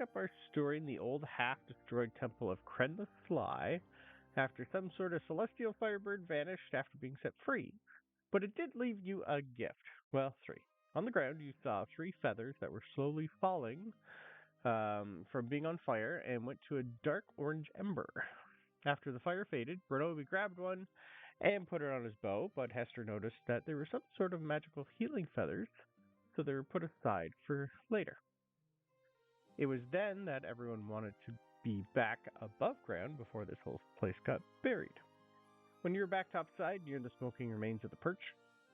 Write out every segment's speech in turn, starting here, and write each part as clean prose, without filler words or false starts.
up our story in the old half-destroyed temple of Kren the Sly, after some sort of celestial firebird vanished after being set free. But it did leave you a gift. Well, three. On the ground, you saw three feathers that were slowly falling from being on fire and went to a dark orange ember. After the fire faded, Bronobi grabbed one and put it on his bow, but Hester noticed that there were some sort of magical healing feathers, so they were put aside for later. It was then that everyone wanted to be back above ground before this whole place got buried. When you were back topside near the smoking remains of the Perch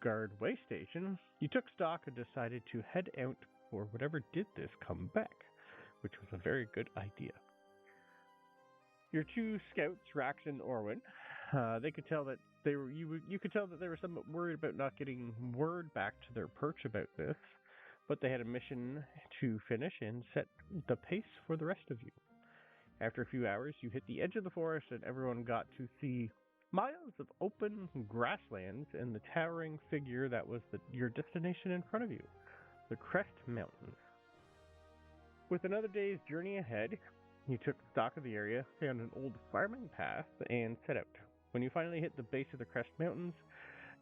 Guard way station, you took stock and decided to head out for whatever did this come back, which was a very good idea. Your two scouts, Rax and Orwin, they could tell that they were you could tell that they were somewhat worried about not getting word back to their perch about this, but they had a mission to finish and set the pace for the rest of you. After a few hours, you hit the edge of the forest and everyone got to see miles of open grasslands and the towering figure that was your destination in front of you, the Crest Mountains. With another day's journey ahead, you took stock of the area, found an old farming path, and set out. When you finally hit the base of the Crest Mountains,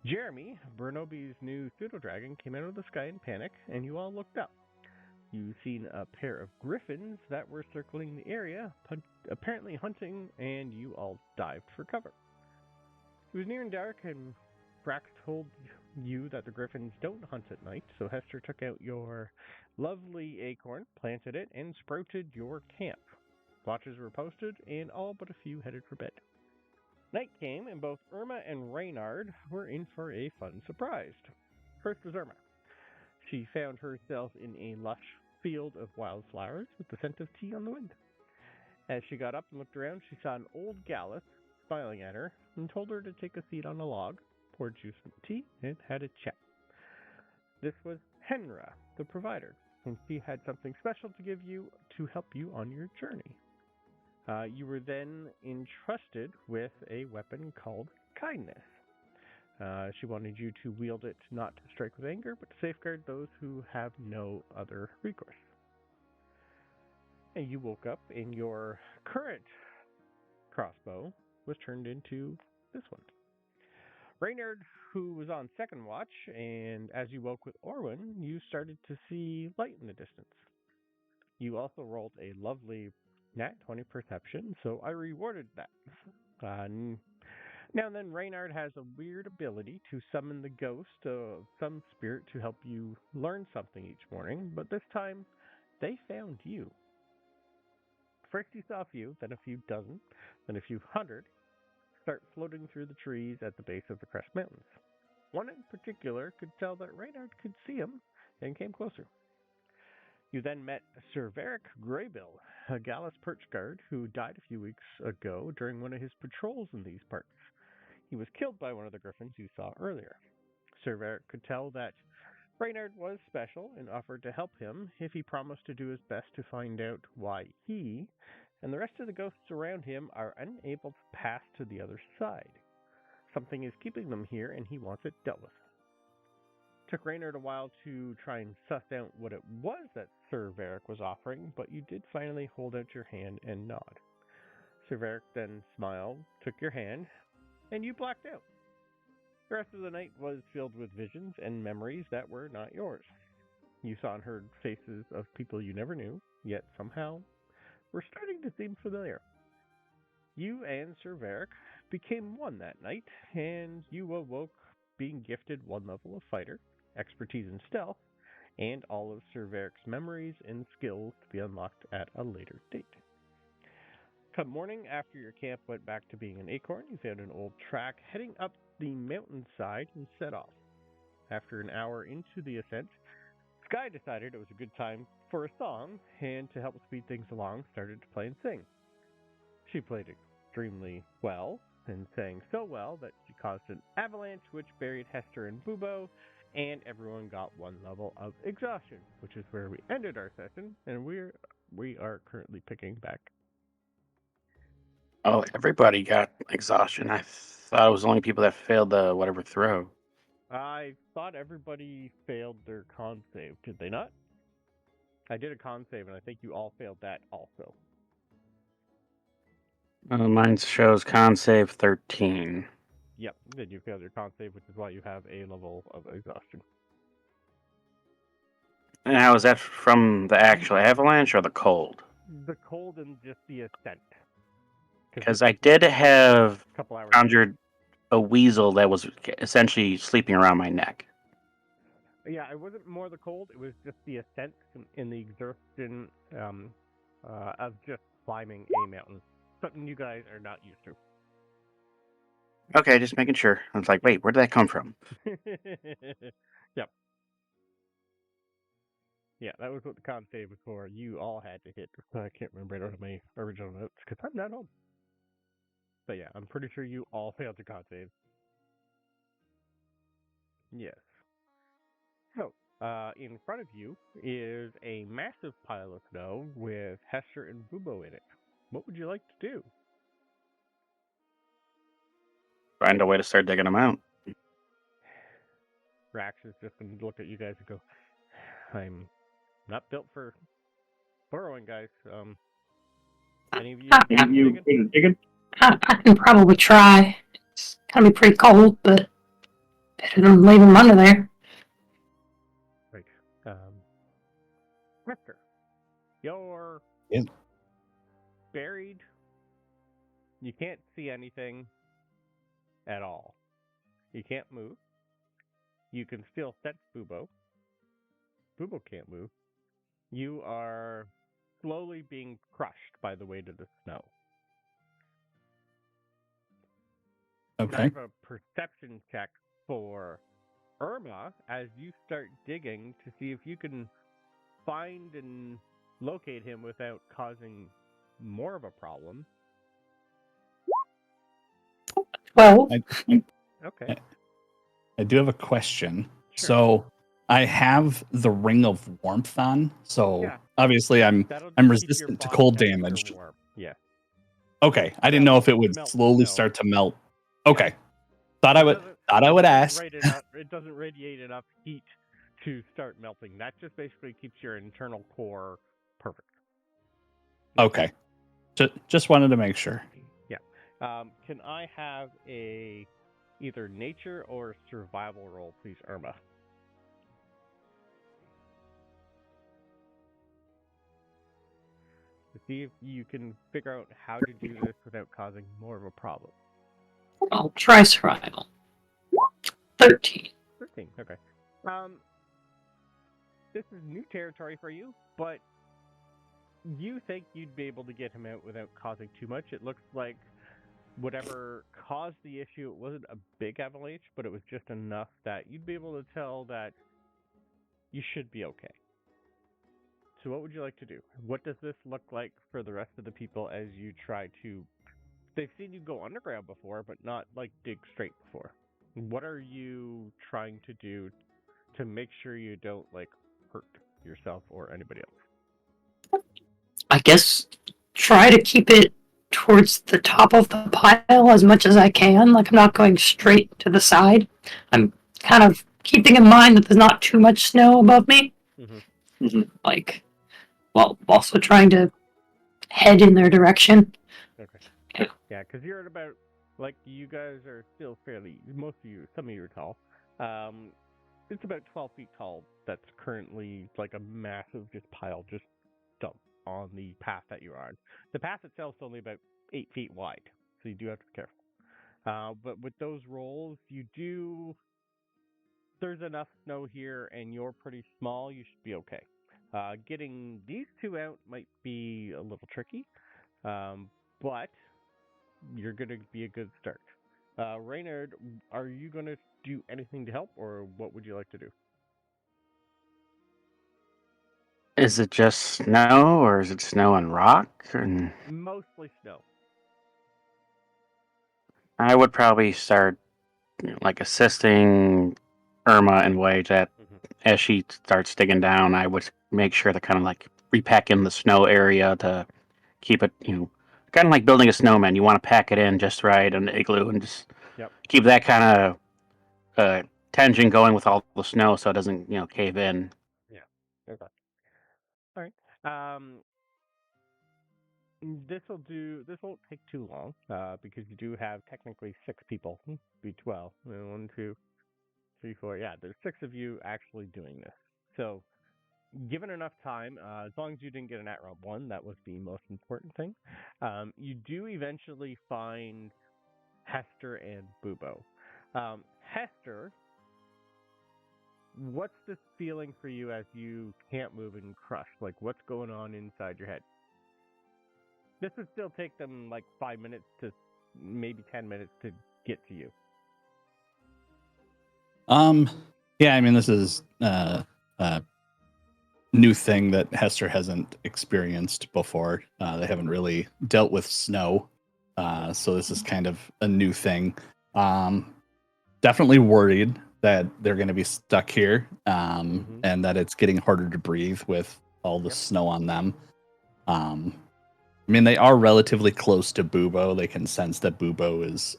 Jeremy, Bronobi's new pseudo-dragon, came out of the sky in panic, and you all looked up. You seen a pair of griffins that were circling the area, apparently hunting, and you all dived for cover. It was nearing dark, and Brax told you that the griffins don't hunt at night, so Hester took out your lovely acorn, planted it, and sprouted your camp. Watches were posted, and all but a few headed for bed. Night came, and both Irma and Reynard were in for a fun surprise. First was Irma. She found herself in a lush field of wildflowers with the scent of tea on the wind. As she got up and looked around, she saw an old Gallus smiling at her and told her to take a seat on a log, poured you some tea, and had a chat. This was Henra, the provider, and she had something special to give you to help you on your journey. You were then entrusted with a weapon called Kindness. She wanted you to wield it not to strike with anger, but to safeguard those who have no other recourse. And you woke up, and your current crossbow was turned into this one. Reynard, who was on second watch, and as you woke with Orwin, you started to see light in the distance. You also rolled a lovely nat 20 perception, so I rewarded that. Now and then, Reynard has a weird ability to summon the ghost of some spirit to help you learn something each morning, but this time, they found you. First you saw a few, then a few dozen, then a few hundred start floating through the trees at the base of the Crest Mountains. One in particular could tell that Reynard could see him and came closer. You then met Cervan Greybill, a Gallus perch guard who died a few weeks ago during one of his patrols in these parts. He was killed by one of the griffins you saw earlier. Cervan could tell that Reynard was special and offered to help him if he promised to do his best to find out why he and the rest of the ghosts around him are unable to pass to the other side. Something is keeping them here, and he wants it dealt with. Took Reynard a while to try and suss out what it was that Sir Varric was offering, but you did finally hold out your hand and nod. Sir Varric then smiled, took your hand, and you blacked out. The rest of the night was filled with visions and memories that were not yours. You saw and heard faces of people you never knew, yet somehow were starting to seem familiar. You and Sir Varric became one that night, and you awoke being gifted one level of fighter, expertise in stealth, and all of Sir Varric's memories and skills to be unlocked at a later date. Come morning, after your camp went back to being an acorn, you found an old track heading up the mountainside and set off. After an hour into the ascent, Skye decided it was a good time for a song, and to help speed things along, started to play and sing. She played extremely well, and sang so well that she caused an avalanche which buried Hester and Bubo, and everyone got one level of exhaustion, which is where we ended our session, and we are currently picking back. Oh, everybody got exhaustion. I thought it was only people that failed the whatever throw. I thought everybody failed their con save, did they not? I did a con save, and I think you all failed that also. Mine shows con save 13. Yep, then you failed your con save, which is why you have a level of exhaustion. Now, is that from the actual avalanche or the cold? The cold and just the ascent. Because I did have a couple hours conjured a weasel that was essentially sleeping around my neck. Yeah, it wasn't more the cold, it was just the ascent in the exertion of just climbing a mountain. Something you guys are not used to. Okay, just making sure. I was like, wait, where did that come from? Yep. Yeah, that was what the con save was for. You all had to hit. I can't remember it out of my original notes because I'm not home. But yeah, I'm pretty sure you all failed your con save. Yes. So, in front of you is a massive pile of snow with Hester and Bubo in it. What would you like to do? Find a way to start digging them out. Rax is just going to look at you guys and go, I'm not built for burrowing, guys. Any of you digging? I can probably try. It's gonna be pretty cold, but better than leaving them under there. Right. Raptor, you're buried. You can't see anything at all. You can't move. You can still sense Bubo. Bubo can't move. You are slowly being crushed by the weight of the snow. Okay. I have a perception check for Irma as you start digging to see if you can find and locate him without causing more of a problem. Well, Okay. I do have a question. Sure. So I have the Ring of Warmth on, so Yeah. obviously I'm That'll just keep your resistant to body cold temperature damage. warm. Yeah. Okay, I didn't know if it would Melt slowly snow. start to melt. Okay, thought I would It ask. It doesn't radiate enough heat to start melting. That just basically keeps your internal core perfect. Okay, just wanted to make sure. Yeah. Can I have a either nature or survival roll, please, Irma? To see if you can figure out how to do this without causing more of a problem. I'll try survival. 13. 13, okay. This is new territory for you, but you think you'd be able to get him out without causing too much. It looks like whatever caused the issue, it wasn't a big avalanche, but it was just enough that you'd be able to tell that you should be okay. So what would you like to do? What does this look like for the rest of the people as you try to... They've seen you go underground before, but not, like, dig straight before. What are you trying to do to make sure you don't, like, hurt yourself or anybody else? I guess try to keep it towards the top of the pile as much as I can. Like, I'm not going straight to the side. I'm kind of keeping in mind that there's not too much snow above me. Like, well, also trying to head in their direction. Okay. Yeah, because you're at about, like, you guys are still fairly, most of you, some of you are tall. It's about 12 feet tall. That's currently, like, a massive just pile, just dumped on the path that you're on. The path itself is only about 8 feet wide, so you do have to be careful. But with those rolls, there's enough snow here, and you're pretty small, you should be okay. Getting these two out might be a little tricky, but you're going to be a good start. Reynard, are you going to do anything to help, or what would you like to do? Is it just snow, or is it snow and rock? And Mostly snow. I would probably start, like, assisting Irma in ways that, as she starts digging down, I would make sure to kind of, like, repack in the snow area to keep it, kind of like building a snowman. You want to pack it in just right, an igloo, and just keep that kind of tension going with all the snow so it doesn't, cave in. Yeah. Okay. All This won't take too long, because you do have technically 6 people. Be 12. 1, 2, 3, 4. Yeah, there's 6 of you actually doing this. So, given enough time, as long as you didn't get an at-roll 1, that was the most important thing. You do eventually find Hester and Bubo. Hester, what's this feeling for you as you can't move and crush? Like, what's going on inside your head? This would still take them like 5 minutes to maybe 10 minutes to get to you. Yeah, I mean, this is a new thing that Hester hasn't experienced before. They haven't really dealt with snow, so this is kind of a new thing. Definitely worried that they're going to be stuck here, and that it's getting harder to breathe with all the snow on them. I mean, they are relatively close to Bubo. They can sense that Bubo is,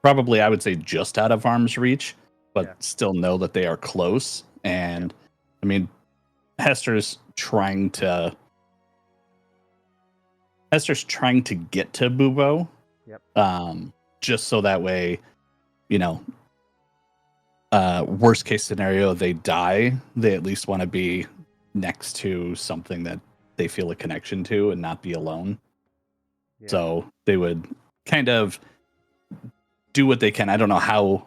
probably, I would say, just out of arm's reach, but still know that they are close. And, I mean, Hester's trying to get to Bubo. Just so that way, worst case scenario, they die. They at least want to be next to something that they feel a connection to and not be alone. So they would kind of do what they can. I don't know how,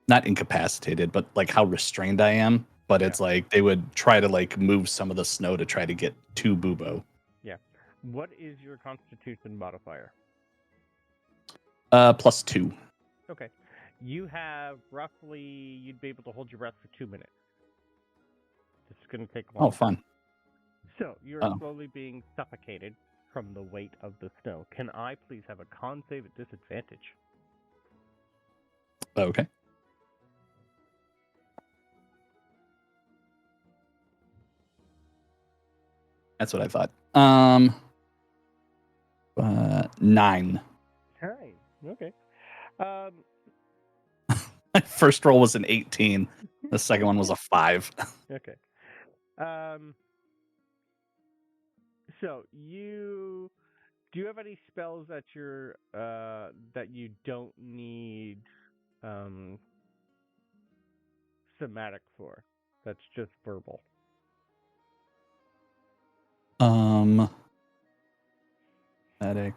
not incapacitated, but like how restrained I am. But it's like they would try to like move some of the snow to try to get to Bubo. Yeah. What is your Constitution modifier? +2. Okay. You have roughly, you'd be able to hold your breath for 2 minutes. It's going to take a long Oh, fun. So, you're slowly being suffocated from the weight of the snow. Can I please have a con save at disadvantage? Okay. That's what I thought. 9. 9. Okay. My first roll was an 18. The second one was a 5. Okay. So do you have any spells that that you don't need somatic for? That's just verbal. Medic.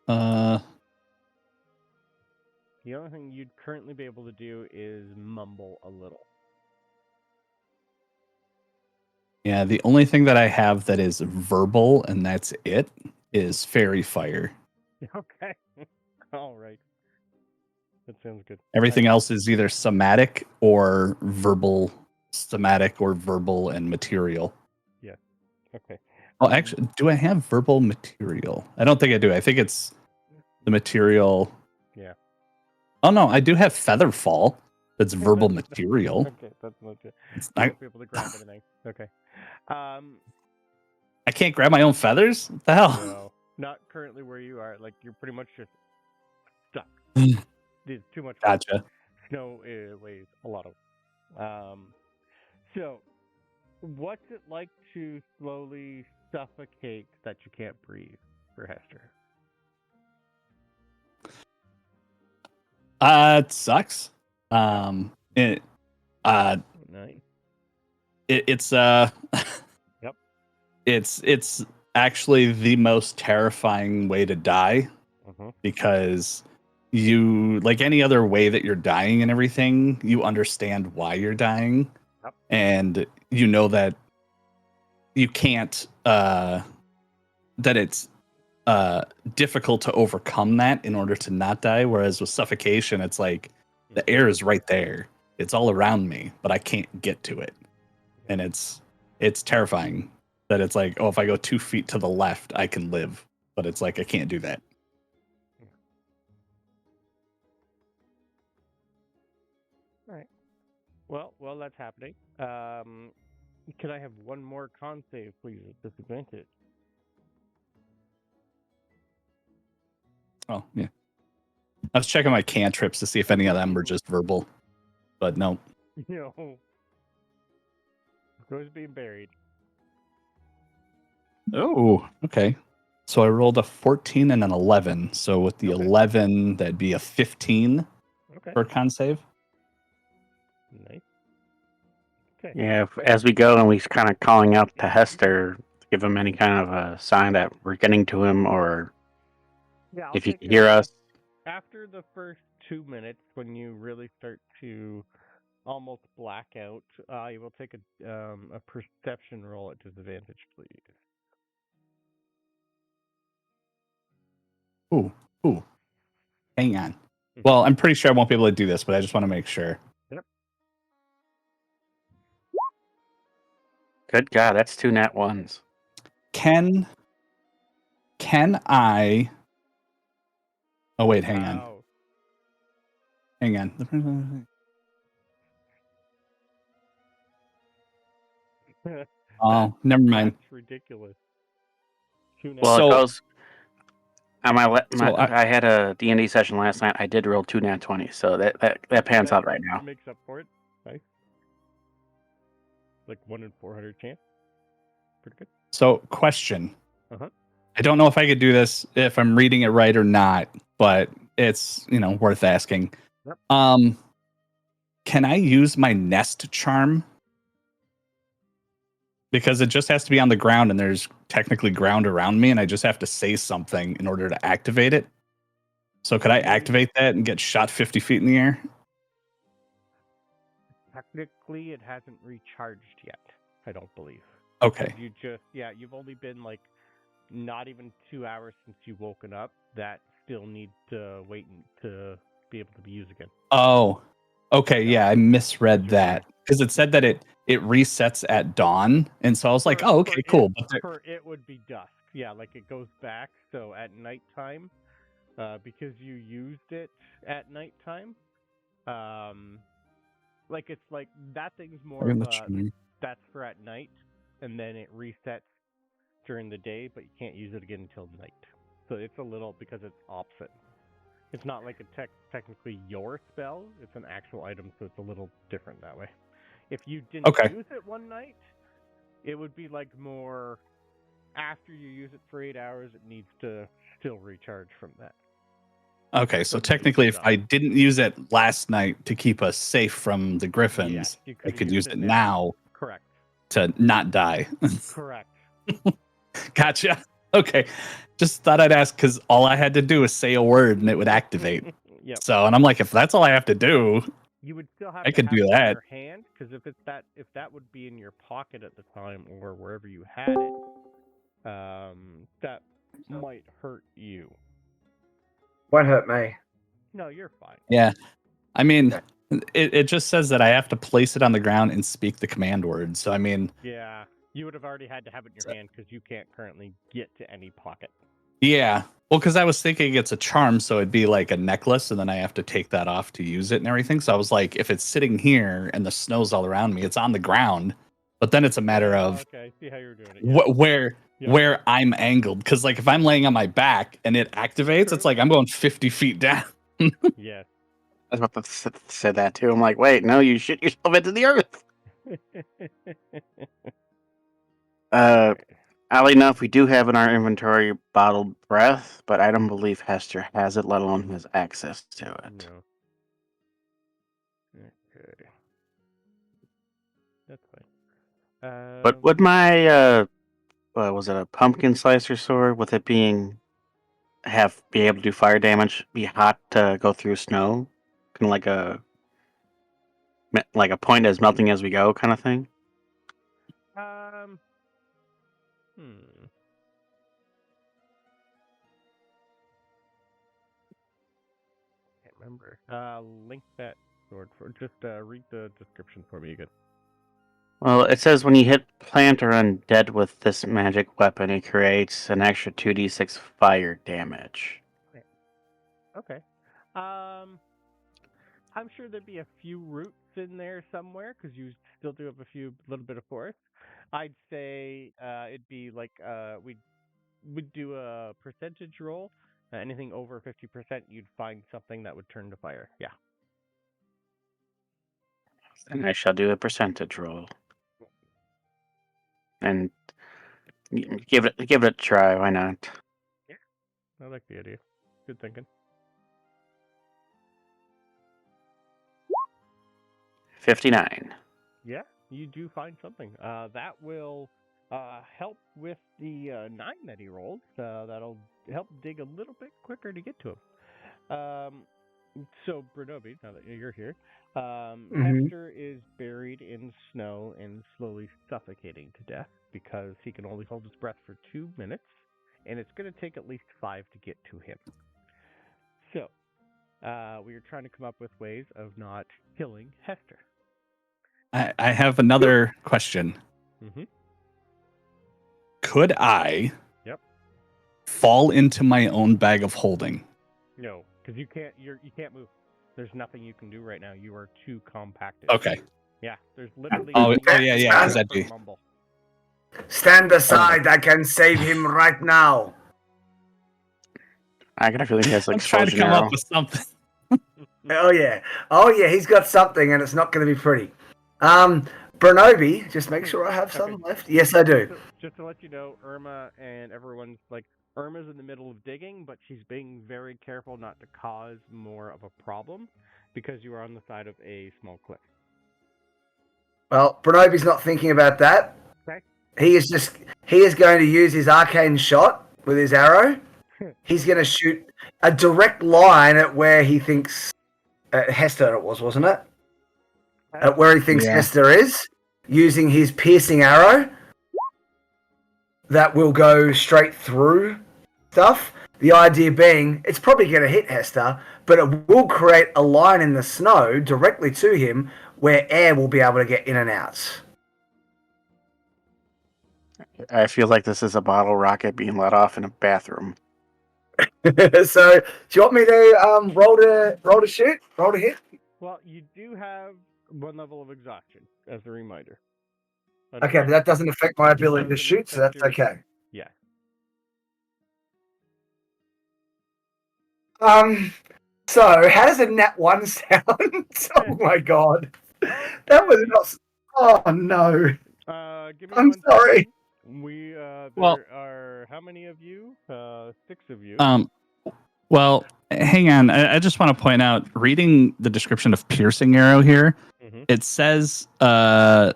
The only thing you'd currently be able to do is mumble a little. Yeah, the only thing that I have that is verbal, and that's it, is Fairy Fire. Okay. All right. That sounds good. Everything else is either somatic or verbal, and material. Yeah. Okay. Oh, actually, do I have verbal material? I don't think I do. I think it's the material. Yeah. Oh, no, I do have Featherfall. That's verbal material. Okay, that's not good. I won't be able to grab anything. Okay. I can't grab my own feathers? What the hell? No, not currently where you are. Like, you're pretty much just stuck. There's too much. Gotcha. Snow weighs a lot of. So, what's it like to slowly suffocate that you can't breathe for Hester? It sucks. Nice. It's Yep. It's actually the most terrifying way to die, because you, like any other way that you're dying and everything, you understand why you're dying, and you know that you can't that it's difficult to overcome that in order to not die. Whereas with suffocation, it's like the air is right there, it's all around me, but I can't get to it, and it's terrifying that it's like, oh, if I go 2 feet to the left, I can live, but it's like I can't do that. All right. Well, that's happening. Can I have one more con save, please, at disadvantage? Oh, yeah. I was checking my cantrips to see if any of them were just verbal, but no. Goes being buried. Oh, okay. So I rolled a 14 and an 11. So with the 11, that'd be a 15 for con save. Nice. Okay. Yeah, as we go and we kind of calling out to Hester, give him any kind of a sign that we're getting to him, or if you can hear us. After the first 2 minutes, when you really start to almost black out, you will take a perception roll at disadvantage, please. Ooh. Hang on. Well, I'm pretty sure I won't be able to do this, but I just want to make sure. Yep. Good God, that's 2 nat ones. Can I? Oh wait, hang on. Oh, never mind. That's ridiculous. Well, So- it goes. I had a D&D session last night. I did roll 2 nat 20, so that pans out right now. Makes up for it. Nice. Like 1 in 400 chance. Pretty good. So, question. Uh-huh. I don't know if I could do this, if I'm reading it right or not, but it's, worth asking. Yep. Can I use my nest charm? Because it just has to be on the ground and there's technically ground around me and I just have to say something in order to activate it. So could I activate that and get shot 50 feet in the air? Technically, it hasn't recharged yet, I don't believe. Okay. You've only been not even 2 hours since you've woken up. That still needs to wait to be able to be used again. Oh, okay. Yeah, I misread that because it said that it resets at dawn. And so I was like, oh, okay, cool. It would be dusk. Yeah, it goes back. So at nighttime, because you used it at nighttime, it's like that thing's more of that's for at night, and then it resets during the day, but you can't use it again until night. So it's a little, because it's opposite. It's not like technically your spell, it's an actual item, so it's a little different that way. If you didn't use it one night, it would be more after you use it for 8 hours, it needs to still recharge from that. Okay, so technically, if I didn't use it last night to keep us safe from the griffins, I could use it now. Correct. To not die. Correct. Gotcha. Okay. Just thought I'd ask because all I had to do is say a word and it would activate. Yep. So, and I'm like, if that's all I have to do, you would still have I could do it that. in your hand, because if that would be in your pocket at the time or wherever you had it, that might hurt you. What hurt me? No, you're fine. Yeah. I mean, it just says that I have to place it on the ground and speak the command word. So, I mean... Yeah, you would have already had to have it in your hand because you can't currently get to any pocket. Yeah. Well, because I was thinking it's a charm, so it'd be like a necklace, and then I have to take that off to use it and everything. So I was like, if it's sitting here and the snow's all around me, it's on the ground. But then it's a matter of... Okay, I see how you're doing it. Yeah. Where I'm angled. Because, if I'm laying on my back and it activates, it's like I'm going 50 feet down. Yes. I was about to say that too. I'm like, wait, no, you shit yourself into the earth. Oddly enough, we do have in our inventory bottled breath, but I don't believe Hester has it, let alone has access to it. No. Okay. That's fine. But would my was it a pumpkin slicer sword with it be able to do fire damage, be hot to go through snow? Kind of like a point as melting as we go kind of thing? Can't remember. Link that sword for just read the description for me again. Well, it says when you hit plant or undead with this magic weapon, it creates an extra 2d6 fire damage. Okay. I'm sure there'd be a few roots in there somewhere because you still do have little bit of forest. I'd say it'd be we'd do a percentage roll. Anything over 50%, you'd find something that would turn to fire. Yeah. And I shall do a percentage roll. And give it a try. Why not? I like the idea. Good thinking. 59. Yeah, you do find something. That will help with the 9 that he rolled. That'll help dig a little bit quicker to get to him. So, Bronobi, now that you're here, Hester is buried in snow and slowly suffocating to death because he can only hold his breath for 2 minutes, and it's going to take at least 5 to get to him. So, we are trying to come up with ways of not killing Hester. I have another question. Mm-hmm. Could I Yep. fall into my own bag of holding? No, because you can't move. There's nothing you can do right now. You are too compacted. Okay. Yeah, there's literally. Oh yeah, because that'd be. Mumble. Stand aside. I can save him right now. I got a feeling he has like I'm trying to explosion come arrow. up with something. Oh yeah. He's got something, and it's not going to be pretty. Bronobi, just make sure I have some left. Yes, I do. Just to let you know, Irma and everyone's like, Irma's in the middle of digging, but she's being very careful not to cause more of a problem because you are on the side of a small cliff. Well, Bronobi's not thinking about that. Okay. He is going to use his arcane shot with his arrow. He's going to shoot a direct line at where he thinks Hester it was, wasn't it? At where he thinks Hester is, using his piercing arrow that will go straight through stuff. The idea being, it's probably going to hit Hester, but it will create a line in the snow directly to him where air will be able to get in and out. I feel like this is a bottle rocket being let off in a bathroom. So, do you want me to roll to shoot? Roll to hit? Well, you do have 1 level of exhaustion, as a reminder. Okay, but that doesn't affect my ability to shoot, so that's okay. Yeah. So how does a nat 1 sound? Oh my god. That was not... Oh no. Give me I'm 1 sorry. second. There are how many of you? 6 of you. Well, hang on. I just want to point out, reading the description of piercing arrow here, it says the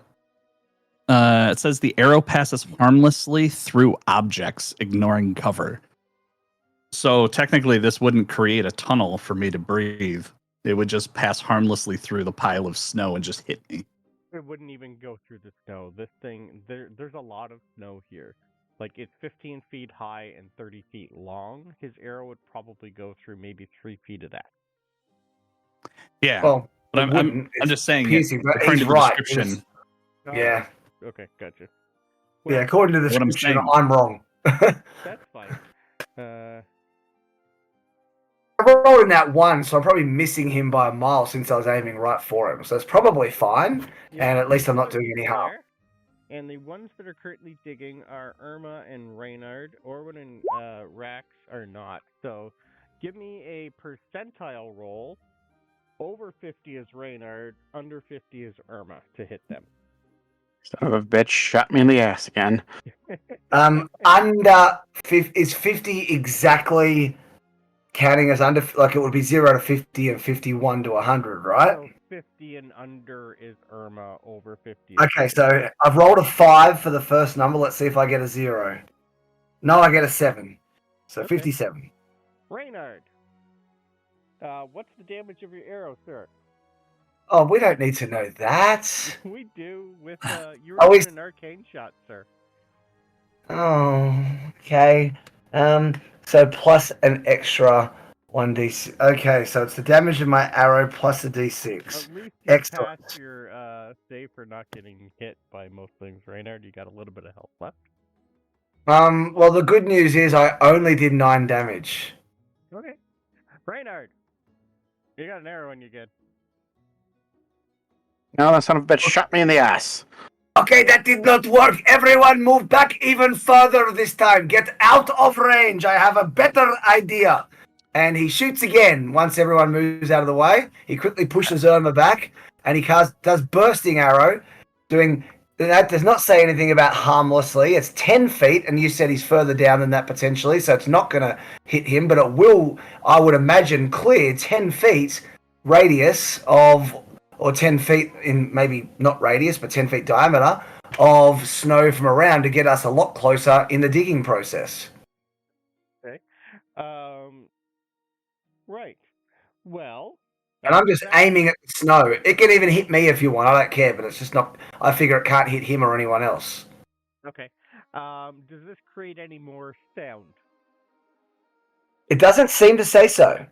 arrow passes harmlessly through objects, ignoring cover. So technically, this wouldn't create a tunnel for me to breathe. It would just pass harmlessly through the pile of snow and just hit me. It wouldn't even go through the snow. This thing, there's a lot of snow here. Like, it's 15 feet high and 30 feet long. His arrow would probably go through maybe 3 feet of that. Yeah. Well, but I'm just saying, piercing, but according he's to the right. description. Yeah. Okay, gotcha. Well, yeah, according to the description, I'm wrong. That's fine. I rolled in that 1, so I'm probably missing him by a mile since I was aiming right for him. So it's probably fine, and at least I'm not doing any harm. And the ones that are currently digging are Irma and Reynard. Orwin and Rax are not. So give me a percentile roll. Over 50 is Reynard, under 50 is Irma to hit them. Son of a bitch shot me in the ass again. Under 50, is 50 exactly counting as under, like it would be 0 to 50 and 51 to 100, right? So 50 and under is Irma, over 50 is Okay, so I've rolled a 5 for the first number. Let's see if I get a 0. No, I get a 7. So Okay. 57. Reynard, what's the damage of your arrow, sir? Oh, we don't need to know that. We do with you were Oh, doing an arcane shot, sir. Oh, okay. So plus an extra 1d6. Okay, so it's the damage of my arrow plus a d6. At least you Excellent. passed your save for not getting hit by most things, Reynard. You got a little bit of health left. Well, the good news is I only did 9 damage. Okay. Reynard, you got an arrow in your good. No, that son of a bitch shot me in the ass. Okay, that did not work. Everyone move back even further this time. Get out of range. I have a better idea. And he shoots again once everyone moves out of the way. He quickly pushes Irma back and he does bursting arrow, doing that. Does not say anything about harmlessly. It's 10 feet, and you said he's further down than that potentially, so it's not going to hit him, but it will, I would imagine, clear 10 feet radius of, or 10 feet in maybe not radius, but 10 feet diameter of snow from around to get us a lot closer in the digging process. Okay. Right. Well. And I'm just aiming at the snow. It can even hit me if you want. I don't care, but it's just not. I figure it can't hit him or anyone else. Okay. Does this create any more sound? It doesn't seem to say so.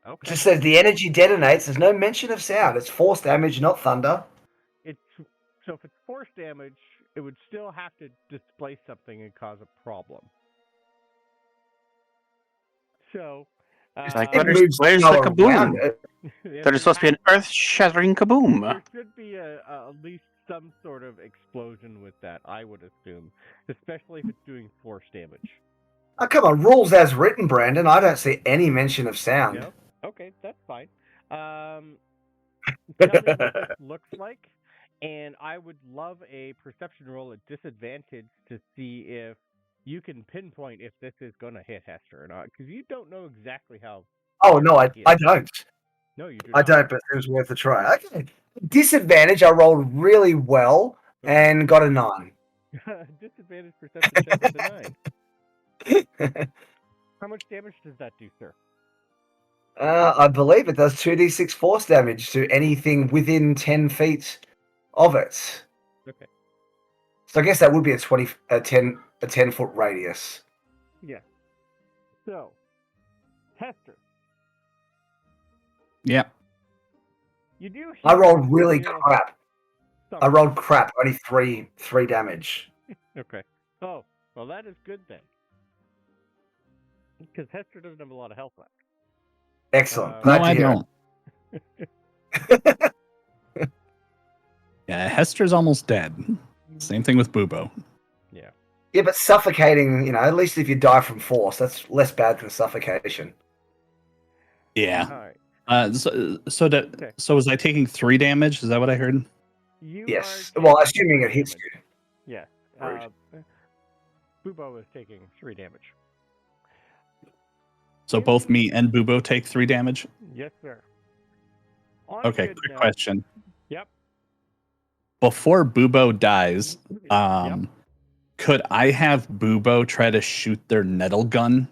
Okay. It just says the energy detonates. There's no mention of sound. It's force damage, not thunder. So if it's force damage, it would still have to displace something and cause a problem. So. Like, where's the kaboom? There's supposed to be an earth-shattering kaboom. There should be at least some sort of explosion with that, I would assume, especially if it's doing force damage. Oh, come on, rules as written, Brandon. I don't see any mention of sound. Yep. Okay, that's fine. Tell me what this looks like, and I would love a perception roll at disadvantage to see if you can pinpoint if this is going to hit Hester or not, because you don't know exactly how. Oh, no, I don't. No, you do I don't, but it was worth a try. Okay. Disadvantage, I rolled really well and got a 9. Disadvantage perception check with a 9. How much damage does that do, sir? I believe it does 2d6 force damage to anything within 10 feet of it. Okay. So I guess that would be a 10-foot radius. Yeah. So, Hester. Yeah. You do. I rolled really crap. I rolled crap. Only three damage. Okay. Oh, well, that is good then. Because Hester doesn't have a lot of health left. Excellent. No, I don't. Yeah, Hester's almost dead. Same thing with Bubo. Yeah. Yeah, but suffocating, at least if you die from force, that's less bad than suffocation. Yeah. All right. So was I taking 3 damage? Is that what I heard? Yes. Well, assuming it hits you. Yeah. Bubo is taking 3 damage. So both me and Bubo take 3 damage? Yes, sir. Okay, quick question. Yep. Before Bubo dies, could I have Bubo try to shoot their nettle gun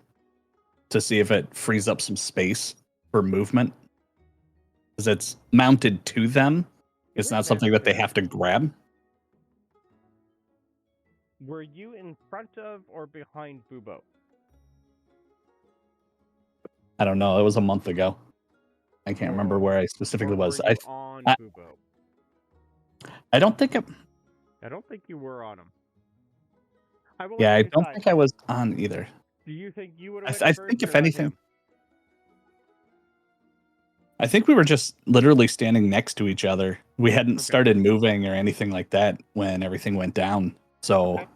to see if it frees up some space for movement? Because it's mounted to them. It's not something that they have to grab. Were you in front of or behind Bubo? I don't know. It was a month ago. I can't remember where I specifically was. On Bubo? I don't think it... I don't think you were on him. I don't think I was on either. Do you think you would have? I think if anything... I think we were just literally standing next to each other. We hadn't started moving or anything like that when everything went down. So,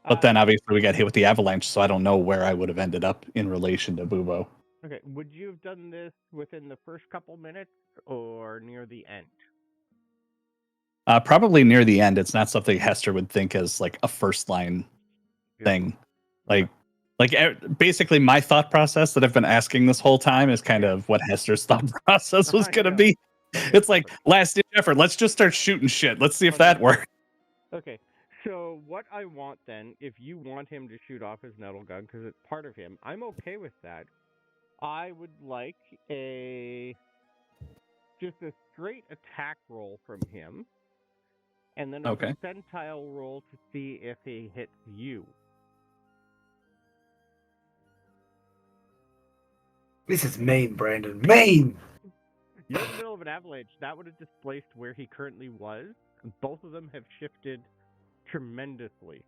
but then obviously we got hit with the avalanche, so I don't know where I would have ended up in relation to Bubo. Okay, would you have done this within the first couple minutes or near the end? Probably near the end. It's not something Hester would think as like a first line thing. Like basically my thought process that I've been asking this whole time is kind of what Hester's thought process was going to be. It's like last ditch effort. Let's just start shooting shit. Let's see if that works. Okay. So what I want then, if you want him to shoot off his nettle gun because it's part of him, I'm okay with that. I would like just a straight attack roll from him, and then a percentile roll to see if he hits you. This is mean, Brandon. Mean! You're in the middle of an avalanche. That would have displaced where he currently was. Both of them have shifted tremendously.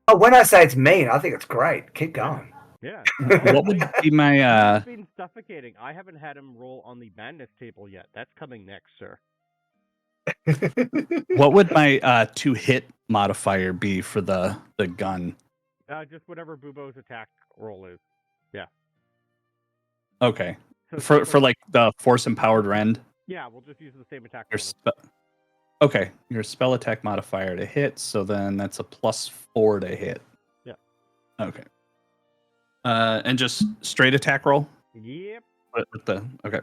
Oh, when I say it's mean, I think it's great. Keep going. Yeah. What would be my... He's been suffocating. I haven't had him roll on the madness table yet. That's coming next, sir. What would my 2-hit modifier be for the gun? Just whatever Bubo's attack roll is. Yeah. Okay. So for like the force empowered rend, Yeah, we'll just use the same attack Your bonus. Okay, your spell attack modifier to hit, so then that's a +4 to hit. Yeah. Okay. And just straight attack roll? Yep. Okay.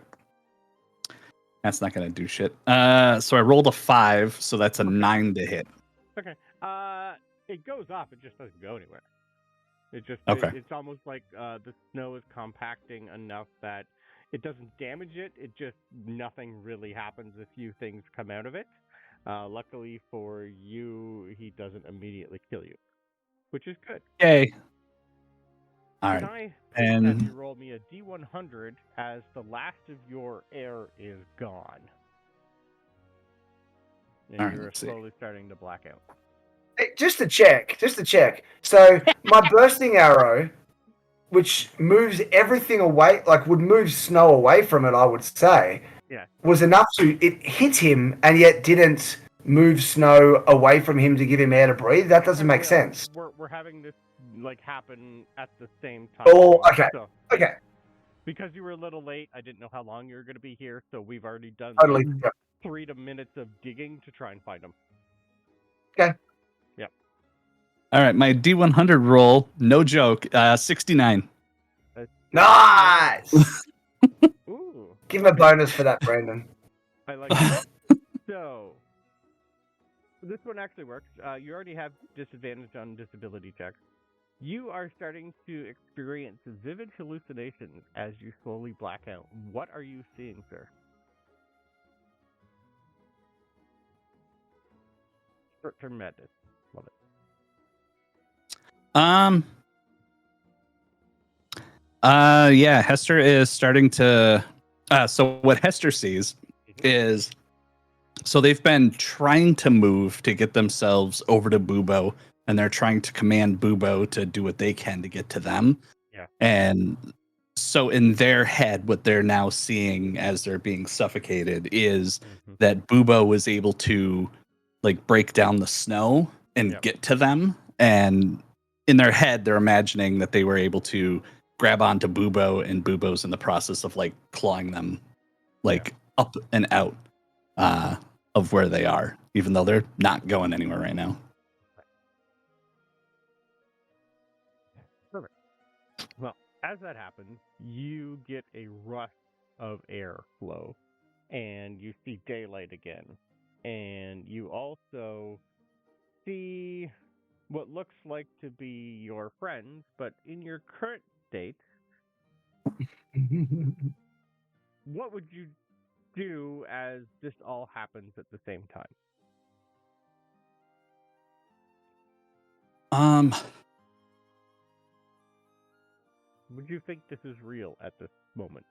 That's not gonna do shit. So I rolled a 5, so that's a 9 to hit. Okay. It goes off. It just doesn't go anywhere. It just it's almost like the snow is compacting enough that it doesn't damage it. It just nothing really happens. A few things come out of it. Luckily for you, he doesn't immediately kill you, which is good. Yay! All Can right. I have you roll me a D100 as the last of your air is gone, and you're slowly starting to black out. Hey, just to check. So my bursting arrow, which moves everything away, like would move snow away from it, I would say, was enough it hit him and yet didn't move snow away from him to give him air to breathe. That doesn't make sense. We're having this happen at the same time. Oh, okay. So, okay. Because you were a little late, I didn't know how long you were going to be here, so we've already done totally 3 minutes of digging to try and find them. Okay. Yep. All right, my D100 roll, no joke, 69. Nice. Ooh. Give him a bonus for that, Brandon. I like that. So, this one actually works. You already have disadvantage on disability checks. You are starting to experience vivid hallucinations as you slowly black out. What are you seeing, sir? Short-term madness. Love it. Yeah, Hester is starting to so what Hester sees is so they've been trying to move to get themselves over to Bubo, and they're trying to command Bubo to do what they can to get to them. Yeah. And so in their head, what they're now seeing as they're being suffocated is that Bubo was able to like break down the snow and get to them. And in their head, they're imagining that they were able to grab onto Bubo, and Bubo's in the process of like clawing them like up and out of where they are, even though they're not going anywhere right now. Perfect. Well, as that happens, you get a rush of air flow, and you see daylight again. And you also see what looks like to be your friends, but in your current state, what would you do as this all happens at the same time? Would you think this is real at this moment?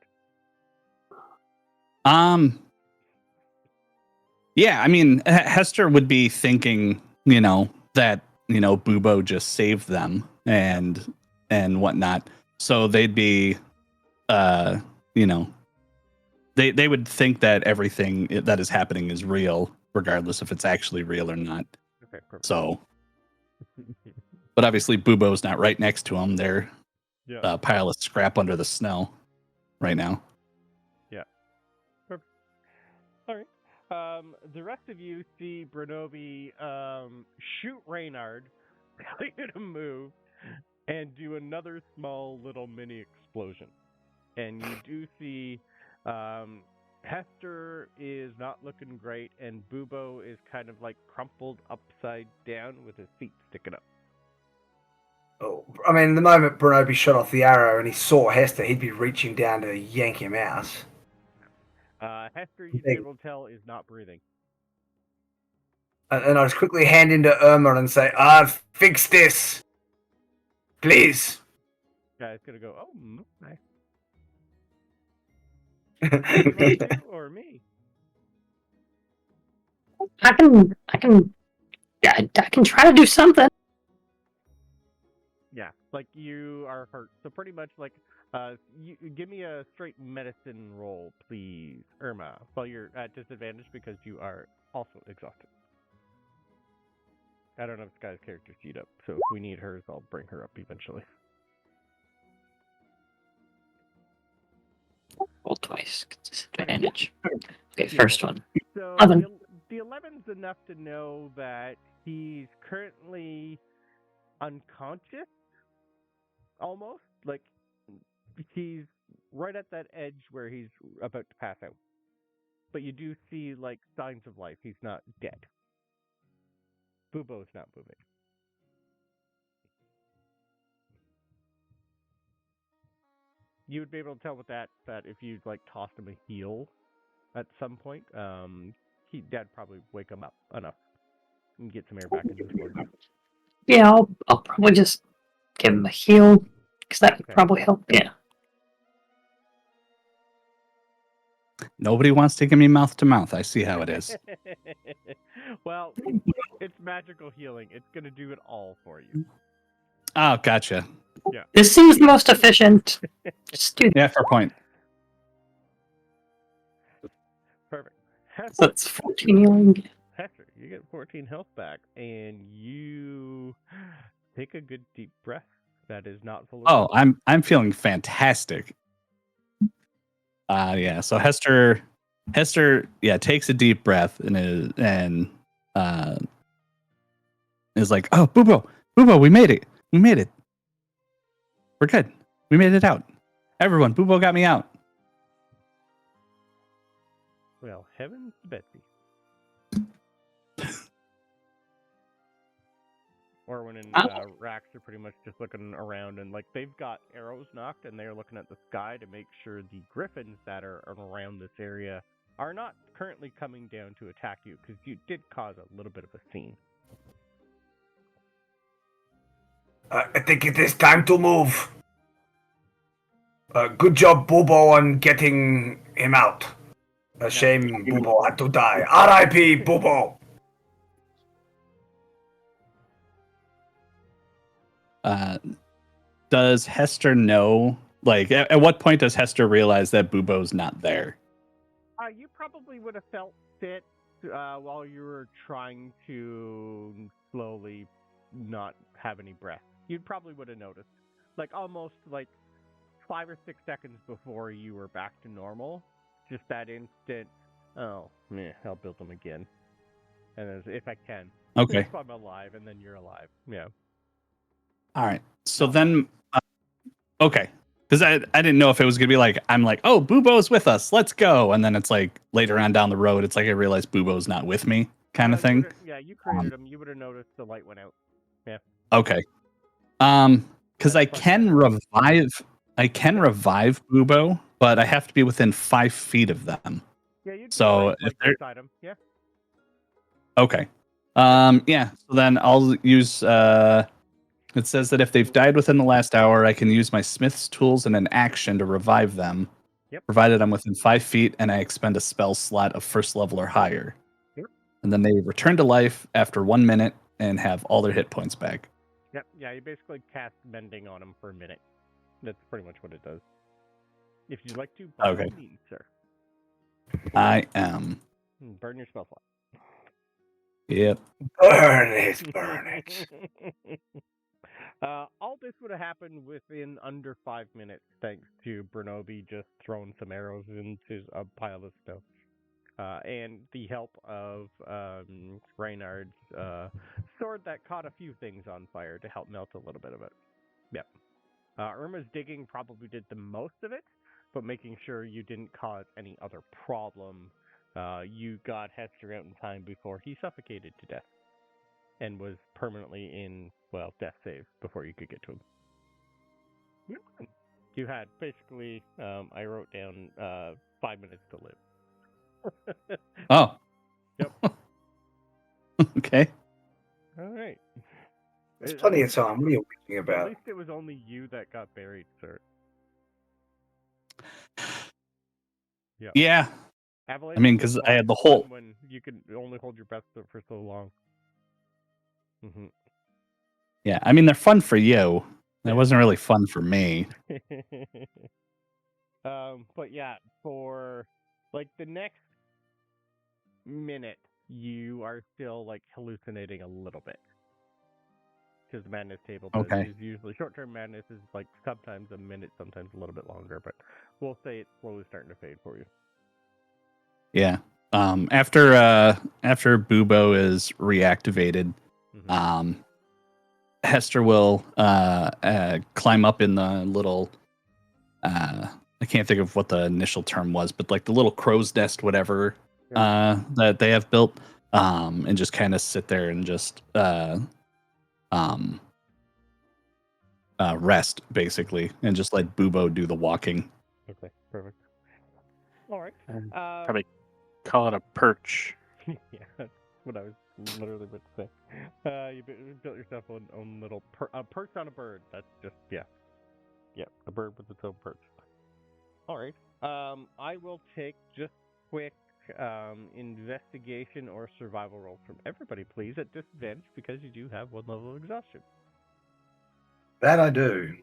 Yeah, I mean, Hester would be thinking, that, Bubo just saved them and whatnot. So they'd be, they would think that everything that is happening is real, regardless if it's actually real or not. Okay, perfect. So, but obviously Bubo's not right next to them. They're a pile of scrap under the snow right now. Yeah. Perfect. All right. The rest of you see Bronobi shoot Reynard, tell you to move, and do another small little mini explosion. And you do see Hester is not looking great, and Bubo is kind of like crumpled upside down with his feet sticking up. Oh, I mean, the moment Bronobi shot off the arrow and he saw Hester, he'd be reaching down to yank him out. Hester, you'd be able to tell, is not breathing. And I just quickly hand into Irma and say, fix this. Please. Guy's gonna go, oh, nice. You or me? I can try to do something. Yeah, like you are hurt. So pretty much like, you give me a straight medicine roll, please, Irma. Well, you're at disadvantage because you are also exhausted. I don't have Skye's character sheet up, so if we need hers, I'll bring her up eventually. Roll twice. Disadvantage. Okay, Beautiful. first one. So 11. the 11's enough to know that he's currently unconscious, almost. Like, he's right at that edge where he's about to pass out. But you do see, like, signs of life. He's not dead. Bubo's not moving. You would be able to tell with that if you, like, tossed him a heal at some point, Dad probably wake him up enough and get some air back into his lungs. Yeah, I'll probably just give him a heal, because that would probably help. Yeah. Nobody wants to give me mouth to mouth. I see how it is. Well, it's magical healing. It's going to do it all for you. Oh, gotcha. Yeah. This seems the most efficient. Just do Yeah, fair point. Perfect. Hester, That's 14 healing. Hester, you get 14 health back, and you take a good deep breath. That is not full of. Oh, I'm feeling fantastic. Yeah. So Hester, yeah, takes a deep breath and is like, "Oh, Bubo, we made it. We're good. We made it out. Everyone, Bubo got me out." Well, heavens to Betsy. Orwin and Rax are pretty much just looking around, and like they've got arrows knocked, and they're looking at the sky to make sure the griffins that are around this area are not currently coming down to attack you, because you did cause a little bit of a scene. I think it is time to move. Good job, Bubo, on getting him out. A shame Bubo had to die. R.I.P. Bubo. Does Hester know? Like, at what point does Hester realize that Bubo's not there? You probably would have felt it while you were trying to slowly not have any breath. You probably would have noticed, like almost like 5 or 6 seconds before you were back to normal. Just that instant. Oh, meh, I'll build them again, and if I can. Okay. If I'm alive, and then you're alive. Yeah. All right. So then, okay. Because I didn't know if it was going to be like, I'm like, oh, Bubo's with us. Let's go. And then it's like later on down the road, it's like I realized Bubo's not with me kind of thing. Yeah, you created them. You would have noticed the light went out. Yeah. Okay. Because I can revive Bubo, but I have to be within 5 feet of them. Yeah, you'd so be right beside them. Yeah. Okay. Yeah. So then I'll use. It says that if they've died within the last hour, I can use my smith's tools in an action to revive them. Yep. Provided I'm within 5 feet and I expend a spell slot of first level or higher. Yep. And then they return to life after 1 minute and have all their hit points back. Yep. Yeah, you basically cast mending on them for a minute. That's pretty much what it does. If you'd like to, by all means, sir. I am. Burn your spell slot. Yep. Burn it. All this would have happened within under 5 minutes, thanks to Bronobi just throwing some arrows into a pile of snow. And the help of Reynard's sword that caught a few things on fire to help melt a little bit of it. Yep. Irma's digging probably did the most of it, but making sure you didn't cause any other problem. You got Hester out in time before he suffocated to death and was permanently in, death save before you could get to him. Yep. You had basically, I wrote down 5 minutes to live. Oh. Yep. Okay. All right. There's plenty of time. What are you thinking about? At least it was only you that got buried, sir. Yeah. Yeah. Avalanche I mean, because I had the whole. When you can only hold your breath for so long. Mm-hmm. Yeah, I mean, they're fun for you. That wasn't really fun for me. But yeah, for like the next minute, you are still like hallucinating a little bit. because the madness table does Okay. is usually short-term madness is like sometimes a minute, sometimes a little bit longer, but we'll say it's slowly starting to fade for you. Yeah. After Bubo is reactivated, Hester will climb up in the little I can't think of what the initial term was, but like the little crow's nest, whatever that they have built, and just kind of sit there and just rest basically, and just let Bubo do the walking. Okay, perfect. All right. Probably call it a perch. Yeah, that's what I was literally about to say. You built yourself own little perch on a bird. That's just a bird with its own perch. All right. I will take just quick investigation or survival rolls from everybody, please, at disadvantage because you do have one level of exhaustion. That I do.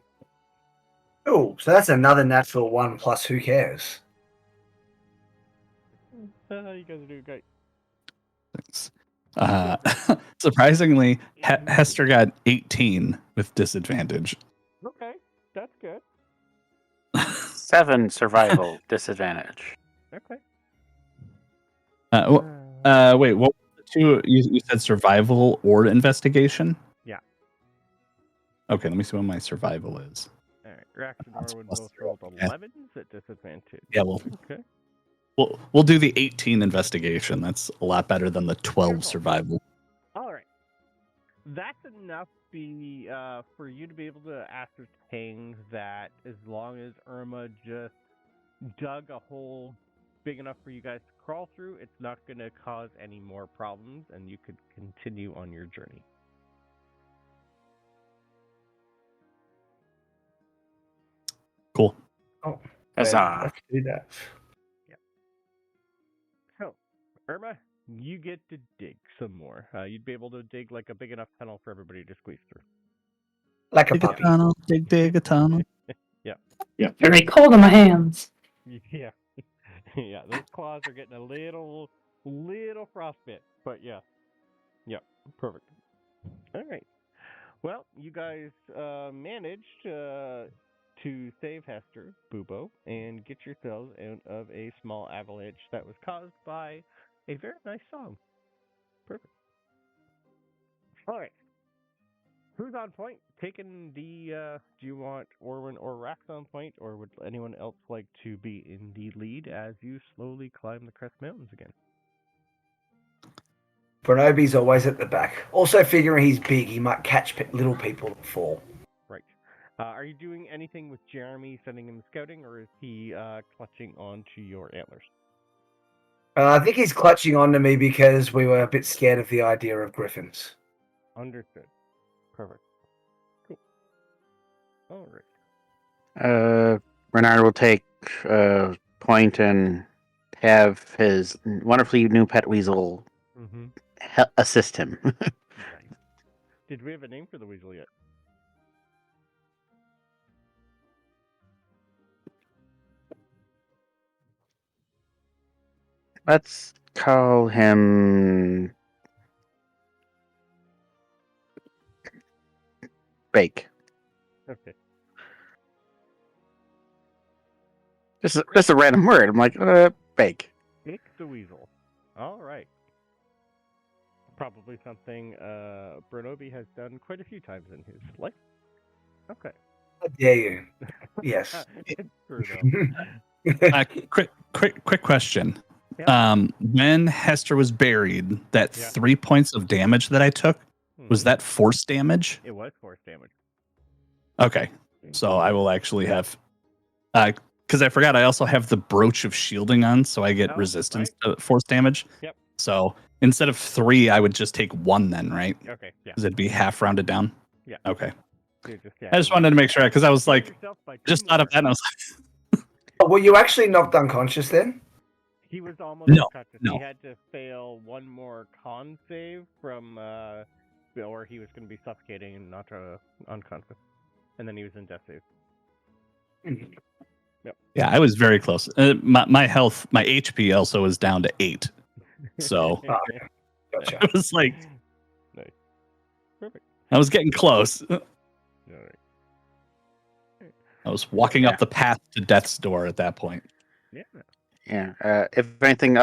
Oh, so that's another natural 1 plus who cares? You guys are doing great. Thanks. Surprisingly, Hester got 18 with disadvantage. Okay, that's good. 7 survival disadvantage. Okay. Wait, what were the two? You said survival or investigation? Yeah. Okay, let me see what my survival is. All right, Rax and Norwood both rolled 11s at disadvantage. Yeah, well, okay. We'll do the 18 investigation. That's a lot better than the 12 survival. All right. That's enough for you to be able to ascertain that as long as Irma just dug a hole big enough for you guys to crawl through, it's not going to cause any more problems, and you could continue on your journey. Cool. Oh, Huzzah. let's do that. So, Irma, you get to dig some more. You'd be able to dig like a big enough tunnel for everybody to squeeze through. Like a Dig a puppy. tunnel, dig a tunnel. Yeah, very cold in my hands. Yeah. Yeah, those claws are getting a little frostbit, but yeah. Yeah, perfect. All right. Well, you guys managed to save Hester, Bubo, and get yourselves out of a small avalanche that was caused by a very nice song. Perfect. All right. Who's on point? Taking the, do you want Orwin or Rax on point, or would anyone else like to be in the lead as you slowly climb the Crest Mountains again? Bronobi's always at the back. Also figuring he's big, he might catch little people that fall. Right. Are you doing anything with Jeremy, sending him scouting, or is he clutching onto your antlers? I think he's clutching onto me because we were a bit scared of the idea of griffins. Understood. Perfect. Cool. All right. Reynard will take point and have his wonderfully new pet weasel assist him. Nice. Did we have a name for the weasel yet? Let's call him Bake. Okay. Just a random word. I'm like, Bake. Bake the weasel. All right. Probably something Bronobi has done quite a few times in his life. Okay. How dare you? Yes. It's true, though. Quick question. Yeah. When Hester was buried, that 3 points of damage that I took, was that force damage? It was force damage. Okay. So I will actually have, because I forgot I also have the brooch of shielding on, so I get resistance to force damage. Yep. So instead of 3, I would just take 1 then, right? Okay, yeah. Because it'd be half rounded down? Yeah. Okay. Yeah, I just wanted to make sure, because I was like, just thought of that, and I was like... Were you actually knocked unconscious then? He was almost unconscious. No. He had to fail one more con save from, or he was going to be suffocating and not unconscious. And then he was in death save. Yep. Yeah, I was very close. My health, my HP also is down to 8. So Gotcha. it was like, nice. perfect. I was getting close. All right. I was walking up the path to death's door at that point. Yeah. Yeah. If anything,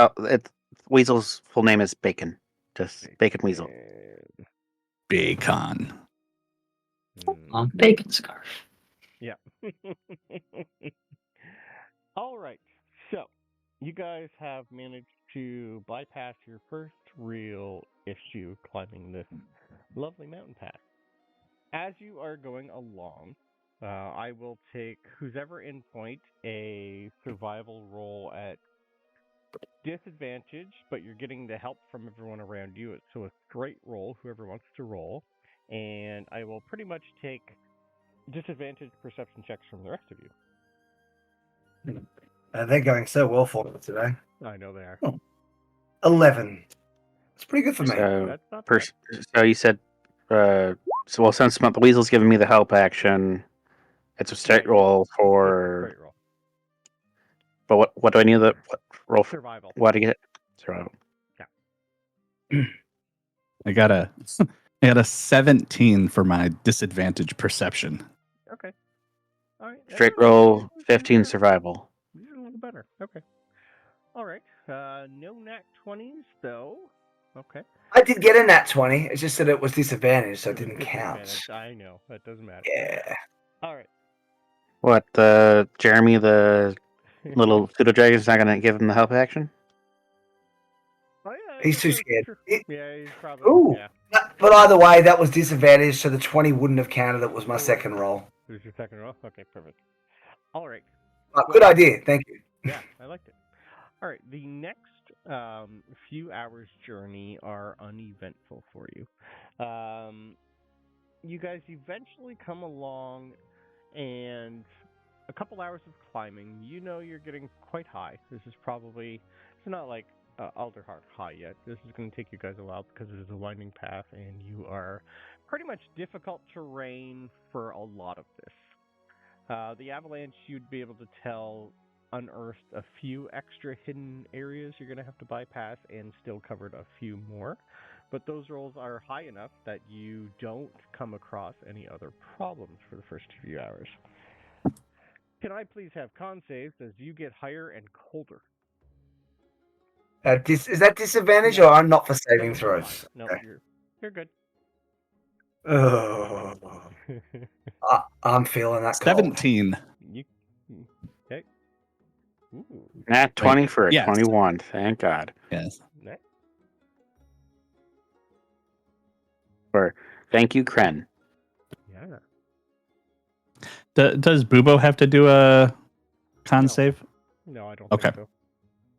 Weasel's full name is Bacon. Just Bacon Weasel. Bacon. On bacon scarf. Yeah. All right. So, you guys have managed to bypass your first real issue climbing this lovely mountain path. As you are going along, I will take who's ever in point a survival roll at disadvantage, but you're getting the help from everyone around you. So a straight roll, whoever wants to roll, and I will pretty much take disadvantage perception checks from the rest of you. They're going so well for me today. I know they are. 11. It's pretty good for me. So, That's not bad. so you said, since the Weasel's giving me the help action, it's a straight roll for. Straight roll. But what do I need the roll for? Survival. What do you get? Survival. I got a 17 for my disadvantage perception. Okay. All right. Straight roll, 15 survival. These are a little better. Okay. All right. No nat 20s though. Okay. I did get a nat 20. It's just that it was disadvantage, so it didn't count. Disadvantage, I know. That doesn't matter. Yeah. All right. What, Jeremy, the little pseudo dragon, is not going to give him the help action? Oh, yeah, He's too scared. Yeah, he's probably. Ooh. Yeah. But either way, that was disadvantage, so the 20 wouldn't have counted. It was my second roll. It was your second roll? Okay, perfect. All right. Good idea. Thank you. Yeah, I liked it. All right, the next few hours journey are uneventful for you. You guys eventually come along, and a couple hours of climbing, you know you're getting quite high. This is probably, it's not like Alderheart high yet. This is going to take you guys a while because it is a winding path, and you are pretty much difficult terrain for a lot of this. The avalanche, you'd be able to tell, unearthed a few extra hidden areas you're going to have to bypass and still covered a few more. But those rolls are high enough that you don't come across any other problems for the first few hours. Can I please have con saves as you get higher and colder? Is that disadvantage or I'm not for saving throws? No, Okay. you're good. Oh, I'm feeling that cold. 17. Okay. Ooh. Nat 20 for a yes. 21. Thank God. Yes. Nice. Thank you, Kren. Yeah. Does Bubo have to do a con No. save? No, I don't Okay. think so.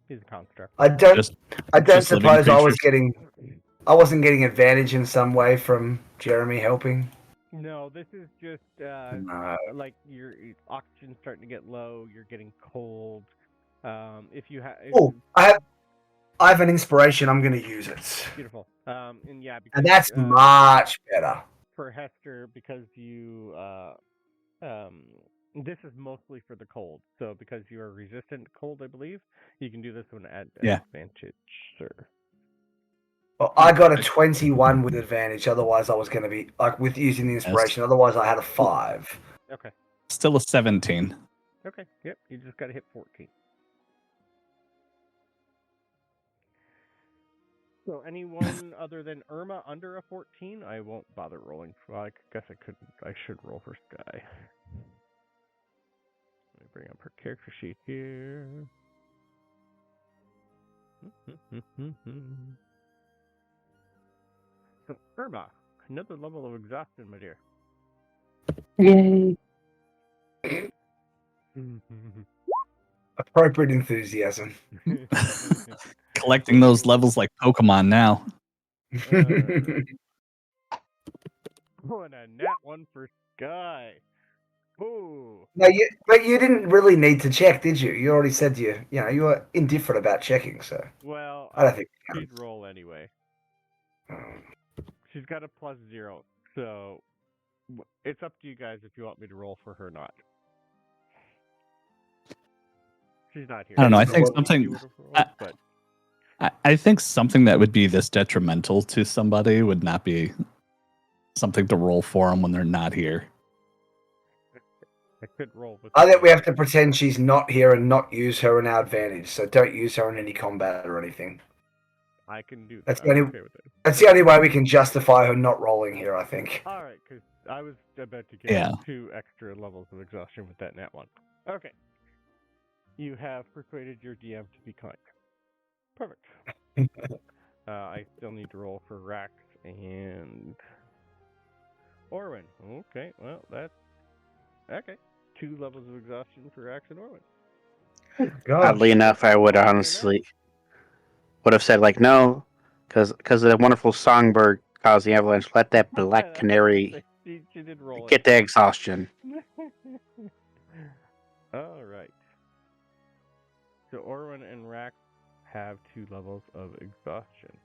He's a construct. I don't Just suppose living I wasn't getting advantage in some way from Jeremy helping. No, this is just No. like your oxygen's starting to get low. You're getting cold. If you have, Oh, I have an inspiration. I'm going to use it, beautiful. And yeah, because, and that's much better. for Hester because you this is mostly for the cold. So because you are resistant to cold, I believe you can do this one at advantage, sir. Well, I got a 21 with advantage. Otherwise, I was going to be like with using the inspiration. Otherwise, I had a 5. Okay. still a 17. Okay. Yep. You just got to hit 14. So anyone other than Irma under a 14, I won't bother rolling. Well, I guess I should roll for Skye. Let me bring up her character sheet here. So Irma, another level of exhaustion, my dear. Yay. Appropriate enthusiasm. Collecting those levels like Pokemon now. Oh, and a nat 1 for Skye. Ooh. No, but you didn't really need to check, did you? You already said you were indifferent about checking, so Well, I don't think she'd roll anyway. She's got a +0, so it's up to you guys if you want me to roll for her or not. She's not here. I don't know. I So think what something. you would've rolled, but I think something that would be this detrimental to somebody would not be something to roll for them when they're not here. I could roll with. I think we have to pretend she's not here and not use her in our advantage. So don't use her in any combat or anything. I can do that. That's the only. Okay with it. That's the only way we can justify her not rolling here. I think. All right, because I was about to get Yeah. 2 extra levels of exhaustion with that nat one. Okay. You have persuaded your DM to be kind. Perfect. I still need to roll for Rax and Orwin. Okay, well, that's... Okay. 2 levels of exhaustion for Rax and Orwin. Oddly enough, I would honestly would have said like no, because the wonderful songbird caused the avalanche. Let that black canary She did roll get the exhaustion. All right. So Orwin and Rax have 2 levels of exhaustion.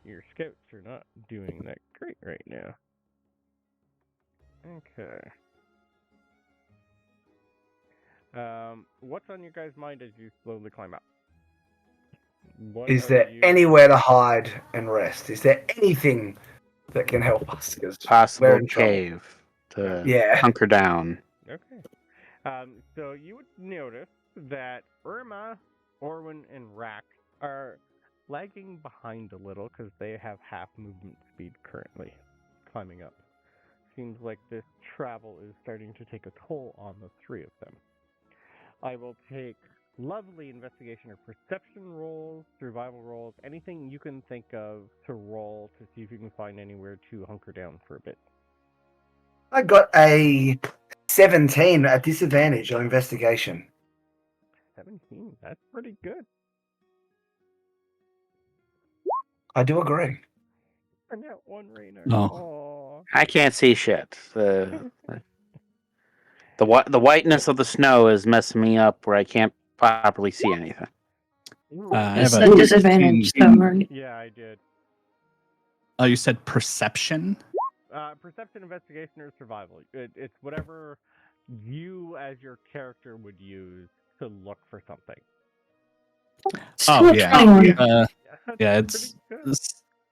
Your scouts are not doing that great right now. Okay. What's on your guys' mind as you slowly climb up? Is there anywhere to hide and rest? Is there anything that can help us? 'Cause we're Possible in trouble. cave to Yeah. hunker down. Okay. So you would notice that Irma, Orwin, and Rack are lagging behind a little because they have half movement speed currently climbing up. Seems like this travel is starting to take a toll on the 3 of them. I will take lovely investigation or perception rolls, survival rolls, anything you can think of to roll to see if you can find anywhere to hunker down for a bit. I got a 17 at disadvantage on investigation. 17, that's pretty good. I do agree. And that one, Reynard. No. Aww. I can't see shit. The whiteness of the snow is messing me up where I can't properly see anything. I It's have a a disadvantage, 16. though, Ernie. Yeah, I did. Oh, you said perception? Perception, investigation, or survival. It's whatever you as your character would use to look for something. Still a yeah. 21. Yeah, That's pretty good.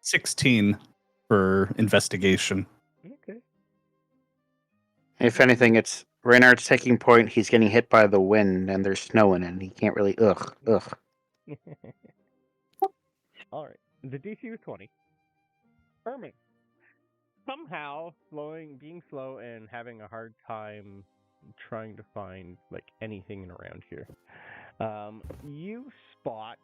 16 for investigation. Okay. If anything, it's Reynard's taking point. He's getting hit by the wind, and there's snow in it. And he can't really. Ugh. All right. The DC was 20. Hermit. Somehow, being slow and having a hard time trying to find like anything around here. You spot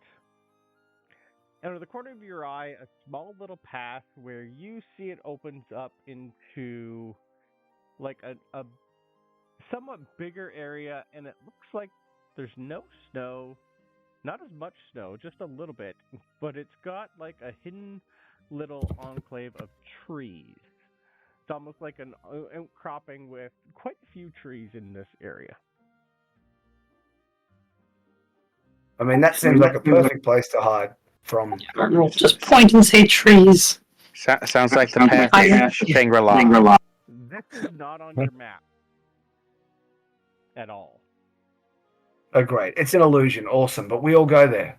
out of the corner of your eye a small little path where you see it opens up into like a somewhat bigger area, and it looks like there's no snow, not as much snow, just a little bit, but it's got like a hidden little enclave of trees. It's almost like an outcropping with quite a few trees in this area. I mean, that seems like a perfect place to hide from. We'll just point and say trees. Sounds like the path to Shangri-La. This is not on your map at all. Oh, great. It's an illusion. Awesome. But we all go there.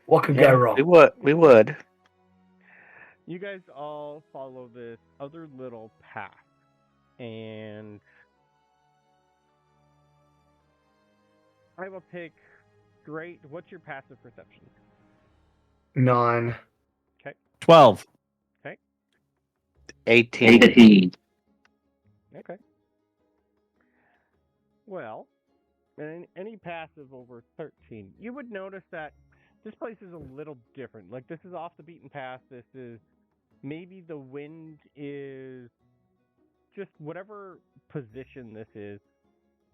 What could go wrong? We would. You guys all follow this other little path, and I will take straight. What's your passive perception? 9. 12. 18. Okay. Well, any passive over 13, you would notice that this place is a little different. Like, this is off the beaten path. This is maybe the wind is just whatever position this is.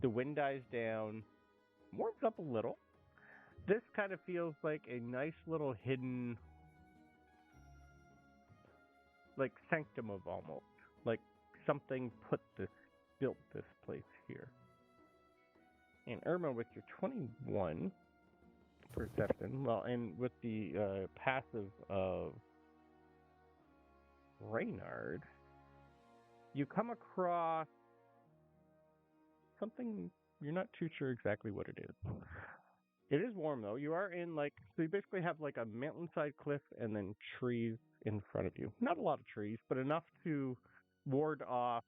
The wind dies down, warms up a little. This kind of feels like a nice little hidden, like, sanctum of almost. Like something built this place here. And Irma, with your 21 perception, well, and with the passive of Reynard, you come across something you're not too sure exactly what it is. It is warm though. You are in so you basically have like a mountainside cliff and then trees in front of you. Not a lot of trees, but enough to ward off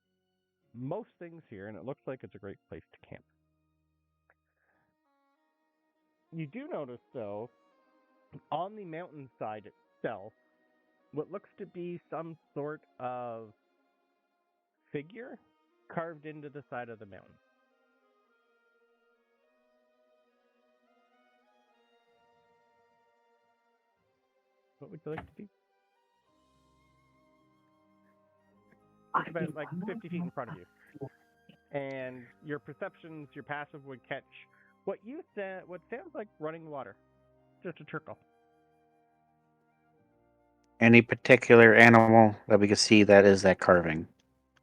most things here, and it looks like it's a great place to camp. You do notice though, on the mountainside itself, what looks to be some sort of figure carved into the side of the mountain. What would you like to do? It's about like 50 feet in front of you. And your perceptions, your passive would catch what sounds like running water. Just a trickle. Any particular animal that we can see that is that carving?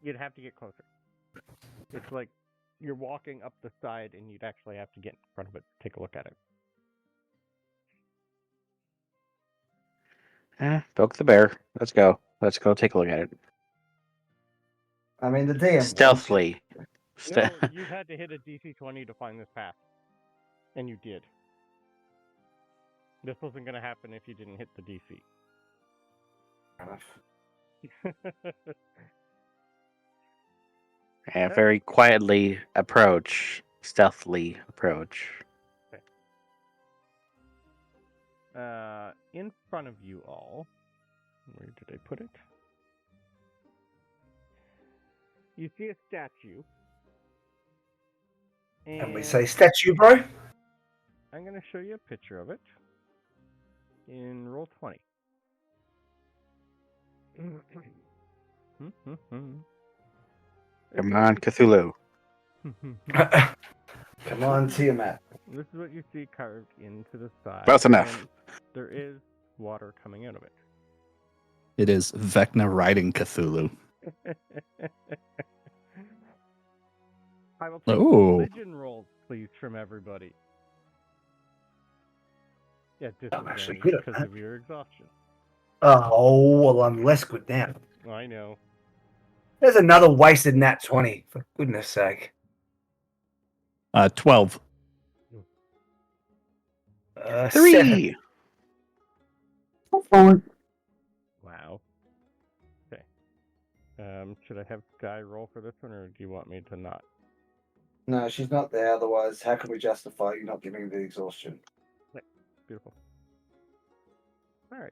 You'd have to get closer. It's like you're walking up the side and you'd actually have to get in front of it to take a look at it. Poke the bear. Let's go. Let's go take a look at it. I mean, the DM. Stealthily. No, you had to hit a DC 20 to find this path. And you did. This wasn't going to happen if you didn't hit the DC. And very quietly approach. Stealthily approach. Okay. In front of you all, where did I put it? You see a statue. And we say statue, bro? I'm going to show you a picture of it in roll 20. Come on, Cthulhu. Come on, Tiamat. This is what you see carved into the side. That's enough. There is water coming out of it. It is Vecna riding Cthulhu. I will take Ooh. religion rolls, please, from everybody. Yeah, I'm actually disadvantage good at because that. of your exhaustion. Oh, well, I'm less good now. I know. There's another wasted nat 20, for goodness sake. 12. 7. 3. Forward. Wow. Okay. Should I have Skye roll for this one, or do you want me to not? No, she's not there. Otherwise, how can we justify you not giving the exhaustion? Beautiful. All right.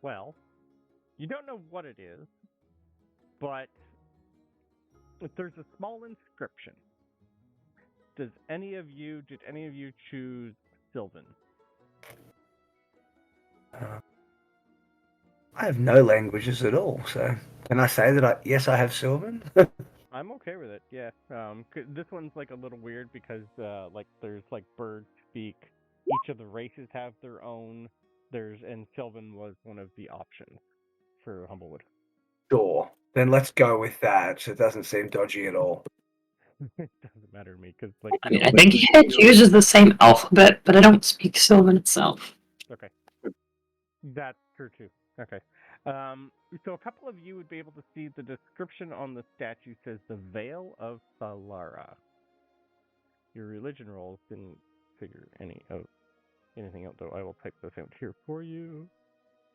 Well, you don't know what it is, but there's a small inscription. Did any of you choose Sylvan? I have no languages at all, so can I say that yes, I have Sylvan? I'm okay with it. Yeah. This one's like a little weird because there's like bird speak. Each of the races have their own. And Sylvan was one of the options for Humblewood. Sure. Then let's go with that. It doesn't seem dodgy at all. It doesn't matter to me because I think Hedge uses the same alphabet, but I don't speak Sylvan itself. Okay. That's true too. Okay. So a couple of you would be able to see the description on the statue says the Veil of Thalara. Your religion rolls didn't figure anything out, though. I will type this out here for you.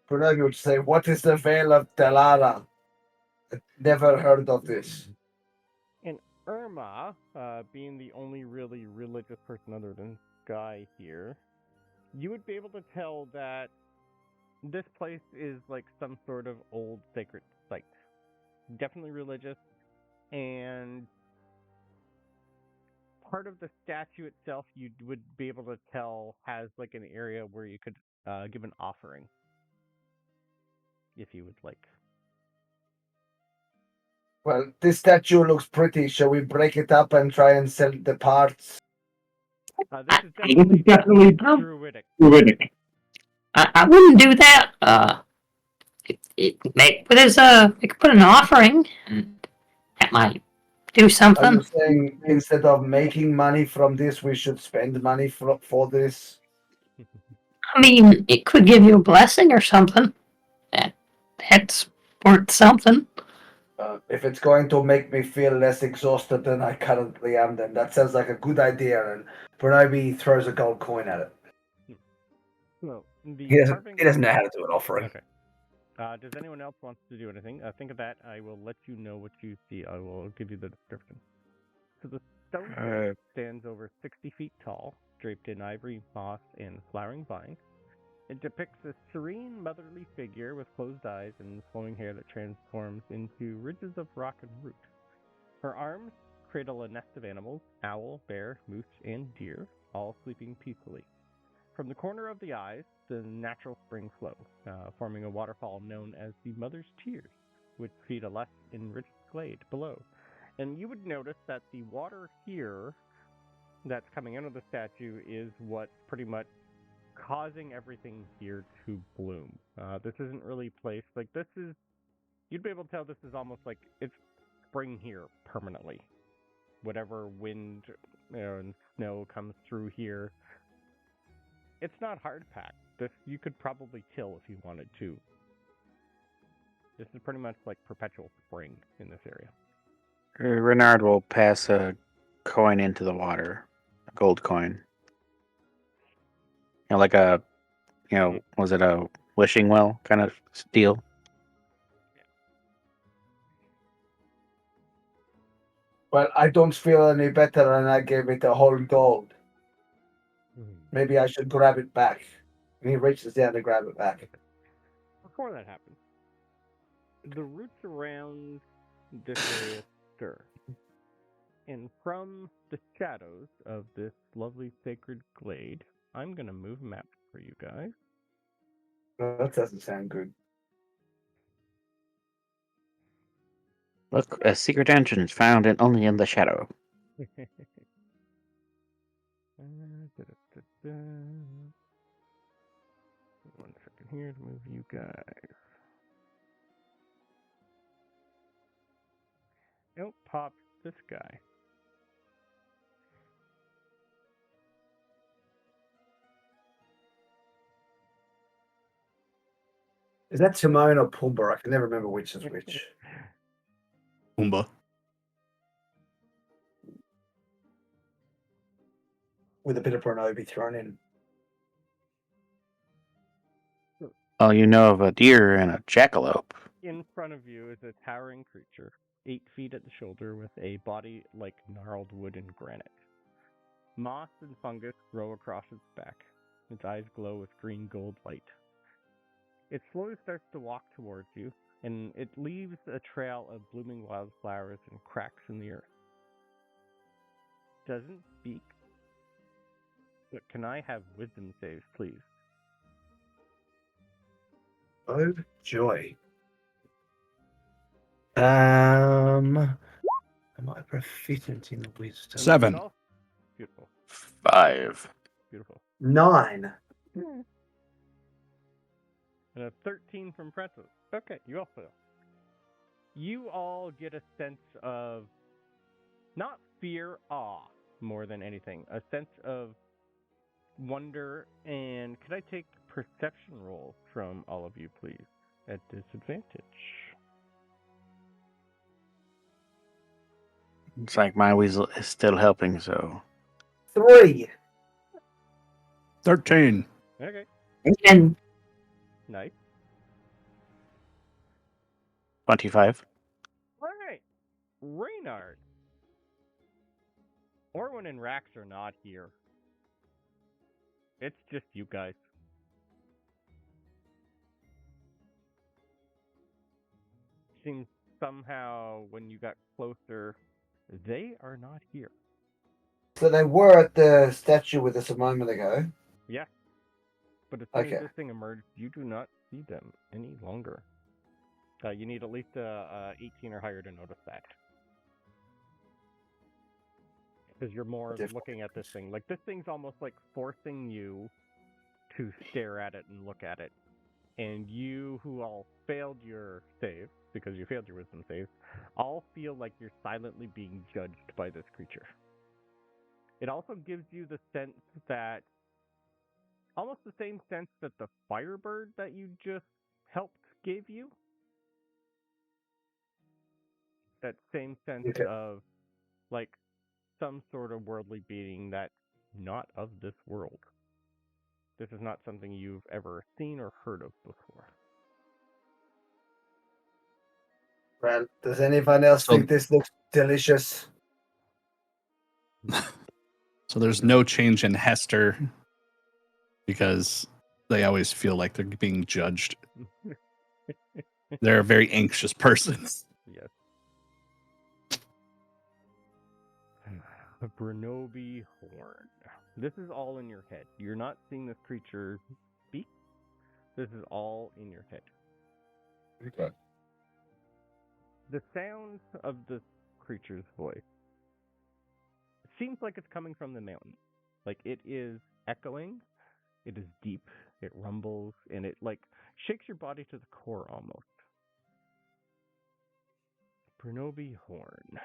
Bronobi would say, "What is the Veil of Thalara? Never heard of this." And Irma, being the only really religious person other than Skye here, you would be able to tell that this place is like some sort of old sacred site. Definitely religious, and part of the statue itself you would be able to tell has like an area where you could give an offering. If you would like. Well, this statue looks pretty. Shall we break it up and try and sell the parts? This is definitely druidic. I wouldn't do that. We could put an offering, and that might do Are something. you saying instead of making money from this, we should spend money for this? I mean, it could give you a blessing or something. That's worth something. If it's going to make me feel less exhausted than I currently am, then that sounds like a good idea. And Bronobi throws a gold coin at it. Well, the He carving... doesn't know how to do an offering. Okay. Does anyone else want to do anything? Think of that. I will let you know what you see. I will give you the description. So the stone stands over 60 feet tall, draped in ivory, moss, and flowering vines. It depicts a serene, motherly figure with closed eyes and flowing hair that transforms into ridges of rock and root. Her arms cradle a nest of animals, owl, bear, moose, and deer, all sleeping peacefully. From the corner of the eyes, the natural spring flow, forming a waterfall known as the Mother's Tears, which feed a less enriched glade below. And you would notice that the water here that's coming out of the statue is what's pretty much causing everything here to bloom. This isn't really placed like this is. You'd be able to tell this is almost like it's spring here permanently. Whatever wind and snow comes through here, it's not hard packed. This you could probably till if you wanted to. This is pretty much like perpetual spring in this area. Reynard will pass a coin into the water, a gold coin. Like a, was it a wishing well kind of deal? Well, I don't feel any better, and I gave it a whole gold. Maybe I should grab it back. And he reaches down to grab it back. Before that happens, the roots around this area stir. And from the shadows of this lovely sacred glade, I'm going to move maps for you guys. That doesn't sound good. Look, a secret entrance found only in the shadow. One second here to move you guys. Nope, pop this guy. Is that Timon or Pumbaa? I can never remember which is which. Pumbaa. With a bit of Bronobi thrown in. Oh, you know of a deer and a jackalope. In front of you is a towering creature, 8 feet at the shoulder with a body like gnarled wood and granite. Moss and fungus grow across its back. Its eyes glow with green-gold light. It slowly starts to walk towards you, and it leaves a trail of blooming wildflowers and cracks in the earth. Doesn't speak, but can I have wisdom saves, please? Oh, joy. Am I proficient in wisdom? 7. Beautiful. 5. Beautiful. 9. And a 13 from Francis. Okay, you all fail. You all get a sense of not fear, awe, more than anything. A sense of wonder. And could I take perception rolls from all of you, please? At disadvantage. It's like my weasel is still helping, so. 3. 13. Okay, And nice. 25. All right, Reynard. Orwin and Rax are not here. It's just you guys. Seems somehow when you got closer, they are not here. So they were at the statue with us a moment ago. Yeah. But as soon Okay. as this thing emerged, you do not see them any longer. You need at least 18 or higher to notice that. Because you're more looking at this thing. Like, this thing's almost like forcing you to stare at it and look at it. And you, who all failed your save, because you failed your wisdom save, all feel like you're silently being judged by this creature. It also gives you the sense that, almost the same sense that the Firebird that you just helped gave you. that same sense Okay. of like some sort of worldly being that's not of this world. This is not something you've ever seen or heard of before. Well, does anyone else So- think this looks delicious? So there's no change in Hester because they always feel like they're being judged. They're a very anxious person. Yes. Bronobi Horne. This is all in your head. You're not seeing this creature speak. This is all in your head. Okay. The sound of this creature's voice seems like it's coming from the mountain. Like it is echoing, it is deep, it rumbles, and it like shakes your body to the core almost. Bronobi Horne.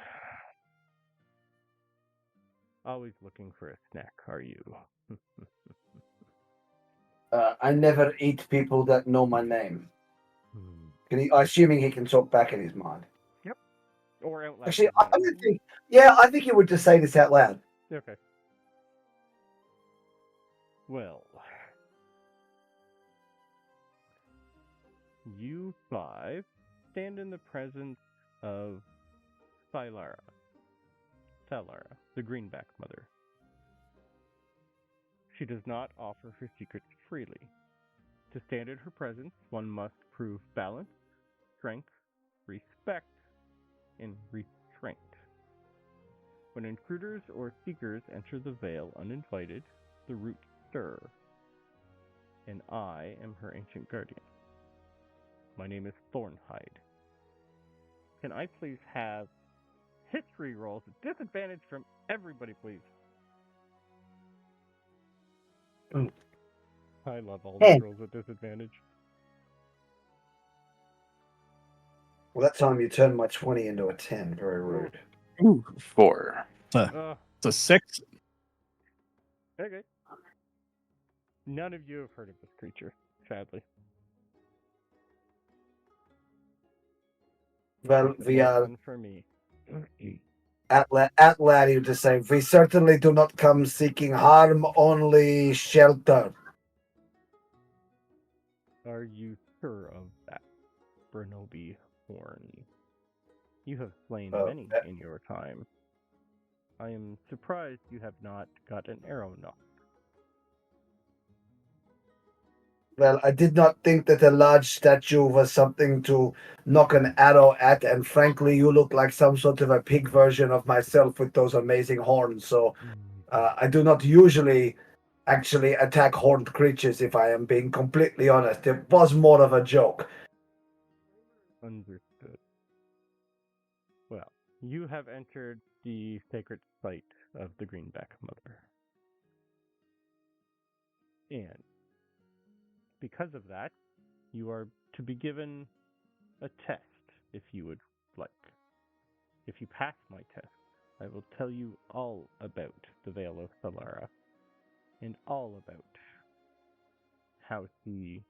Always looking for a snack, are you? I never eat people that know my name. Assuming he can talk back in his mind. Yep. Or out loud. Actually, I don't think. Yeah, I think he would just say this out loud. Okay. Well, you five stand in the presence of Thalara, the Greenback Mother. She does not offer her secrets freely. To stand in her presence, one must prove balance, strength, respect, and restraint. When intruders or seekers enter the Vale uninvited, the roots stir, and I am her ancient guardian. My name is Thornhide. Can I please have history rolls at disadvantage from everybody, please? Mm. I love all Hey. these rolls at disadvantage. Well, that time you turned my 20 into a 10. Very rude. Ooh, 4. It's a 6. Okay. None of you have heard of this creature, sadly. Well, we are One for me. at lad you to say we certainly do not come seeking harm, only shelter. Are you sure of that, Bronobi Horne? You have slain many in your time. I am surprised you have not got an arrow knocked. Well, I did not think that a large statue was something to knock an arrow at, and frankly, you look like some sort of a pig version of myself with those amazing horns, so I do not usually actually attack horned creatures, if I am being completely honest. It was more of a joke. Understood. Well, you have entered the sacred site of the Greenback Mother. And because of that, you are to be given a test, if you would like. If you pass my test, I will tell you all about the Vale of Thalara, and all about how she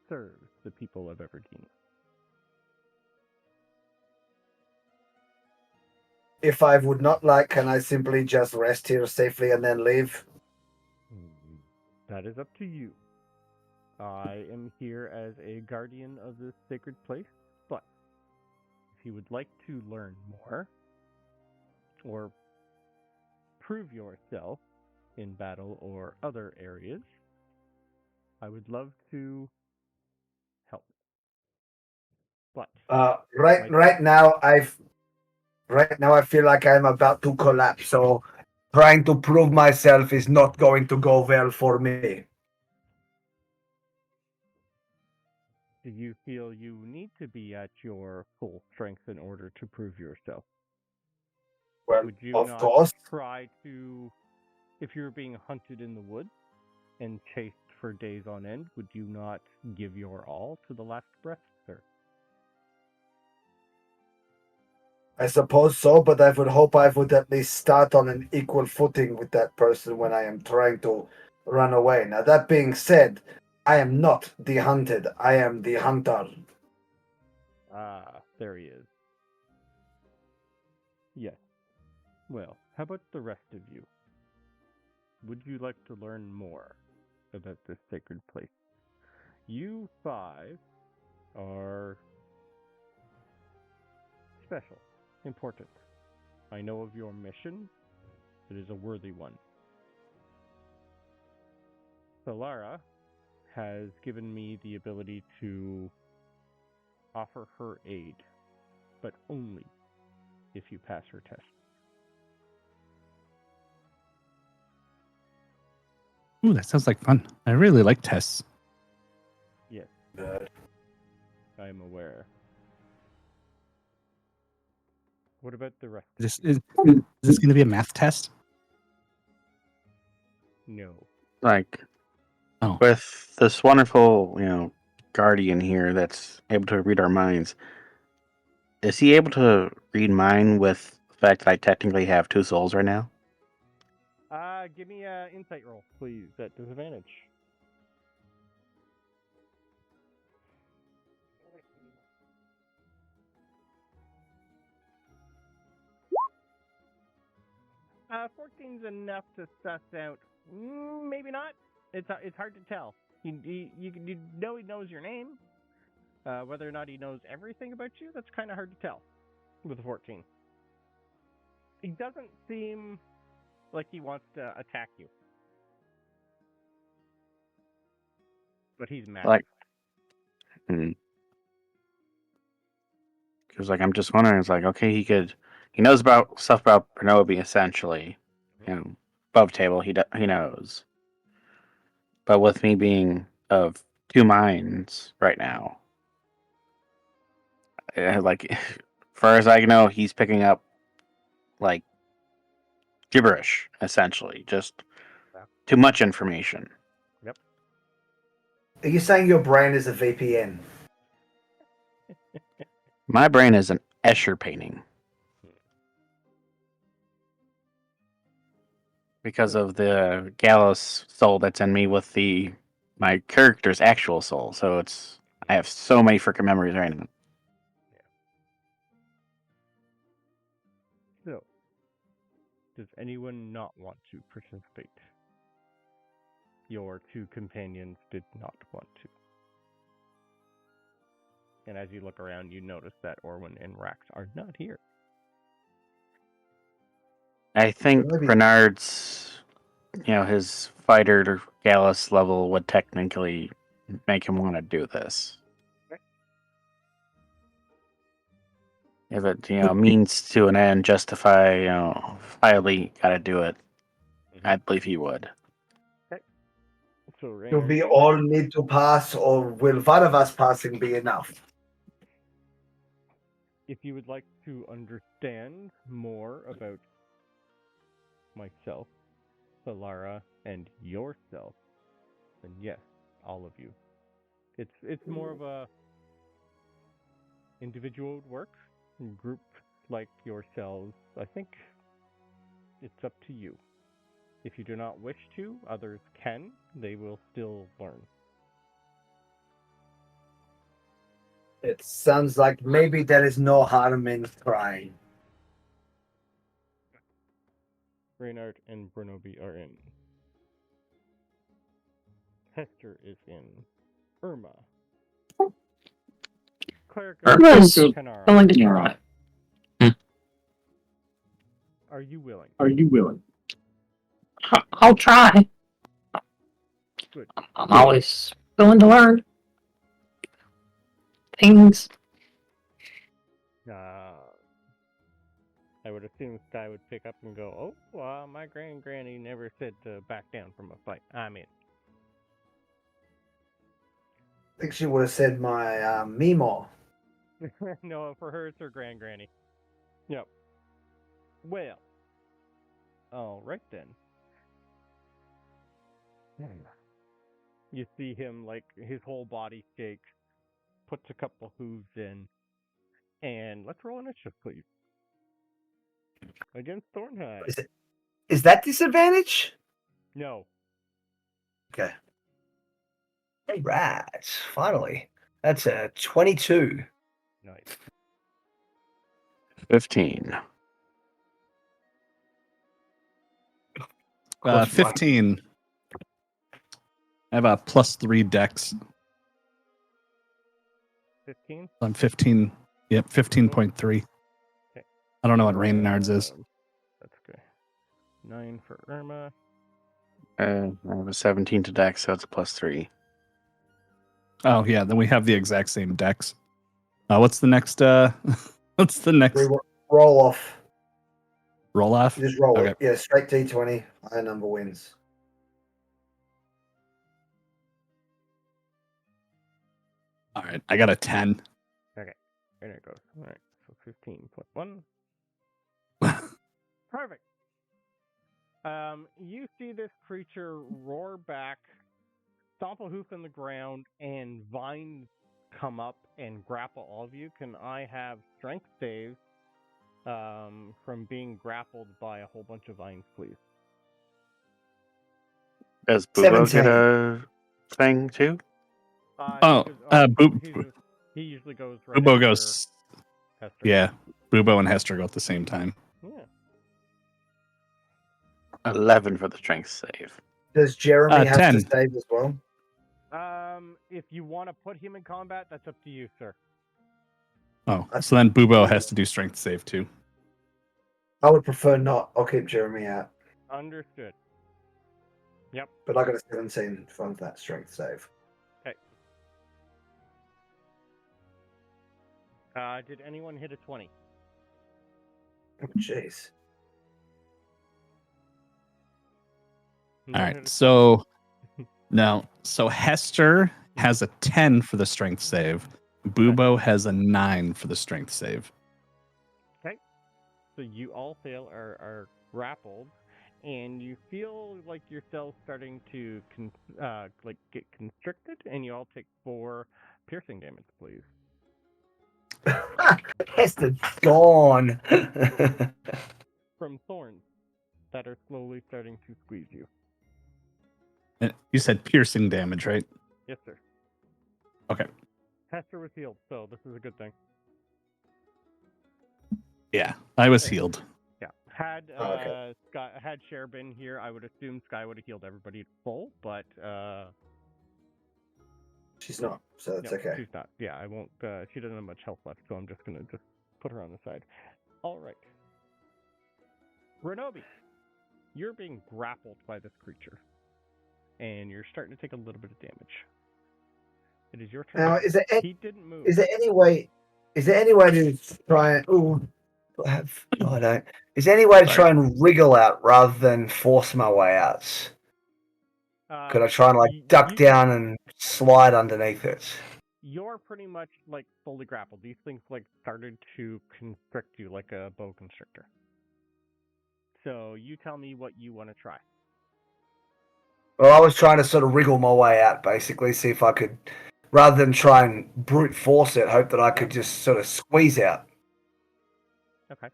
serves the people of Everdeen. If I would not like, can I simply just rest here safely and then leave? That is up to you. I am here as a guardian of this sacred place, but if you would like to learn more, or prove yourself in battle or other areas, I would love to help. But Right now I feel like I'm about to collapse, so trying to prove myself is not going to go well for me. do you feel you need to be at your full strength in order to prove yourself? Well, Would you of not course. try to, if you were being hunted in the woods and chased for days on end, would you not give your all to the last breath, sir? I suppose so, but I would hope I would at least start on an equal footing with that person when I am trying to run away. Now, that being said, I am not the hunted. I am the hunter. Ah, there he is. Well, how about the rest of you? Would you like to learn more about this sacred place? You 5 are special, important. I know of your mission. It is a worthy one. Solara has given me the ability to offer her aid, but only if you pass her test. Ooh, that sounds like fun. I really like tests. Yes, I am aware. What about the rest? Is this going to be a math test? No. Like, Oh. with this wonderful, guardian here that's able to read our minds, is he able to read mine with the fact that I technically have 2 souls right now? Give me an insight roll, please, at disadvantage. Uh, 14's enough to suss out. Maybe not. It's hard to tell. You know he knows your name. Whether or not he knows everything about you, that's kind of hard to tell with a 14. He doesn't seem like he wants to attack you. But he's mad. Like, because I'm just wondering, it's like, okay, he knows about stuff about Bronobi, essentially, above table, he knows. But with me being of 2 minds right now, like, as far as I know, he's picking up, like, gibberish, essentially, just too much information. Yep. Are you saying your brain is a VPN? My brain is an Escher painting. Because of the Gallus soul that's in me with my character's actual soul. So I have so many freaking memories right now. So, does anyone not want to participate? Your 2 companions did not want to. And as you look around, you notice that Orwin and Rax are not here. I think Reynard's, his fighter to Gallus level would technically make him want to do this. Okay. If it, means to an end, justify, highly gotta do it, I believe he would. Okay. So, Do Reynard, we all need to pass, or will one of us passing be enough? if you would like to understand more about myself, Solara, and yourself, then yes, all of you. It's more of a individual work, group like yourselves. I think it's up to you. If you do not wish to, others can. They will still learn. It sounds like maybe there is no harm in trying. Reynard and Bronobi are in. Hester is in. Irma. Cleric Irma's Canara. willing to try. Are you willing? I'll try. Good. I'm always willing to learn things. I would assume Skye would pick up and go, "Oh, my granny never said to back down from a fight. I'm in." I think she would have said my Mimo. No, for her, it's her granny. Yep. Well, all right then. You see him, like, his whole body shakes, puts a couple hooves in, and let's roll initiative, please. Against Thornhide. Is that disadvantage? No. Okay. Right. Finally. That's a 22. Nice. 15. Course, 15. I have a +3 dex. 15? I'm 15. Yep, 15.3. Okay. I don't know what Reynard's is. That's good. 9 for Irma. I have a 17 to dex, so it's a +3. Oh yeah, then we have the exact same dex. What's the next? What's the next Roll off. roll off? Just roll Okay. it. Yeah, straight D20. Higher number wins. All right, I got a 10. Okay. There it goes. All right. So 15.1. Perfect. You see this creature roar back, stomp a hoof in the ground, and vines come up and grapple all of you. Can I have strength saves from being grappled by a whole bunch of vines, please? Does Bubo 17. get a thing too? He usually goes right Bubo after goes. Hester. Yeah, Bubo and Hester go at the same time. Yeah. 11 for the strength save. Does Jeremy have 10. to save as well? If you want to put him in combat, that's up to you, sir. Oh, so then Bubo has to do strength save too. I would prefer not. I'll keep Jeremy out. Understood. Yep. But I got a 17 from that strength save. Okay. Did anyone hit a 20? Oh, jeez. All right, so Hester has a 10 for the strength save. Bubo has a 9 for the strength save. Okay. So you all fail are grappled, and you feel like your cells starting to get constricted, and you all take 4 piercing damage, please. Hester's gone. From thorns that are slowly starting to squeeze you. You said piercing damage, right? Yes, sir. Okay. Hester was healed, so this is a good thing. Yeah, I was healed. Yeah. Had okay. Skye, had Cher been here, I would assume Skye would have healed everybody full, but She's not, so that's okay. She's not. Yeah, I won't. She doesn't have much health left, so I'm just gonna put her on the side. All right. Bronobi, you're being grappled by this creature, and you're starting to take a little bit of damage. It is your turn. Now, He didn't move. Is there any way to try and? I don't. Is there any way to try and wriggle out rather than force my way out? Could I try and duck down and slide underneath it? You're pretty much fully grappled. These things started to constrict you like a boa constrictor. So you tell me what you want to try. Well, I was trying to sort of wriggle my way out, basically, see if I could, rather than try and brute force it, hope that I could just sort of squeeze out. Okay.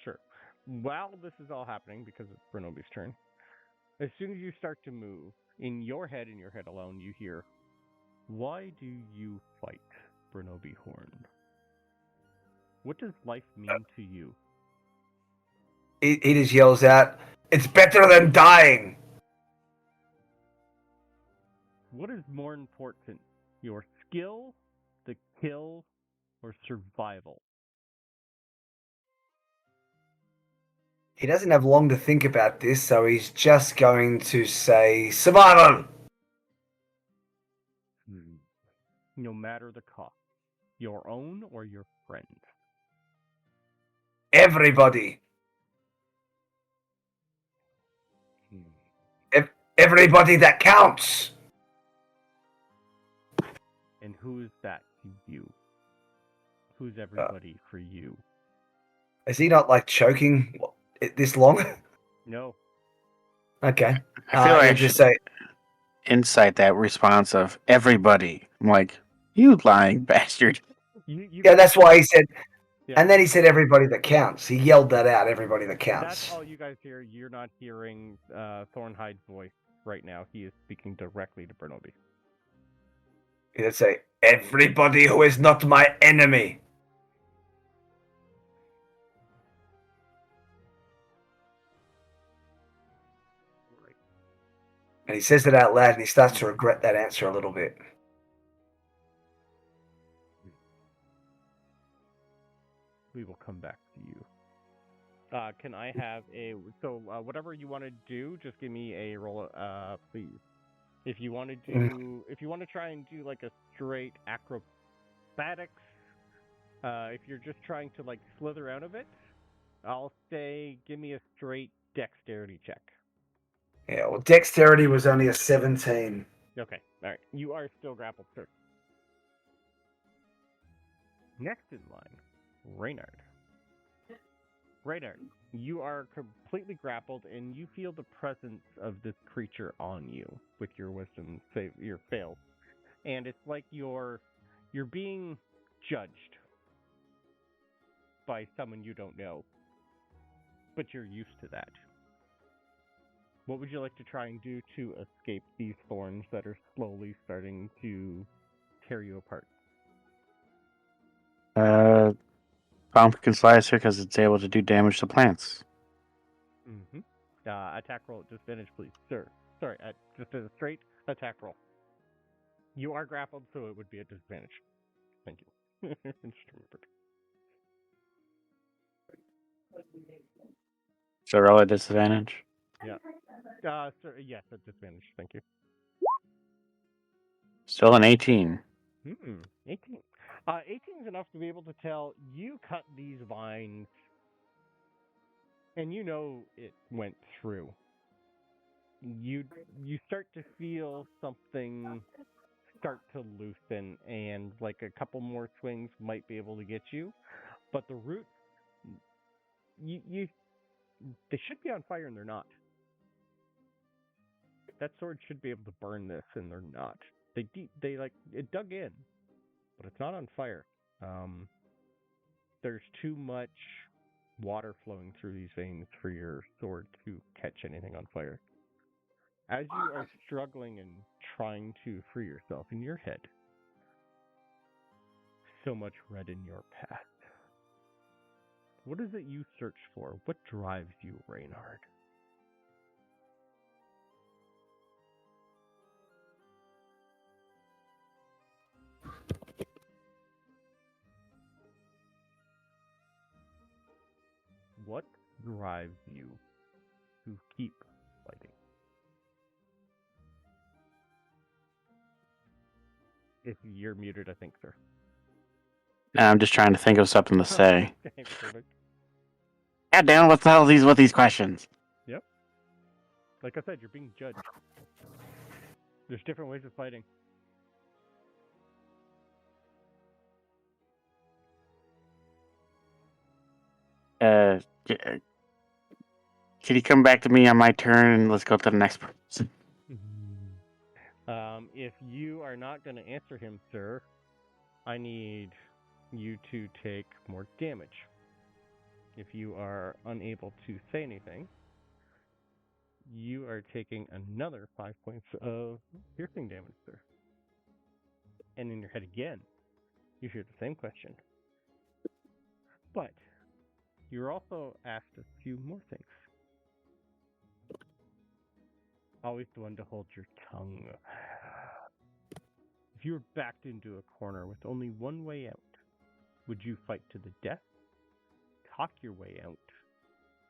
Sure. While this is all happening, because it's Bronobi's turn, as soon as you start to move, in your head alone, you hear, "Why do you fight, Bronobi Horne? What does life mean to you?" He just yells out, "It's better than dying!" What is more important, your skill, the kill, or survival? He doesn't have long to think about this, so he's just going to say, "Survival!" No matter the cost, your own or your friend. Everybody. Everybody that counts. And who's that to you? Who's everybody for you? Is he not choking this long? No. Okay. I feel like I just should say incite that response of everybody. I'm like, you lying bastard. Yeah, that's why he said. Yeah. And then he said, "Everybody that counts." He yelled that out. Everybody that counts. That's all you guys hear. You're not hearing Thornhide's voice right now. He is speaking directly to Bronobi. He'd say, "Everybody who is not my enemy." And he says it out loud, and he starts to regret that answer a little bit. We will come back to you. Can I have whatever you want to do, just give me a roll, please. If you want to try and do like a straight acrobatics, if you're just trying to like slither out of it, I'll say give me a straight dexterity check. Yeah, well, dexterity was only a 17. Okay, all right. You are still grappled, sir. Next in line, Reynard. Reynard, you are completely grappled, and you feel the presence of this creature on you with your wisdom save, your fail, and it's like you're being judged by someone you don't know, but you're used to that. What would you like to try and do to escape these thorns that are slowly starting to tear you apart? Pumpkin Slicer, because it's able to do damage to plants. Mm-hmm. Attack roll at disadvantage, please, sir. Sorry, just a straight attack roll. You are grappled, so it would be a disadvantage. Thank you. Just remembered. So roll at disadvantage? Yeah. Sir, yes, at disadvantage. Thank you. Still an 18. 18. 18 is enough to be able to tell you cut these vines, and you know it went through. You start to feel something start to loosen, and like a couple more swings might be able to get you, but the roots, they should be on fire, and they're not. That sword should be able to burn this, and they're not. They like it dug in, but it's not on fire. There's too much water flowing through these veins for your sword to catch anything on fire. As you are struggling and trying to free yourself in your head, so much red in your past. What is it you search for? What drives you, Reynard? What drives you to keep fighting? If you're muted, I think, sir. I'm just trying to think of something to say. Okay, perfect. God damn, what's the hell with these questions? Yep. Like I said, you're being judged. There's different ways of fighting. Can you come back to me on my turn and let's go to the next person? If you are not going to answer him, sir, I need you to take more damage. If you are unable to say anything, you are taking another 5 points of piercing damage, sir. And in your head again, you hear the same question. But you're also asked a few more things. Always the one to hold your tongue. If you were backed into a corner with only one way out, would you fight to the death, talk your way out,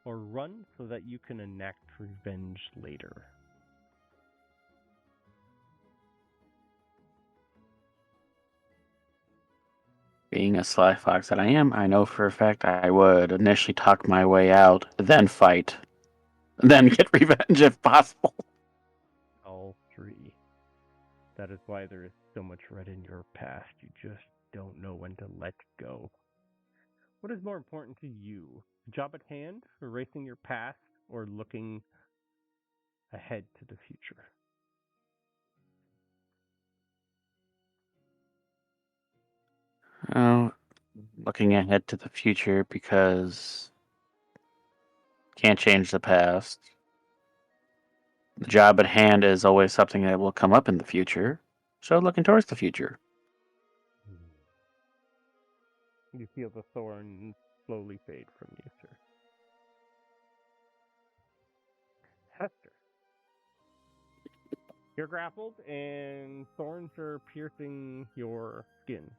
or run so that you can enact revenge later? Being a sly fox that I am, I know for a fact I would initially talk my way out, then fight, then get revenge if possible. All three. That is why there is so much red in your past. You just don't know when to let go. What is more important to you? The job at hand, erasing your past, or looking ahead to the future? Oh, looking ahead to the future because can't change the past. The job at hand is always something that will come up in the future, so looking towards the future. You feel the thorn slowly fade from you, sir. Hester. You're grappled, and thorns are piercing your skin.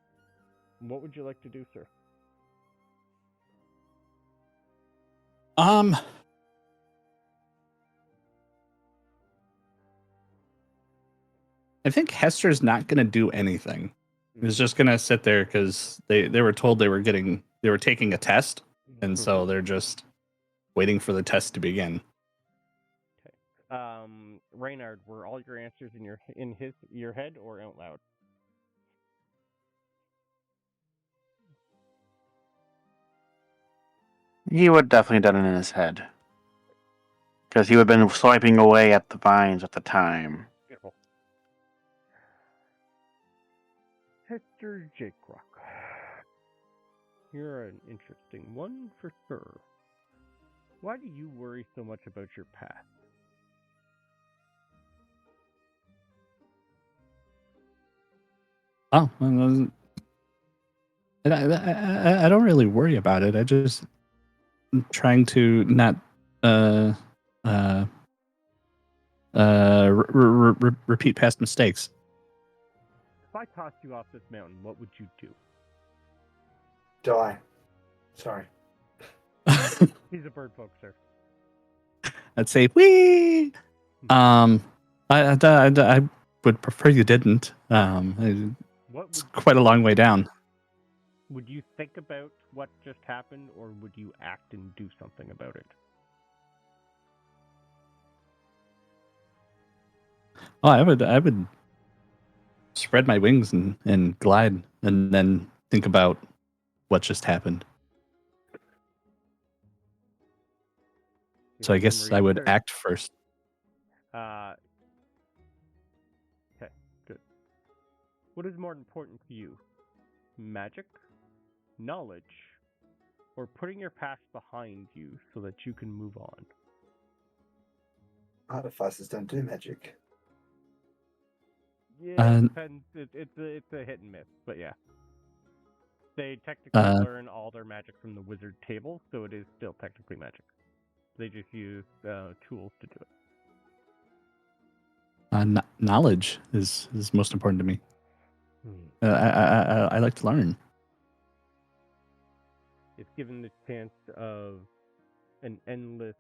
What would you like to do, sir? I think Hester's not going to do anything. He's just going to sit there because they were told they were taking a test, and so they're just waiting for the test to begin. Reynard, were all your answers in your head or out loud? He would definitely done it in his head. Because he would have been swiping away at the vines at the time. Beautiful. Hester Jakerock. You're an interesting one for sure. Why do you worry so much about your past? Oh, I don't really worry about it. I just am trying to not repeat past mistakes. If I tossed you off this mountain, what would you do? Die. Sorry. He's a bird folk, sir. I'd say, wee. I would prefer you didn't. It's quite a long way down. Would you think about what just happened, or would you act and do something about it? Oh, I would spread my wings and glide, and then think about what just happened. So I guess I would act first. Okay, good. What is more important to you? Magic, knowledge, or putting your past behind you so that you can move on? Artificers don't do magic. Yeah, it depends. It's a hit and miss, but yeah. They technically learn all their magic from the wizard table, so it is still technically magic. They just use tools to do it. Knowledge is most important to me. I like to learn. If given the chance of an endless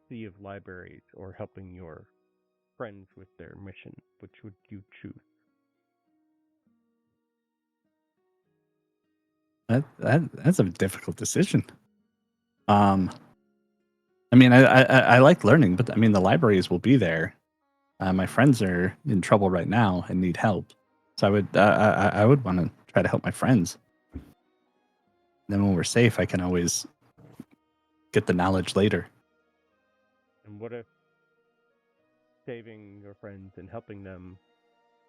sea of libraries or helping your friends with their mission, which would you choose? That's a difficult decision. I mean, I like learning, but I mean, the libraries will be there. My friends are in trouble right now and need help, so I would want to try to help my friends. Then when we're safe, I can always get the knowledge later. And what if saving your friends and helping them,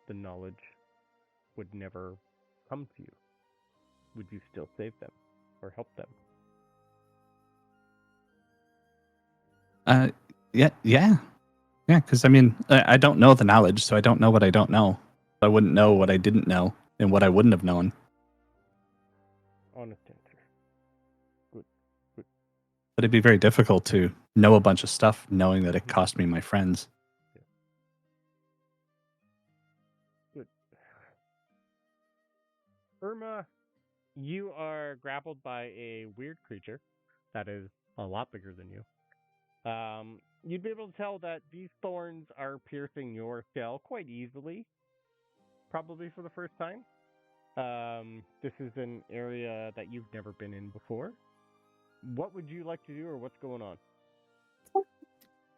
the knowledge would never come to you? Would you still save them or help them? Yeah. Because I mean, I don't know the knowledge, so I don't know what I don't know. I wouldn't know what I didn't know and what I wouldn't have known. Honest answer. Good. But it'd be very difficult to know a bunch of stuff, knowing that it cost me my friends. Yeah. Good. Irma, you are grappled by a weird creature that is a lot bigger than you. You'd be able to tell that these thorns are piercing your shell quite easily, probably for the first time. This is an area that you've never been in before. What would you like to do, or what's going on?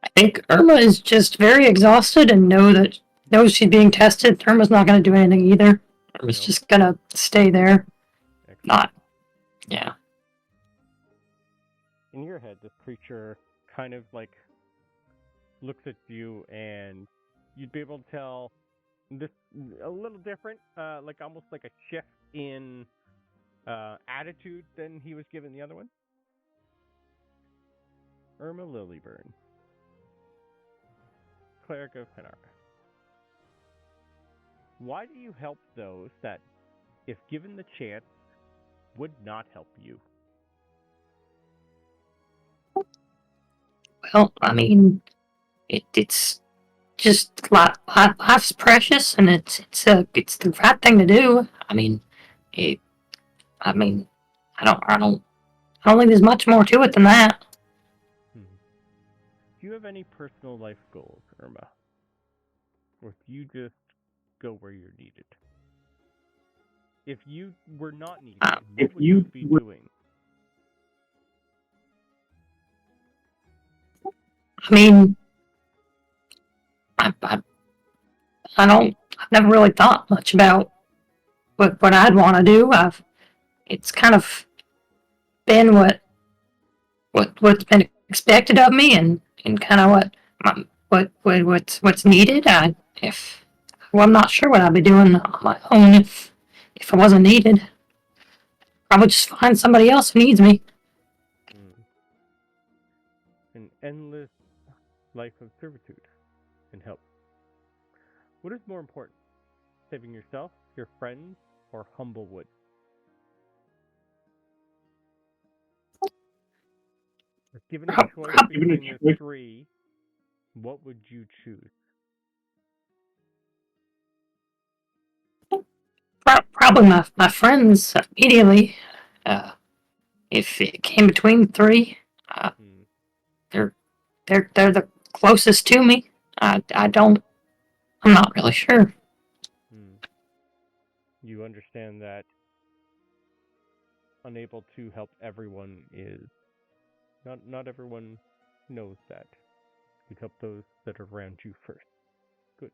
I think Irma is just very exhausted and knows she's being tested. Irma's not going to do anything either. Irma's just going to stay there. Excellent. Yeah. In your head, this creature kind of like looks at you, and you'd be able to tell this a little different, like almost like a shift in attitude than he was given the other one. Irma Lilyburn, Cleric of Reynard. Why do you help those that, if given the chance, would not help you? Well, I mean, it's just life's precious, and it's the right thing to do. I mean, I don't think there's much more to it than that. Do you have any personal life goals, Irma? Or do you just go where you're needed? If you were not needed, what would you be doing? I mean, I've never really thought much about what I'd want to do. It's kind of been what's been expected of me, and kind of what's needed. I'm not sure what I'd be doing on my own if I wasn't needed. Probably just find somebody else who needs me. An endless life of servitude and help. What is more important? Saving yourself, your friends, or Humblewood? If given a choice between the three, what would you choose? Probably my friends immediately. If it came between the three, they're the closest to me. I'm not really sure. You understand that unable to help everyone is not everyone knows that. You'd help those that are around you first. Good.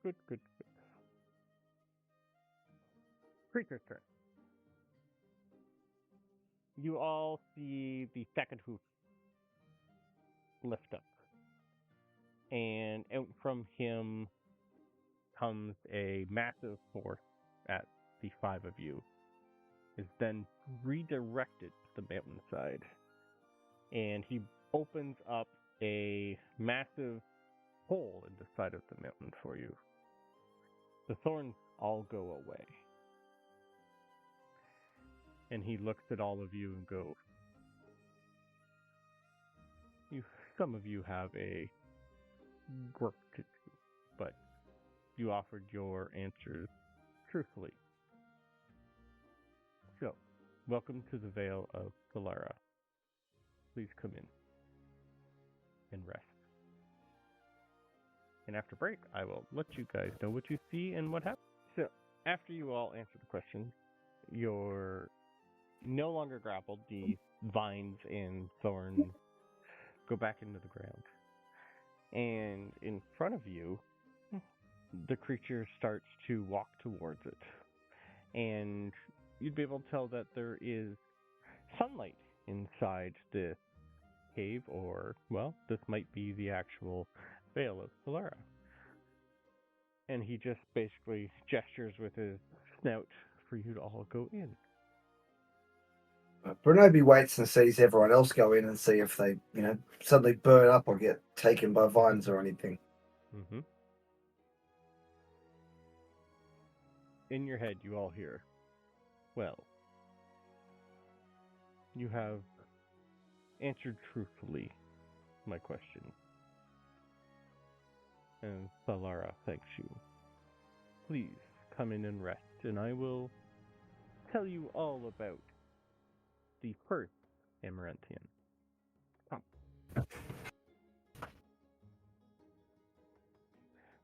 Good. Creature's turn. You all see the second hoof lift up. And out from him comes a massive force at the five of you. Is then redirected to the mountainside. And he opens up a massive hole in the side of the mountain for you. The thorns all go away. And he looks at all of you and goes, some of you have a work to do, but you offered your answers truthfully. So, welcome to the Vale of Solara. Please come in and rest. And after break, I will let you guys know what you see and what happens. So, after you all answer the questions, you're no longer grappled. The vines and thorns go back into the ground. And in front of you, the creature starts to walk towards it. And you'd be able to tell that there is sunlight inside this cave, or, well, this might be the actual Vale of Solara. And he just basically gestures with his snout for you to all go in. Bronobi waits and sees everyone else go in and see if they, suddenly burn up or get taken by vines or anything. Mm-hmm. In your head, you all hear, well, you have answered truthfully my question. And Solara thanks you. Please come in and rest, and I will tell you all about the first Amaranthian. Come.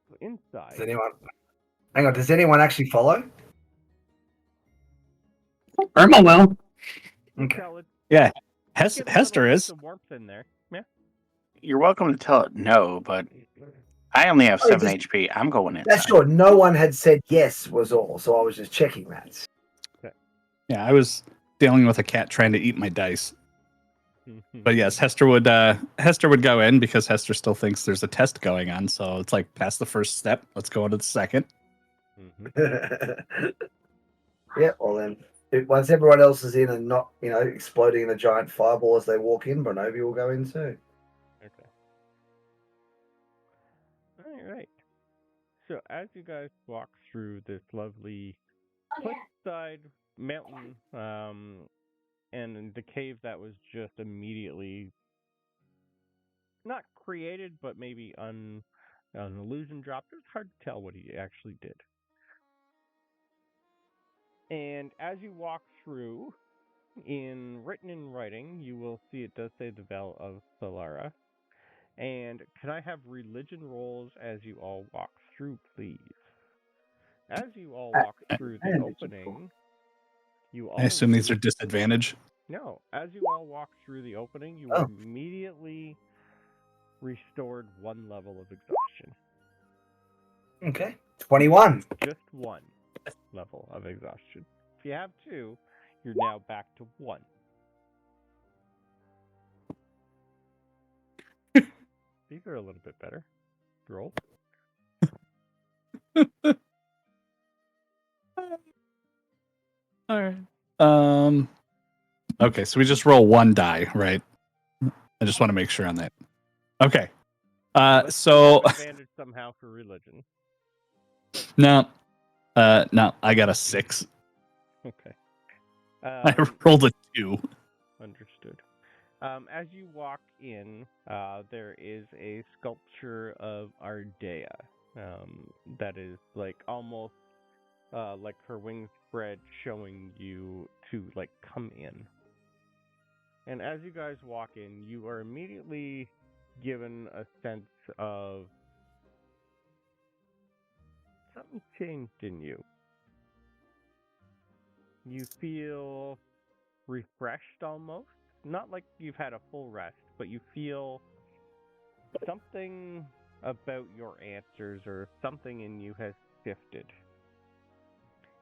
So inside... Does anyone actually follow? Irma will. Okay. Yeah, Hester is. Some warmth in there. Yeah. You're welcome to tell it no, but I only have 7 HP. I'm going inside. That's sure. No one had said yes was all, so I was just checking that. Okay. Yeah, I was dealing with a cat trying to eat my dice. But yes, Hester would go in because Hester still thinks there's a test going on. So it's like past the first step. Let's go into the second. Yeah, well then, once everyone else is in and not, exploding in a giant fireball as they walk in, Bronobi will go in too. Okay. All right. So as you guys walk through this lovely cliffside mountain, and the cave that was just immediately not created, but maybe an illusion dropped. It's hard to tell what he actually did. And as you walk through, written in writing, you will see it does say the Vale of Solara. And can I have religion rolls as you all walk through, please? As you all walk through the opening, you all... I assume these are disadvantage. No, as you all walk through the opening, you are immediately restored 1 level of exhaustion. Okay. 21. Just 1 level of exhaustion. If you have 2, you're now back to 1. These are a little bit better. Roll. All right. Okay, so we just roll 1 die, right? I just want to make sure on that. Okay. So advantage somehow for religion. no, I got a 6. Okay. I rolled a 2. Understood. As you walk in, there is a sculpture of Ardea. That is like almost like her wings spread, showing you to like come in. And as you guys walk in, you are immediately given a sense of something changed in you. You feel refreshed almost. Not like you've had a full rest, but you feel something about your answers or something in you has shifted.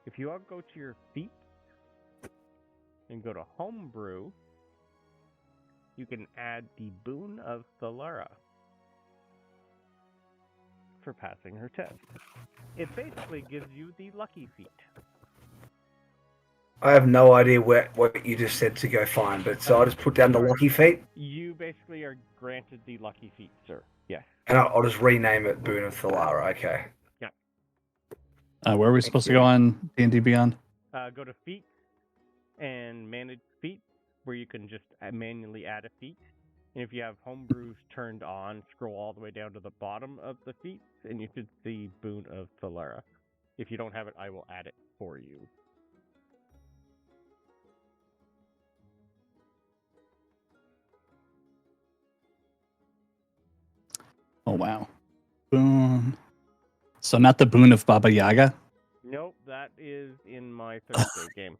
If you all go to your feet and go to Homebrew, you can add the boon of Solara for passing her test. It basically gives you the lucky feat. I have no idea what you just said to go find, but so I'll just put down the lucky feat. You basically are granted the lucky feat, sir. Yes. And I'll just rename it Boon of Thalara, okay. Yeah. Where are we supposed to go on D&D Beyond? Go to feat and manage feat, where you can just manually add a feat. And if you have homebrews turned on, scroll all the way down to the bottom of the feats, and you should see Boon of Solara. If you don't have it, I will add it for you. Oh, wow. Boon. So not the Boon of Baba Yaga? Nope, that is in my Thursday game.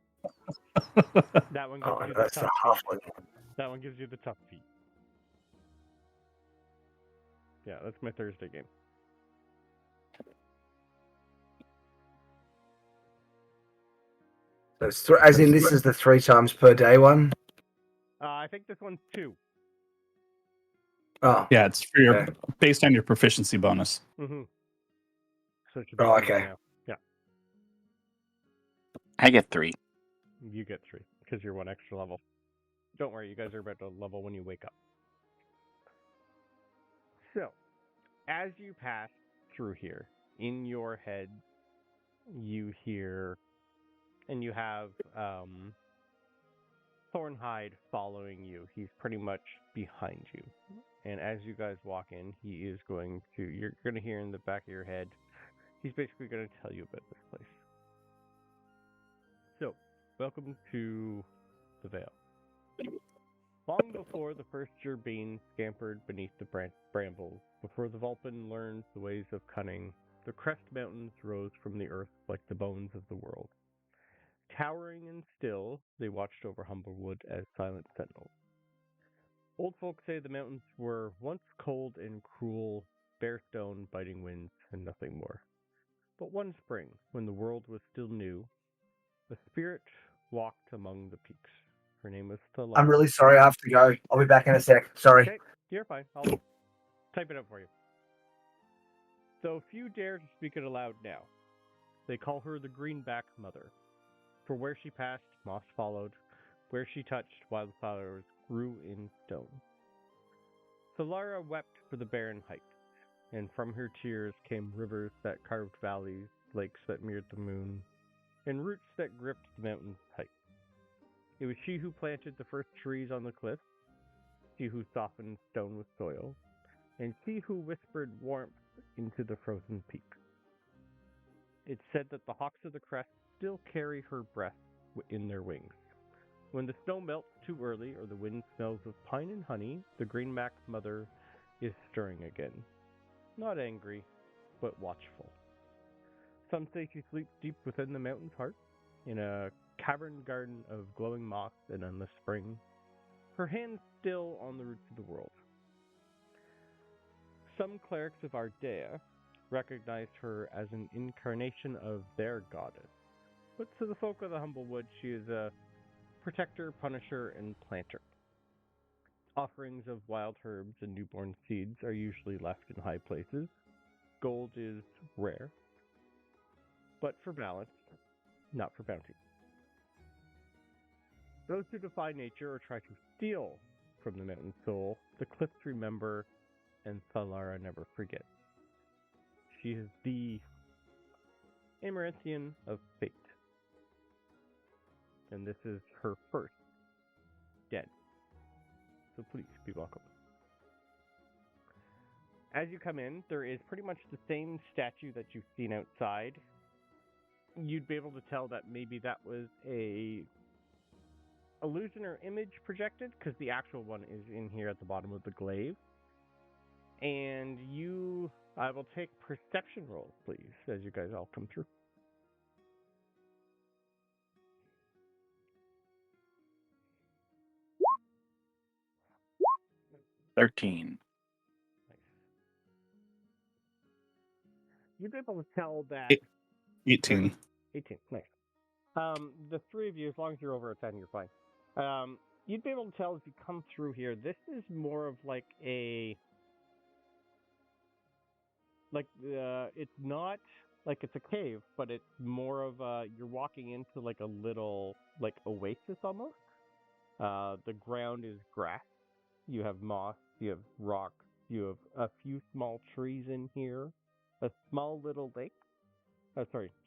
That one gives you the that's tough the feat. That one gives you the tough feat. Yeah, that's my Thursday game. So it's as in this is the 3 times per day one? I think this one's 2. Oh. Yeah, it's for your based on your proficiency bonus. Mm-hmm. So it should be okay. now. Yeah. I get 3. You get 3 because you're 1 extra level. Don't worry, you guys are about to level when you wake up. So, as you pass through here, in your head, you hear, and you have Thornhide following you. He's pretty much behind you. And as you guys walk in, he is going to, you're going to hear in the back of your head, he's basically going to tell you about this place. So, welcome to the Vale. Long before the first Cervan scampered beneath the brambles, before the Vulpin learned the ways of cunning, the Crest Mountains rose from the earth like the bones of the world. Towering and still, they watched over Humblewood as silent sentinels. Old folk say the mountains were once cold and cruel, bare stone, biting winds, and nothing more. But one spring, when the world was still new, a spirit walked among the peaks. Her name was Solara. I'm really sorry, I have to go. I'll be back in a sec. Sorry. Okay, you're fine. I'll type it up for you. So few dare to speak it aloud now. They call her the Greenback Mother. For where she passed, moss followed. Where she touched, wildflowers grew in stone. Solara wept for the barren heights, and from her tears came rivers that carved valleys, lakes that mirrored the moon, and roots that gripped the mountain's heights. It was she who planted the first trees on the cliffs, she who softened stone with soil, and she who whispered warmth into the frozen peak. It's said that the hawks of the crest still carry her breath in their wings. When the snow melts too early or the wind smells of pine and honey, the greenback mother is stirring again. Not angry, but watchful. Some say she sleeps deep within the mountain's heart, in a cavern garden of glowing moss and endless spring, her hands still on the roots of the world. Some clerics of Ardea recognized her as an incarnation of their goddess, but to the folk of the Humblewood, she is a protector, punisher, and planter. Offerings of wild herbs and newborn seeds are usually left in high places. Gold is rare, but for balance, not for bounty. Those who defy nature or try to steal from the mountain soul, the cliffs remember and Thalara never forgets. She is the Amaranthian of fate. And this is her first dead. So please be welcome. As you come in, there is pretty much the same statue that you've seen outside. You'd be able to tell that maybe that was a illusion or image projected, because the actual one is in here at the bottom of the glaive. And I will take perception rolls, please, as you guys all come through. $13. Nice. You'd be able to tell that... 18. 18, nice. The three of you, as long as you're over a 10, you're fine. You'd be able to tell as you come through here, this is more of like a... it's not like it's a cave, but it's more of you're walking into like a little, like, oasis almost. The ground is grass. You have moss, you have rocks, you have a few small trees in here, a small little lake.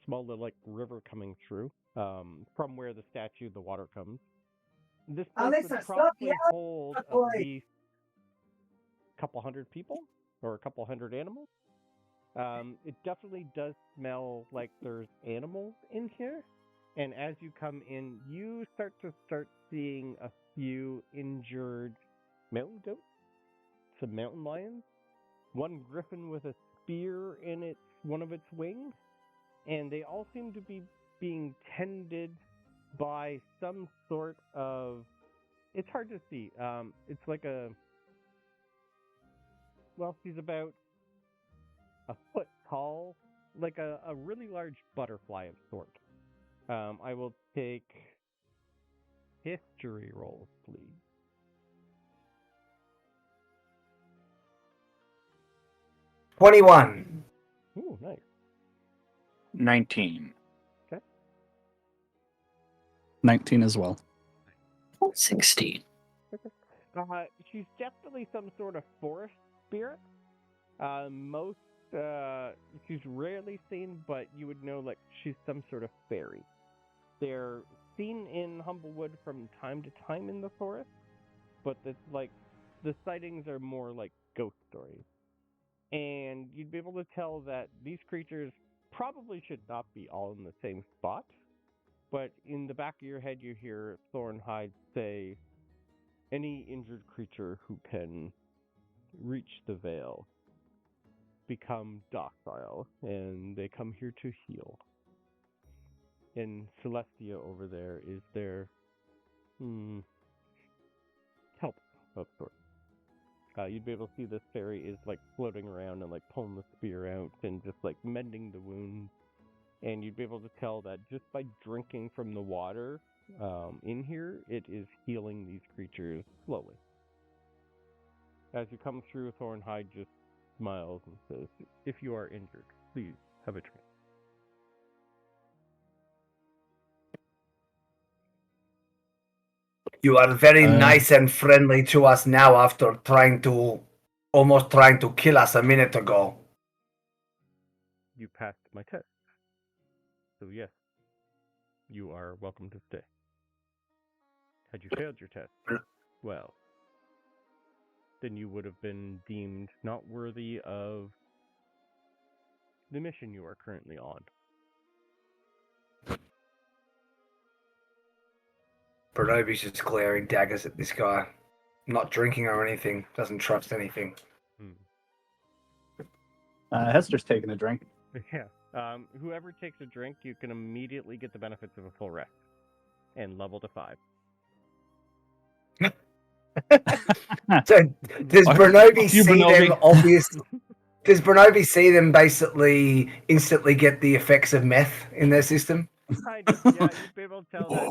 Small little like river coming through from where the statue, the water comes. This place would probably hold at least a couple hundred people or a couple hundred animals. It definitely does smell like there's animals in here. And as you come in, you start seeing a few injured mountain goats, some mountain lions, one griffin with a spear in one of its wings, and they all seem to be being tended by some sort of... It's hard to see. It's like she's about a foot tall, like a really large butterfly of sort. I will take history rolls, please. 21. Ooh, nice. 19. 19 as well. 16. She's definitely some sort of forest spirit. She's rarely seen, but you would know like she's some sort of fairy. They're seen in Humblewood from time to time in the forest, but it's like the sightings are more like ghost stories. And you'd be able to tell that these creatures probably should not be all in the same spot, but in the back of your head you hear Thornhide say, any injured creature who can reach the veil become docile, and they come here to heal. And Celestia over there is their help of sorts. You'd be able to see this fairy is like floating around and like pulling the spear out and just like mending the wounds. And you'd be able to tell that just by drinking from the water in here, it is healing these creatures slowly. As you come through, Thornhide just smiles and says, if you are injured, please have a drink. You are very nice and friendly to us now after almost trying to kill us a minute ago. You passed my test. So yes, you are welcome to stay. Had you failed your test, well, then you would have been deemed not worthy of the mission you are currently on. Bronobi's just glaring daggers at this guy. Not drinking or anything. Doesn't trust anything. Hester's taking a drink. Yeah. Whoever takes a drink, you can immediately get the benefits of a full rest. And level to 5. So does Bronobi see Bronobi? them obvious? Does Bronobi see them basically instantly get the effects of meth in their system? Kind of, yeah, you'd be able to tell that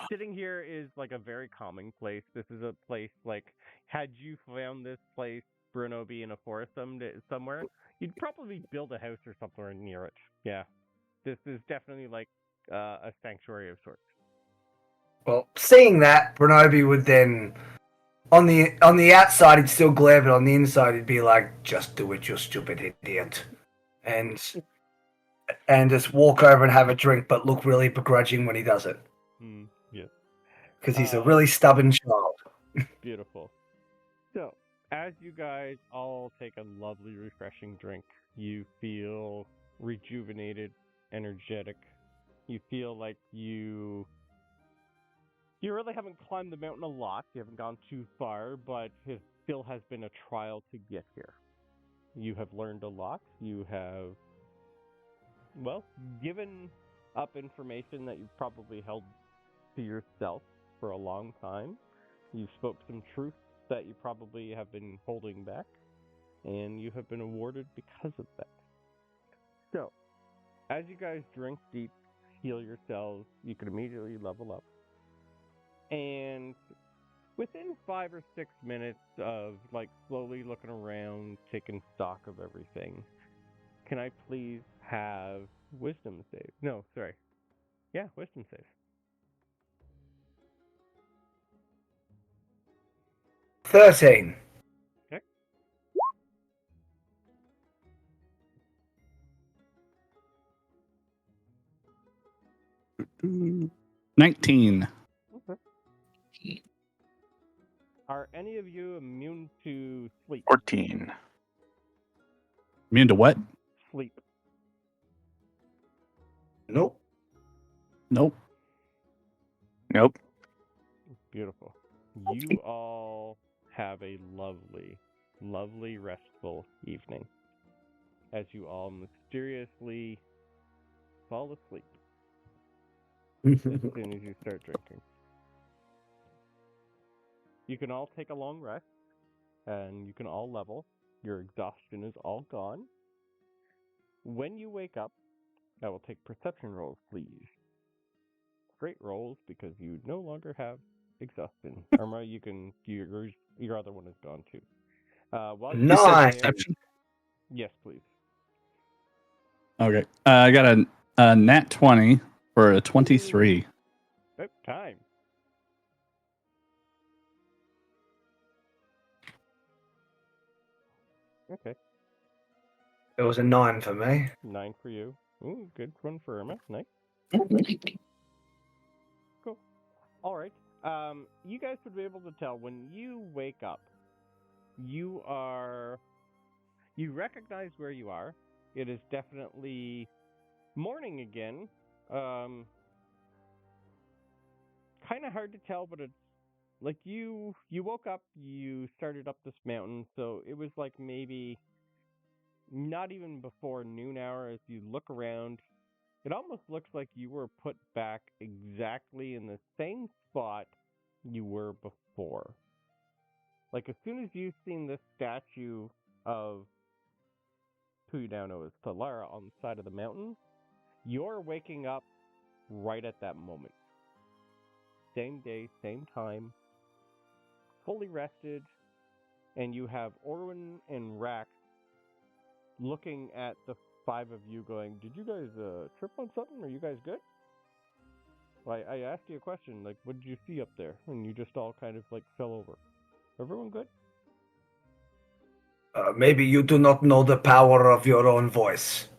sitting here is like a very calming place. This is a place like, had you found this place, Bronobi, in a forest somewhere, you'd probably build a house or something near it. Yeah, this is definitely like a sanctuary of sorts. Well, seeing that, Bronobi would then, on the outside, he'd still glare, but on the inside, he'd be like, "Just do it, you stupid idiot," and just walk over and have a drink, but look really begrudging when he does it. Yeah. Because he's a really stubborn child. Beautiful. So, as you guys all take a lovely, refreshing drink, you feel rejuvenated, energetic. You feel like you really haven't climbed the mountain a lot. You haven't gone too far, but it still has been a trial to get here. You have learned a lot. You have, well, given up information that you've probably held to yourself for a long time. You spoke some truth that you probably have been holding back, and you have been awarded because of that. So, as you guys drink deep, heal yourselves, you can immediately level up. And within 5 or 6 minutes of like slowly looking around, taking stock of everything, can I please have wisdom save? No, sorry. Yeah, wisdom save. 13. Okay. Mm, 19. Okay. Are any of you immune to sleep? 14. Immune to what? Sleep. Nope. Nope. Nope. Beautiful. You all have a lovely, lovely, restful evening as you all mysteriously fall asleep as soon as you start drinking. You can all take a long rest, and you can all level. Your exhaustion is all gone. When you wake up, I will take perception rolls, please. Great rolls, because you no longer have exhaustion. Irma, you can. Your other one is gone too. While you're Nice. there- Perception? Yes, please. Okay. I got a nat 20 for a 23. Oh, time. Okay. It was a 9 for me. 9 for you. Ooh, good one for Irma. Nice. Cool. All right. You guys would be able to tell when you wake up, you recognize where you are. It is definitely morning again. Kind of hard to tell, but it's like you woke up, you started up this mountain, so it was like maybe not even before noon hour. As you look around, it almost looks like you were put back exactly in the same spot you were before. Like as soon as you've seen this statue of who you now know as Solara on the side of the mountain, you're waking up right at that moment. Same day, same time, fully rested, and you have Orwin and Rax looking at the 5 of you going, did you guys trip on something? Are you guys good? Well, I asked you a question, like, what did you see up there? And you just all kind of, like, fell over. Everyone good? Maybe you do not know the power of your own voice.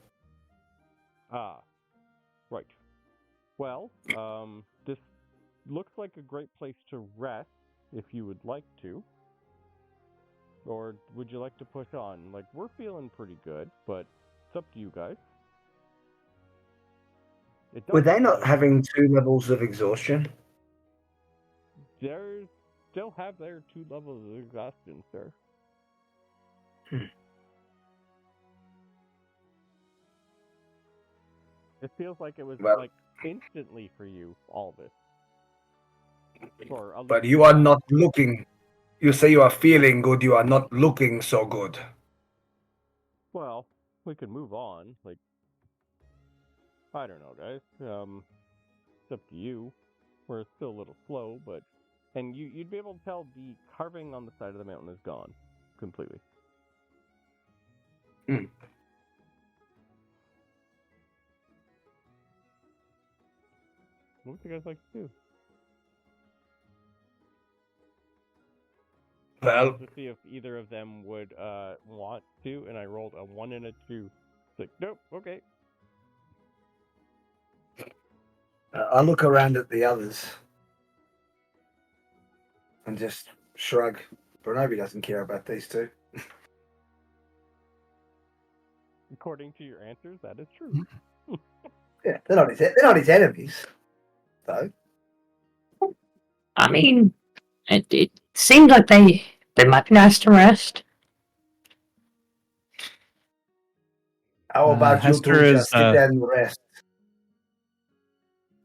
Ah, right. Well, this looks like a great place to rest, if you would like to. Or would you like to push on? Like, we're feeling pretty good, but it's up to you guys. Were they not having 2 levels of exhaustion? They'll have their 2 levels of exhaustion, sir. It feels like it was like instantly for you, all this. But you are not looking. You say you are feeling good. You are not looking so good. Well, we could move on. Like, I don't know, guys. It's up to you. We're still a little slow, but and you'd be able to tell the carving on the side of the mountain is gone completely. What would you guys like to do? Well, To see if either of them would want to, and I rolled a 1 and a 2. It's like, nope, okay. I look around at the others and just shrug. Bronobi doesn't care about these 2. According to your answers, that is true. Yeah, they're not his enemies, though. I mean, it seems like they might be nice to rest. How about Hester you two is, just sit there and rest?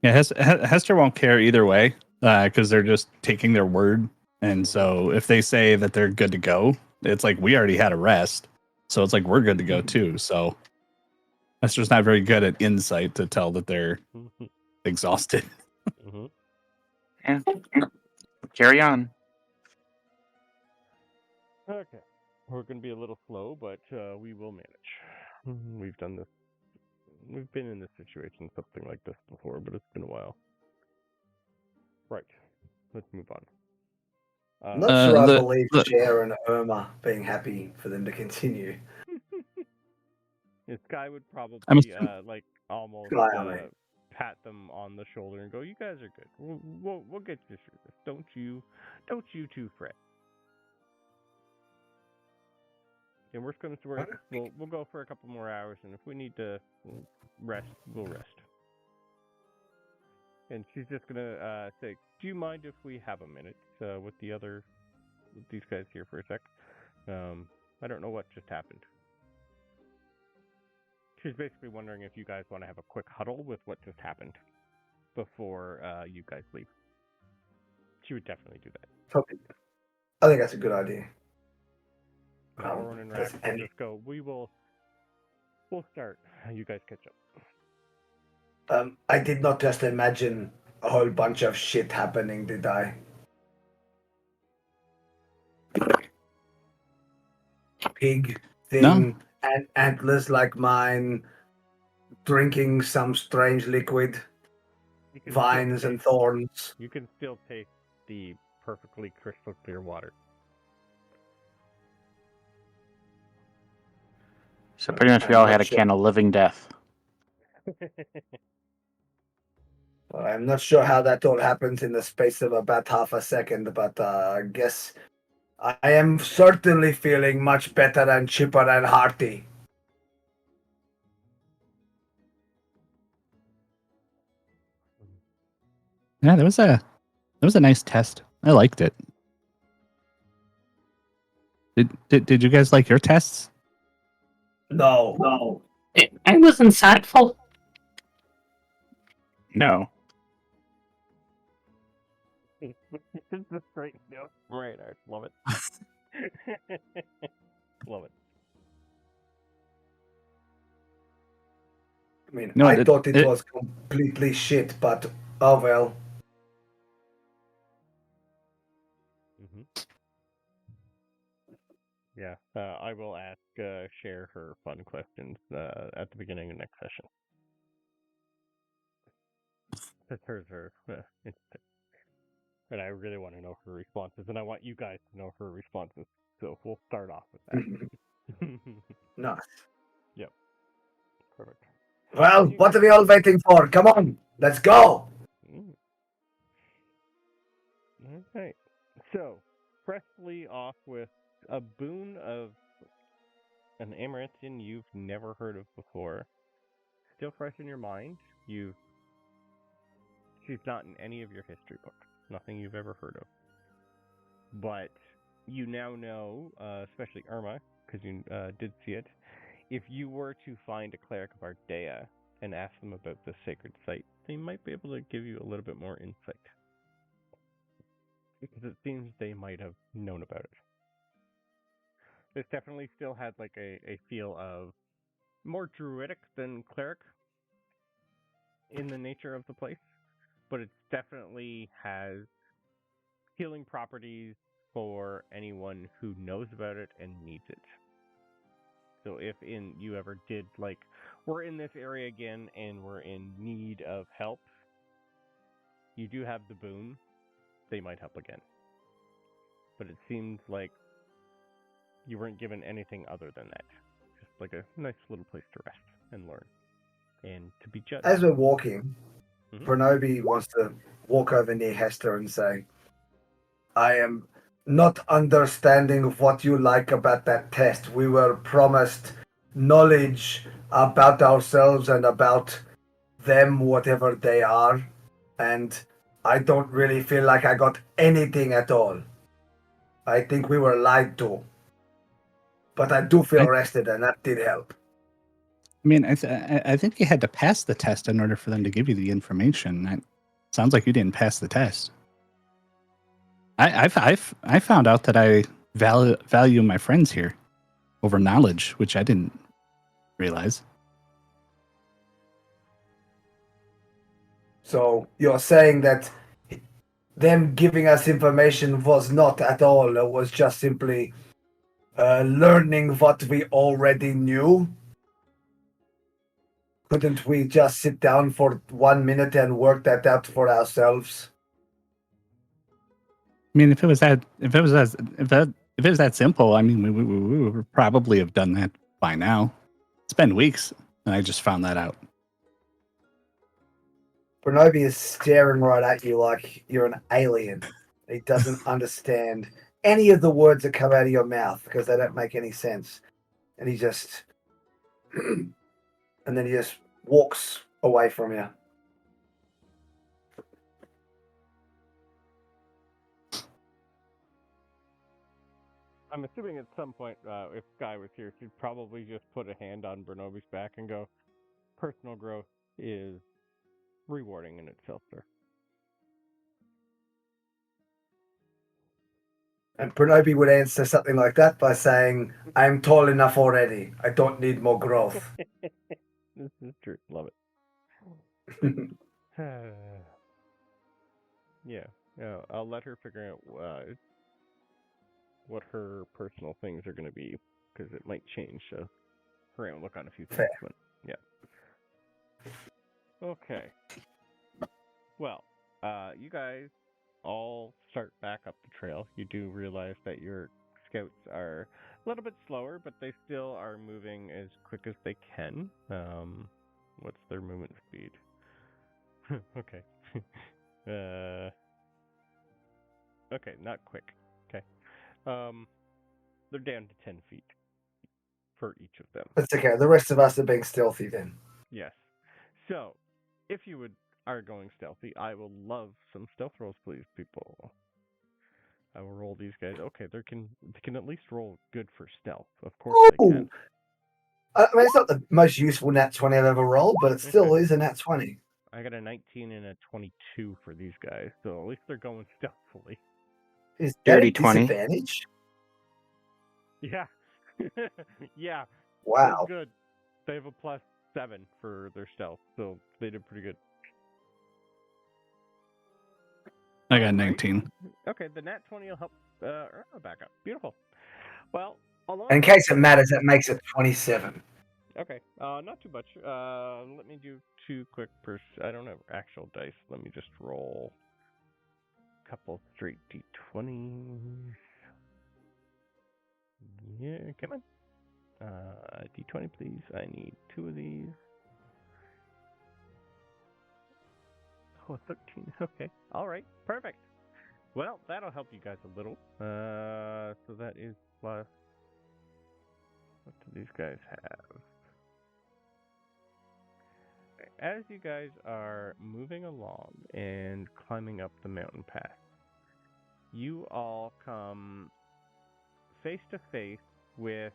Yeah, Hester won't care either way because they're just taking their word. And so if they say that they're good to go, it's like we already had a rest. So it's like we're good to go too. So Hester's not very good at insight to tell that they're exhausted. Yeah. Carry on. Okay. We're going to be a little slow, but we will manage. We've done this. We've been in this situation, something like this before, but it's been a while. Right. Let's move on. I'm not sure I believe Cher and Irma being happy for them to continue. Skye would probably like almost pat them on the shoulder and go, "You guys are good. We'll get you through this. Don't you two fret." And worst comes to worst, we'll go for a couple more hours, and if we need to rest, we'll rest. And she's just gonna say, "Do you mind if we have a minute with these guys here for a sec? I don't know what just happened." She's basically wondering if you guys want to have a quick huddle with what just happened before you guys leave. She would definitely do that. I think that's a good idea. Horne and Raptor just go, we'll start. You guys catch up. I did not just imagine a whole bunch of shit happening, did I? Pig thing, No. and antlers like mine, drinking some strange liquid, vines and thorns. You can still taste the perfectly crystal clear water. So pretty much we all had a can of living death. Well, I'm not sure how that all happens in the space of about half a second, but I guess I am certainly feeling much better and chipper and hearty. Yeah, that was a nice test. I liked it. Did you guys like your tests? No. It was insightful. No. It's a straight note. Reynard, love it. Love it. I mean, No, I thought it was completely shit, but oh well. Yeah, I will ask, share her fun questions at the beginning of next session. Because hers are instant. And I really want to know her responses, and I want you guys to know her responses. So we'll start off with that. Nice. Yep. Perfect. Well, what are we all waiting for? Come on, let's go! Okay. So, freshly off with a boon of an Amaranthian you've never heard of before. Still fresh in your mind. She's not in any of your history books. Nothing you've ever heard of. But you now know, especially Irma, because you did see it, if you were to find a cleric of Ardea and ask them about the sacred site, they might be able to give you a little bit more insight. Because it seems they might have known about it. This definitely still had like a feel of more druidic than cleric in the nature of the place. But it definitely has healing properties for anyone who knows about it and needs it. So if you ever did, like, we're in this area again and we're in need of help, you do have the boon, they might help again. But it seems like you weren't given anything other than that. Just like a nice little place to rest and learn and to be judged. As we're walking, Bronobi wants to walk over near Hester and say, I am not understanding what you like about that test. We were promised knowledge about ourselves and about them, whatever they are, and I don't really feel like I got anything at all. I think we were lied to. But I do feel rested, and that did help. I mean, I think you had to pass the test in order for them to give you the information. It sounds like you didn't pass the test. I found out that I value my friends here over knowledge, which I didn't realize. So you're saying that them giving us information was not at all, it was just simply learning what we already knew? Couldn't we just sit down for 1 minute and work that out for ourselves? I mean, if it was that simple, I mean, we would probably have done that by now. It's been weeks, and I just found that out. Bronobi is staring right at you like you're an alien. He doesn't understand any of the words that come out of your mouth because they don't make any sense. And he just... and then he just walks away from you. I'm assuming at some point, if Skye was here, she'd probably just put a hand on Bronobi's back and go, personal growth is rewarding in itself, sir. And Bronobi would answer something like that by saying, I'm tall enough already. I don't need more growth. This is true. Love it. Yeah. I'll let her figure out what her personal things are going to be, because it might change. So her and look on a few things. But yeah. Okay. Well, you guys all start back up the trail. You do realize that your scouts are a little bit slower, but they still are moving as quick as they can. What's their movement speed? Okay. Okay, not quick. Okay. They're down to 10 feet for each of them. That's okay. The rest of us are being stealthy then. Yes. So, if you are going stealthy, I will love some stealth rolls, please, people. I will roll these guys. Okay, they can at least roll good for stealth. Of course they can. I mean, it's not the most useful nat 20 I've ever rolled, but it still is a nat 20. I got a 19 and a 22 for these guys, so at least they're going stealthily. Is that Dirty a 20. disadvantage? Yeah. Yeah. Wow. That's good. They have a +7 for their stealth, so they did pretty good. I got 19. Okay, the nat 20 will help Irma back up. Beautiful. Well, in case it matters, that makes it 27. Okay, not too much. Let me do 2 quick I don't have actual dice. Let me just roll a couple straight d20s. Yeah, come on. D20, please. I need 2 of these. Oh, 13. Okay. All right. Perfect. Well, that'll help you guys a little. So that is plus. What do these guys have? As you guys are moving along and climbing up the mountain path, you all come face to face with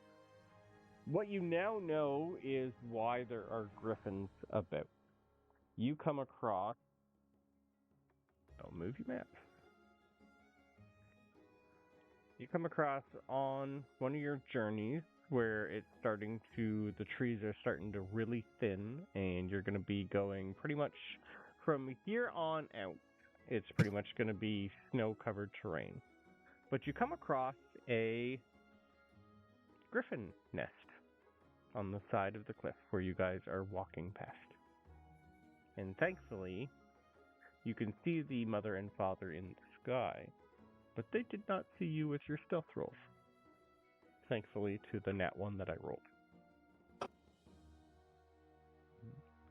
what you now know is why there are griffins about. You come across... I'll move your map. You come across on one of your journeys where it's starting to... the trees are starting to really thin, and you're going to be going pretty much from here on out. It's pretty much going to be snow-covered terrain. But you come across a griffin nest on the side of the cliff where you guys are walking past. And thankfully, you can see the mother and father in the sky, but they did not see you with your stealth rolls. Thankfully to the nat 1 that I rolled.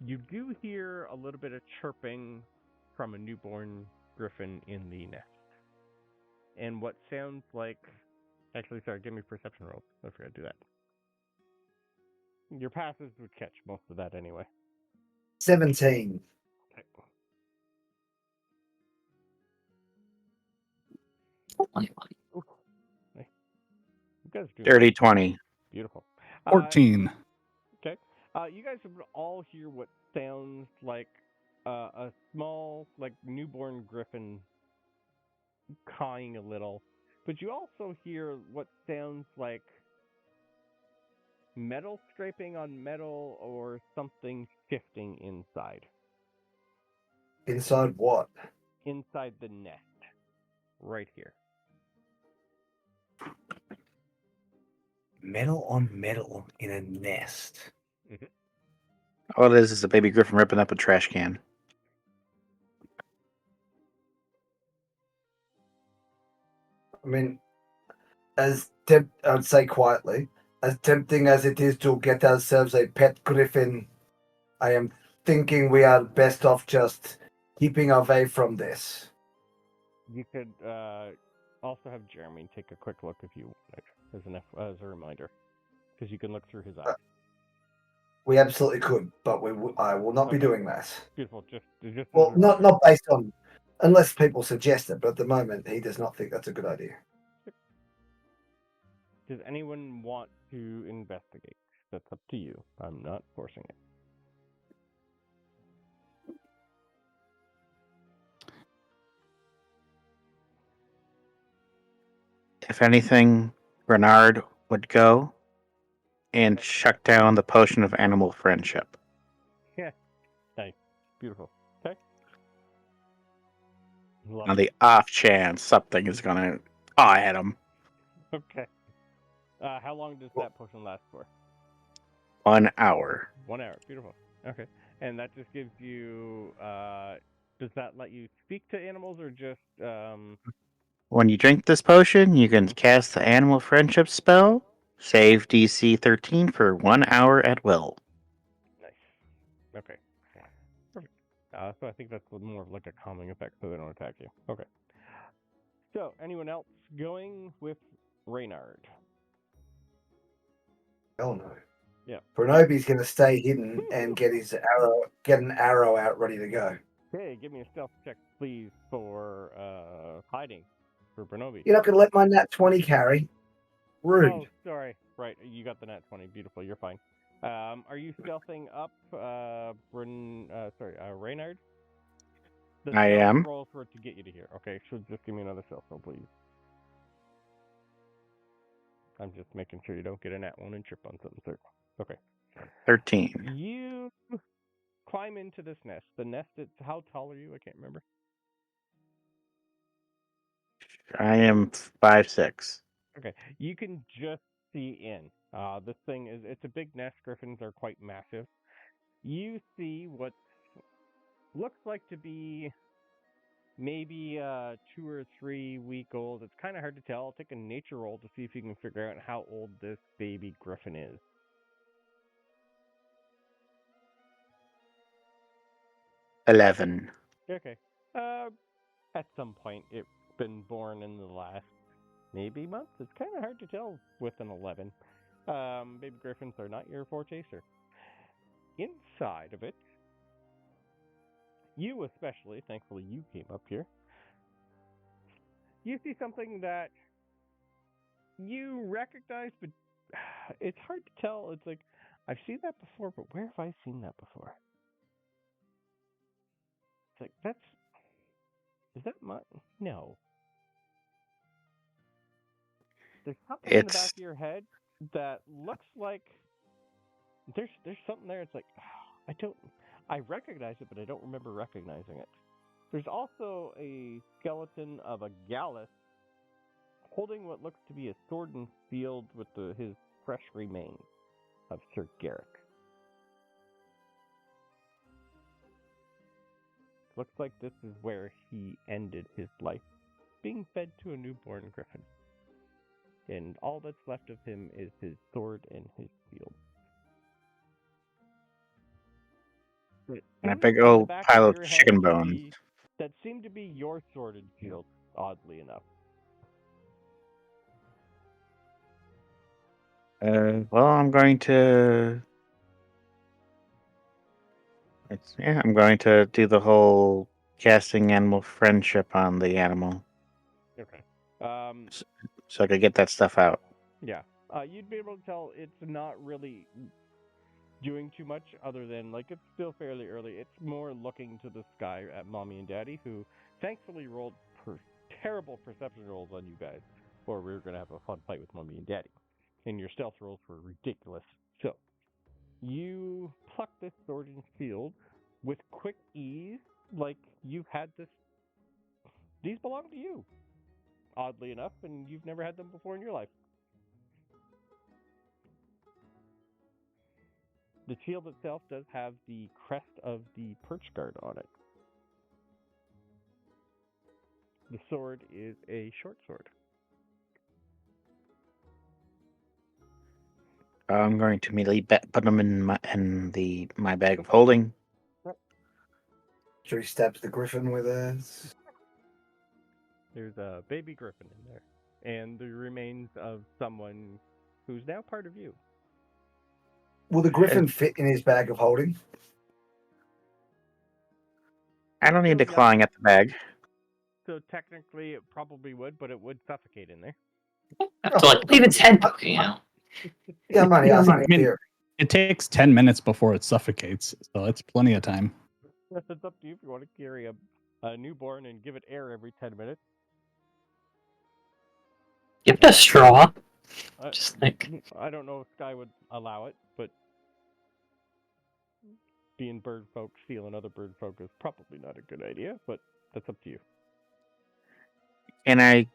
You do hear a little bit of chirping from a newborn griffin in the nest. And what sounds like... Actually, sorry, give me perception rolls. I forgot to do that. Your passes would catch most of that anyway. 17. Okay. Ooh. Nice. You guys are doing Dirty 20. beautiful. 14. Okay. You guys would all hear what sounds like a small, like, newborn griffin cawing a little. But you also hear what sounds like metal scraping on metal or something shifting inside. Inside what? Inside the nest. Right here. Metal on metal in a nest. Mm-hmm. All it is a baby griffin ripping up a trash can. I mean, I'd say quietly, as tempting as it is to get ourselves a pet griffin, I am thinking we are best off just keeping away from this. You could also have Jeremy take a quick look if you wanted, as a reminder, because you can look through his eyes. We absolutely could, but I will not be Okay. doing that. Beautiful. Just Well, not based on, unless people suggest it, but at the moment he does not think that's a good idea. Does anyone want to investigate? That's up to you. I'm not forcing it. If anything, Reynard would go and shut down the potion of animal friendship. Yeah. Nice. Beautiful. Okay. On the off chance something is gonna aw at him. Okay. How long does that potion last for? 1 hour. 1 hour. Beautiful. Okay. And that just gives you, does that let you speak to animals or just, When you drink this potion, you can cast the animal friendship spell, save DC 13 for 1 hour at will. Nice. Okay. Perfect. So I think that's more of like a calming effect so they don't attack you. Okay. So, anyone else going with Reynard? Hell no. Yeah. Bronobi's going to stay hidden and get an arrow out ready to go. Hey, give me a stealth check, please, for hiding for Bronobi. You're not going to let my nat 20 carry? Rude. Oh, sorry. Right, you got the nat 20. Beautiful. You're fine. Are you stealthing up, Reynard? The I stealth am. roll for it to get you to here. Okay, so just give me another stealth roll, please. I'm just making sure you don't get a nat 1 and trip on something, sir. Okay. 13. You climb into this nest. The nest, how tall are you? I can't remember. I am 5'6". Okay. You can just see in. This thing it's a big nest. Griffins are quite massive. You see what looks like to be maybe 2 or 3 week old. It's kind of hard to tell. I'll take a nature roll to see if you can figure out how old this baby griffin is. 11. Okay. At some point, it's been born in the last maybe months. It's kind of hard to tell with an 11. Baby griffins are not your forte, sir. Inside of it, you especially, thankfully you came up here, you see something that you recognize, but it's hard to tell. It's like, I've seen that before, but where have I seen that before? It's like, is that my, no. There's something in the back of your head that looks like there's something there. It's like, I recognize it, but I don't remember recognizing it. There's also a skeleton of a Gallus holding what looks to be a sword and shield with his fresh remains of Sir Garrick. Looks like this is where he ended his life, being fed to a newborn griffin. And all that's left of him is his sword and his shield. And a big old pile of chicken bones. That seemed to be your sword and shield, oddly enough. Well, I'm going to do the whole casting animal friendship on the animal. Okay. So I could get that stuff out. Yeah. You'd be able to tell it's not really doing too much other than, like, it's still fairly early. It's more looking to the sky at Mommy and Daddy, who thankfully rolled terrible perception rolls on you guys, or we were going to have a fun fight with Mommy and Daddy. And your stealth rolls were ridiculous. So, you pluck this sword and shield with quick ease, like you've had this. These belong to you, oddly enough, and you've never had them before in your life. The shield itself does have the crest of the perch guard on it. The sword is a short sword. I'm going to immediately put them in my bag of holding. Sure, he stabs the griffin with his. There's a baby griffin in there, and the remains of someone who's now part of you. Will the griffin fit in his bag of holding? I don't need the clawing at the bag. So technically it probably would, but it would suffocate in there. I have to like leave its head poking out. Yeah, money. I mean, it takes 10 minutes before it suffocates, so it's plenty of time. It's up to you if you want to carry a newborn and give it air every 10 minutes. Give it a straw. Just think. I don't know if Skye would allow it, but being bird folk stealing other bird folk is probably not a good idea, but that's up to you. Can I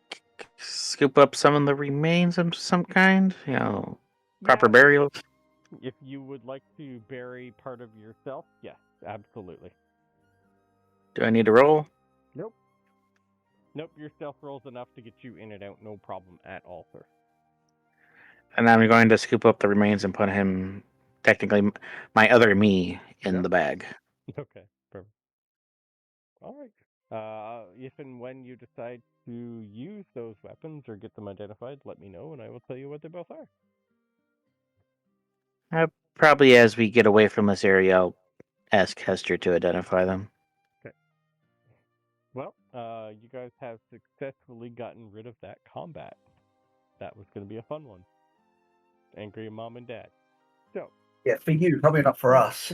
scoop up some of the remains of some kind? Proper burial? If you would like to bury part of yourself, yes, absolutely. Do I need to roll? Nope. Nope, your stealth roll's enough to get you in and out, no problem at all, sir. And I'm going to scoop up the remains and put him, technically, my other me, in the bag. Okay, perfect. All right. If and when you decide to use those weapons or get them identified, let me know, and I will tell you what they both are. Probably as we get away from this area, I'll ask Hester to identify them. Okay. Well, you guys have successfully gotten rid of that combat. That was going to be a fun one. Angry mom and dad. So. Yeah, for you, probably not for us.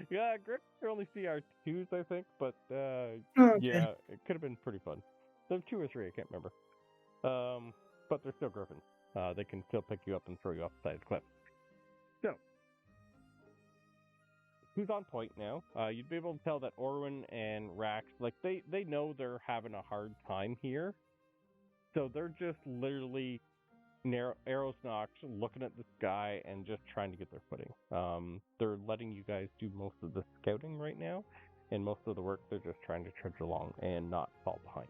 Yeah, Griffins only CR2s, I think, but yeah, it could have been pretty fun. There's 2 or 3, I can't remember. But they're still Griffins. They can still pick you up and throw you off the side of the cliff. So, who's on point now? You'd be able to tell that Orwin and Rax, like, they know they're having a hard time here. So they're just literally arrows knocked, looking at the sky, and just trying to get their footing. They're letting you guys do most of the scouting right now, and most of the work they're just trying to trudge along and not fall behind.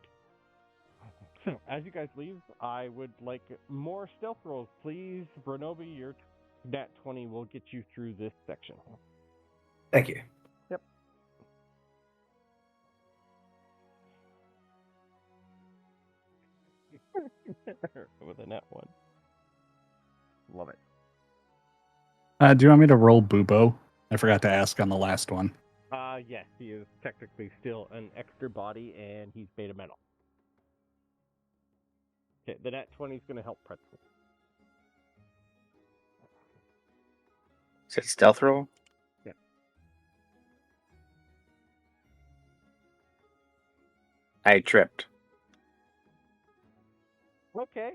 So, as you guys leave, I would like more stealth rolls, please. Bronobi, your nat 20 will get you through this section. Thank you. Yep. With a net 1. Love it. Do you want me to roll Bubo? I forgot to ask on the last one. Yes, he is technically still an extra body, and he's beta metal. Okay, the net 20 is going to help Pretzel. Is it stealth roll? Yeah. I tripped. Okay.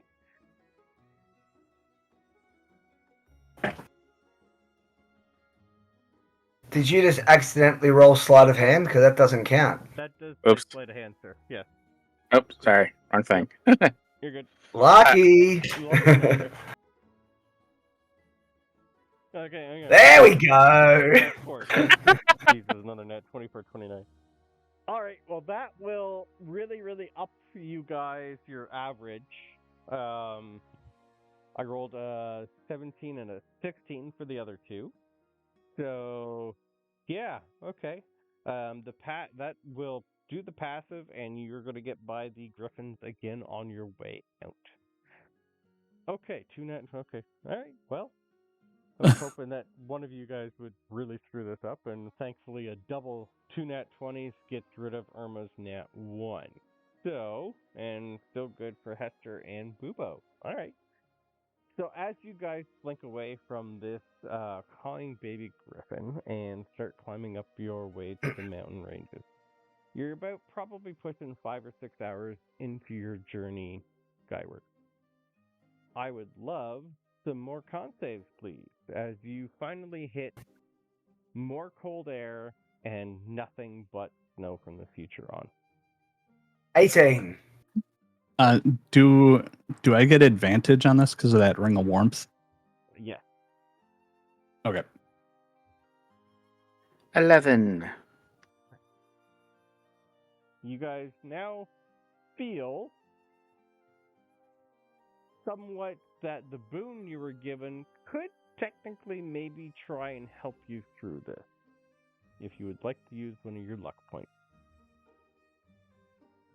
Did you just accidentally roll sleight of hand? Because that doesn't count. That does Oops. take sleight of hand, sir. Yes. Oh, sorry. Wrong thing. You're good. Lucky. You lost your number. Okay. There we go. Of course. Jesus, another net 24, 29. All right. Well, that will really, really up for you guys your average. I rolled a 17 and a 16 for the other two. So, yeah, okay. That will do the passive, and you're going to get by the griffins again on your way out. Okay, 2 net. Okay, all right. Well, I was hoping that one of you guys would really screw this up, and thankfully, a double 2 nat 20s gets rid of Irma's nat 1. So, and still good for Hester and Bubo. All right. So as you guys blink away from this cawing baby griffin and start climbing up your way to the mountain ranges, you're about probably pushing 5 or 6 hours into your journey skyward. I would love some more con saves, please, as you finally hit more cold air and nothing but snow from the future on. 18. Do I get advantage on this because of that ring of warmth? Yes. Okay. 11. You guys now feel somewhat that the boon you were given could technically maybe try and help you through this, if you would like to use one of your luck points.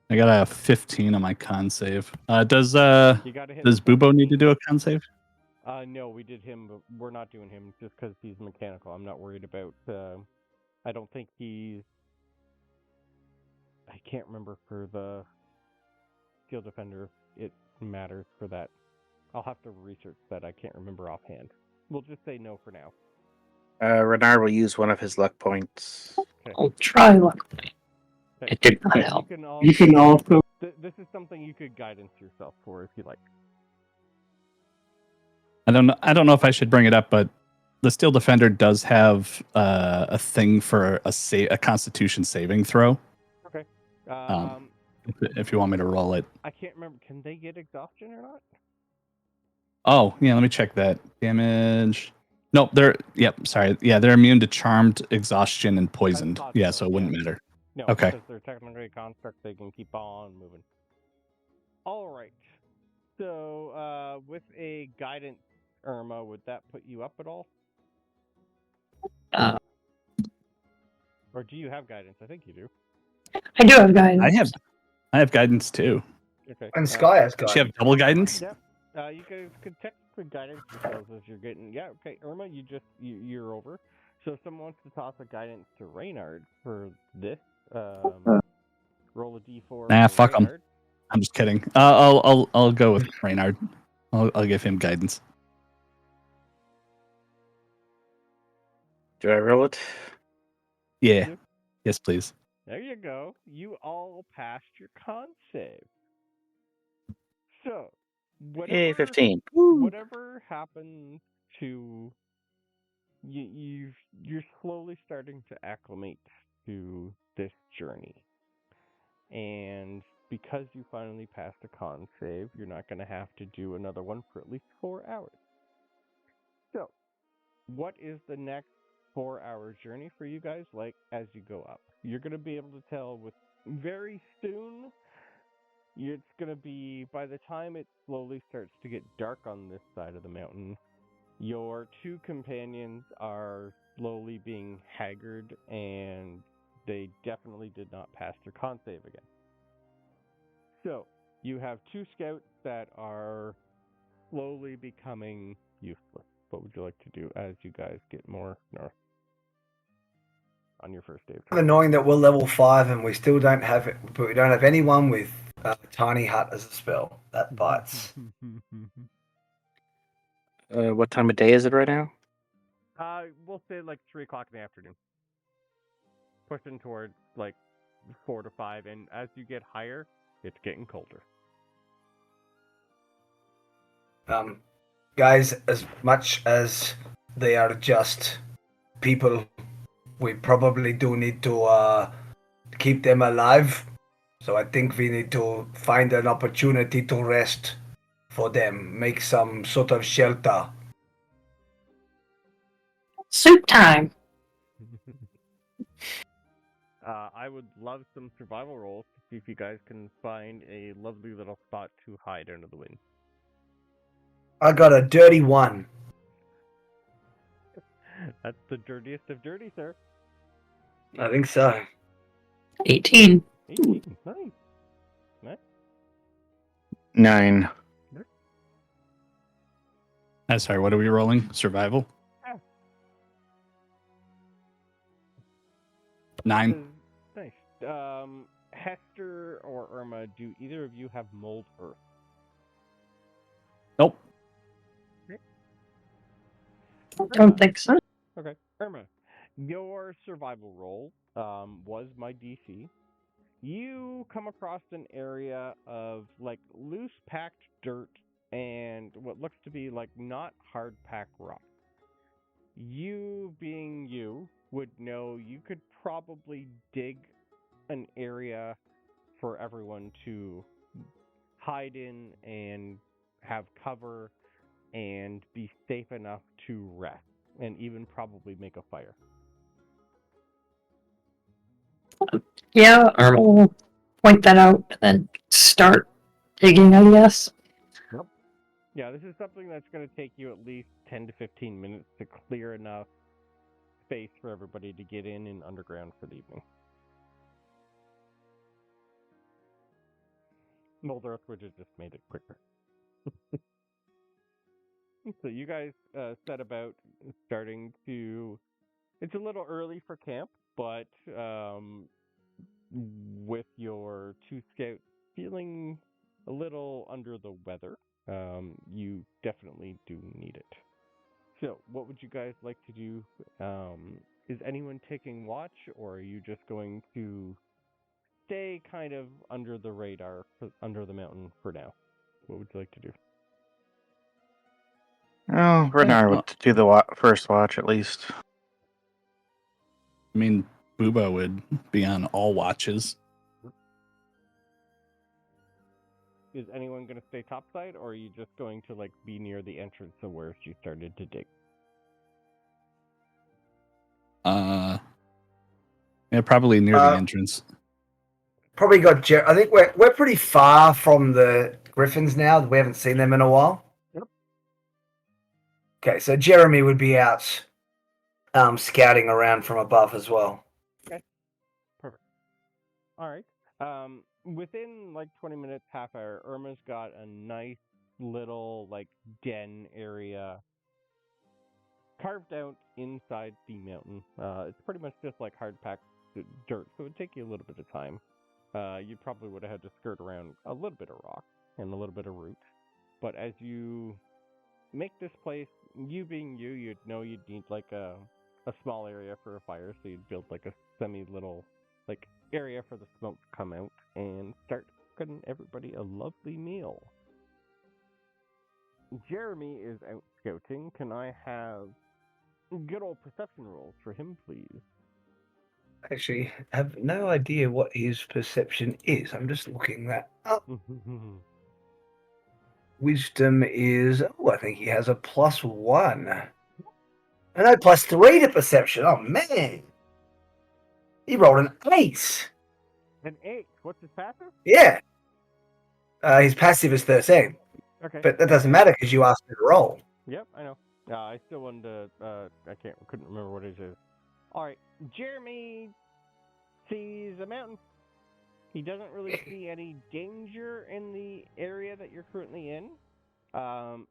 I got a 15 on my con save. Does You gotta hit Bubo need to do a con save? No, we did him, but we're not doing him just because he's mechanical. I'm not worried about. I don't think he's. I can't remember for the Steel Defender if it matters for that. I'll have to research that. I can't remember offhand. We'll just say no for now. Reynard will use one of his luck points. Okay. I'll try luck. Okay. It did not help. You can also. This is something you could guidance yourself for if you like. I don't know if I should bring it up, but the Steel Defender does have a thing for a Constitution saving throw. Okay. If you want me to roll it. I can't remember. Can they get exhaustion or not? Oh, yeah, let me check that. Damage. Nope, they're immune to charmed, exhaustion, and poisoned. Yeah, so it wouldn't matter. No, okay. Because they're technically a construct, they can keep on moving. All right. So, with a guidance, Irma, would that put you up at all? Or do you have guidance? I think you do. I do have guidance. I have guidance too. Okay. And Skye has Does guidance. she have double guidance? Yeah. You guys could technically guidance yourselves as you're getting. Yeah. Okay, Irma, you're over. So if someone wants to toss a guidance to Reynard for this, roll a d4. Nah, for fuck him. Reynard. I'm just kidding. I'll go with Reynard. I'll give him guidance. Do I roll it? Yeah. Yes, please. There you go. You all passed your con save. So, Yay, 15. whatever happens to you're slowly starting to acclimate to this journey. And because you finally passed a con save, you're not going to have to do another one for at least 4 hours. So, what is the next 4-hour journey for you guys like as you go up? You're going to be able to tell with very soon. It's going to be, by the time it slowly starts to get dark on this side of the mountain, your two companions are slowly being haggard, and they definitely did not pass their con save again. So, You have 2 scouts that are slowly becoming useless. What would you like to do as you guys get more north on your first day of travel? Annoying that we're level 5 and we still don't have it, but we don't have anyone with Tiny Hut as a spell. That bites. What time of day is it right now? We'll say like 3 o'clock in the afternoon. Pushing towards like 4 to 5, and as you get higher, it's getting colder. Guys, as much as they are just people, we probably do need to keep them alive. So I think we need to find an opportunity to rest for them, make some sort of shelter. Soup time. I would love some survival rolls to see if you guys can find a lovely little spot to hide under the wind. I got a dirty 1. That's the dirtiest of dirty, sir. I think so. 18. 18. Nice. 9. Sorry, what are we rolling? Survival? 9. Nice. Hester or Irma, do either of you have mold earth? Nope. I don't think so. Okay. Irma, your survival roll was my DC. You come across an area of like loose packed dirt and what looks to be like not hard packed rock. You being you would know you could probably dig an area for everyone to hide in and have cover and be safe enough to rest and even probably make a fire. Yeah, Irma will point that out and then start digging, I guess. Yep. Yeah, this is something that's going to take you at least 10 to 15 minutes to clear enough space for everybody to get in and underground for the evening. Mold Earth would have just made it quicker. So you guys set about starting to... It's a little early for camp, but with your 2 scouts feeling a little under the weather, you definitely do need it. So what would you guys like to do? Is anyone taking watch, or are you just going to stay kind of under the radar, under the mountain for now? What would you like to do? Oh, Reynard would do the first watch at least. I mean, Booba would be on all watches. Is anyone going to stay topside, or are you just going to like be near the entrance of where she started to dig? Yeah, probably near the entrance. Probably got. I think we're pretty far from the Griffins now. We haven't seen them in a while. Yep. Okay, so Jeremy would be out, scouting around from above as well. Okay. Perfect. All right. Within like 20 minutes, half hour, Irma's got a nice little like den area carved out inside the mountain. It's pretty much just like hard packed dirt, so it would take you a little bit of time. You probably would have had to skirt around a little bit of rock and a little bit of root. But as you make this place, you being you, you'd know you'd need like a small area for a fire, so you'd build like a semi-little like area for the smoke to come out and start cooking everybody a lovely meal. Jeremy is out scouting. Can I have good old perception rolls for him, please? Actually, I have no idea what his perception is. I'm just looking that up. Wisdom is... Oh, I think he has a +1. And no, +3 to perception. Oh, man. He rolled an 8. An 8? What's his passive? Yeah. His passive is 13. Okay. But that doesn't matter because you asked me to roll. Yep, I know. I still wanted to... couldn't remember what it is. Alright, Jeremy sees a mountain. He doesn't really see any danger in the area that you're currently in.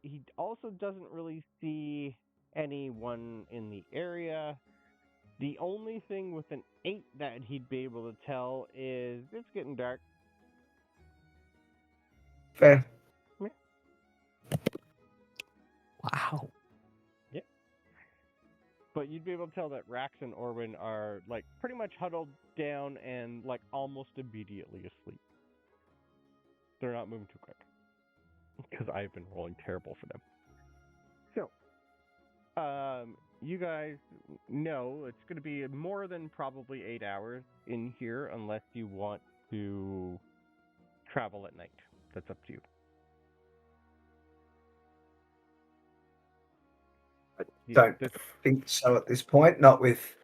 He also doesn't really see anyone in the area. The only thing with an 8 that he'd be able to tell is it's getting dark. Fair. Wow. Yeah. But you'd be able to tell that Rax and Orwin are like pretty much huddled down and like almost immediately asleep. They're not moving too quick. Because I've been rolling terrible for them. So, you guys know it's going to be more than probably 8 hours in here unless you want to travel at night. That's up to you. Don't think so at this point, not with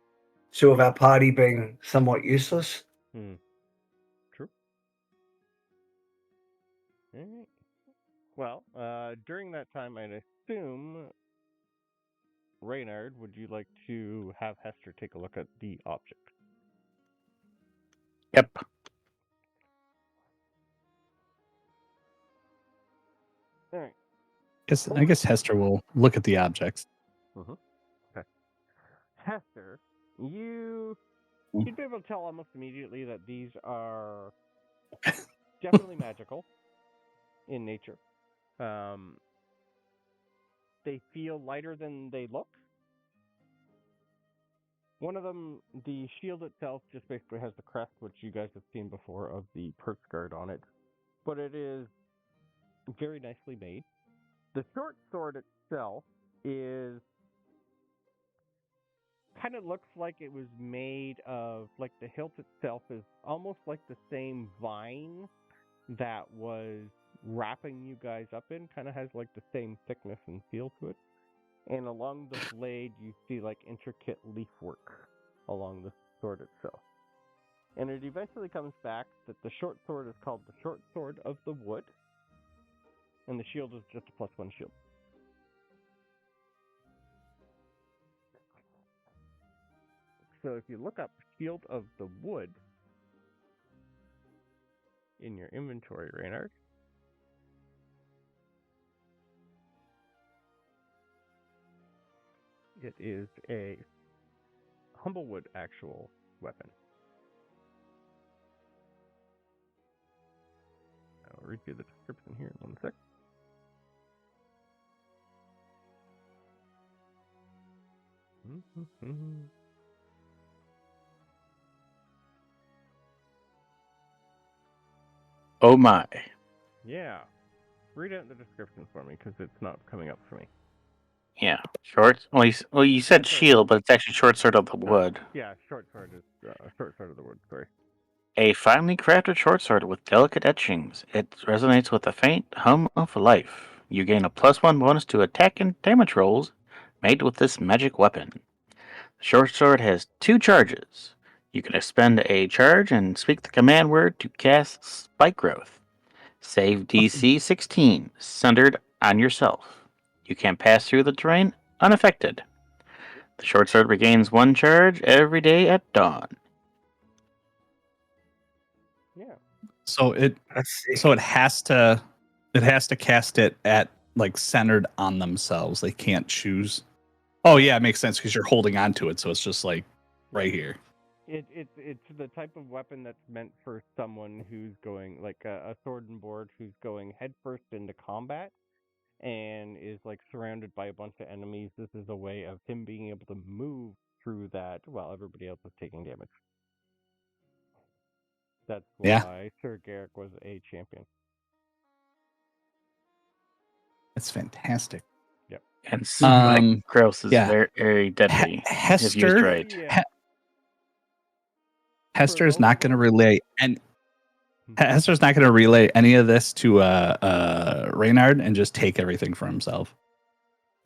two of our party being somewhat useless. True. All right. Well, during that time, I'd assume, Reynard, would you like to have Hester take a look at the object? Yep. All right. I guess Hester will look at the objects. Okay. Hester, you'd be able to tell almost immediately that these are definitely magical in nature. They feel lighter than they look. One of them, the shield itself, just basically has the crest, which you guys have seen before, of the perch guard on it. But it is very nicely made. The short sword itself is kind of looks like it was made of, like the hilt itself is almost like the same vine that was wrapping you guys up in, kind of has like the same thickness and feel to it. And along the blade, you see like intricate leaf work along the sword itself. And it eventually comes back that the short sword is called the short sword of the wood, and the shield is just a +1 shield. So if you look up Shield of the Wood in your inventory, Reynard, it is a Humblewood actual weapon. I'll read you the description here in 1 sec. Oh my. Yeah. Read out the description for me, because it's not coming up for me. Yeah. Short. Well, you said Sorry. shield, but it's actually short sword of the wood. Yeah, short sword is short sword of the wood, sorry. A finely crafted short sword with delicate etchings. It resonates with the faint hum of life. You gain a +1 bonus to attack and damage rolls made with this magic weapon. The short sword has 2 charges. You can expend a charge and speak the command word to cast Spike Growth. Save DC 16, centered on yourself. You can pass through the terrain unaffected. The short sword regains 1 charge every day at dawn. Yeah. So it has to cast it at like centered on themselves. They can't choose. Oh yeah, it makes sense because you're holding on to it, so it's just like right here. It's the type of weapon that's meant for someone who's going like a sword and board who's going headfirst into combat and is like surrounded by a bunch of enemies. This is a way of him being able to move through that while everybody else is taking damage. That's why Sir Garrick was a champion. That's fantastic. Yep. And Spike Growth is very, very deadly. Hester, if used right. Hester's not going to relay Hester's not going to relay any of this to Reynard and just take everything for himself.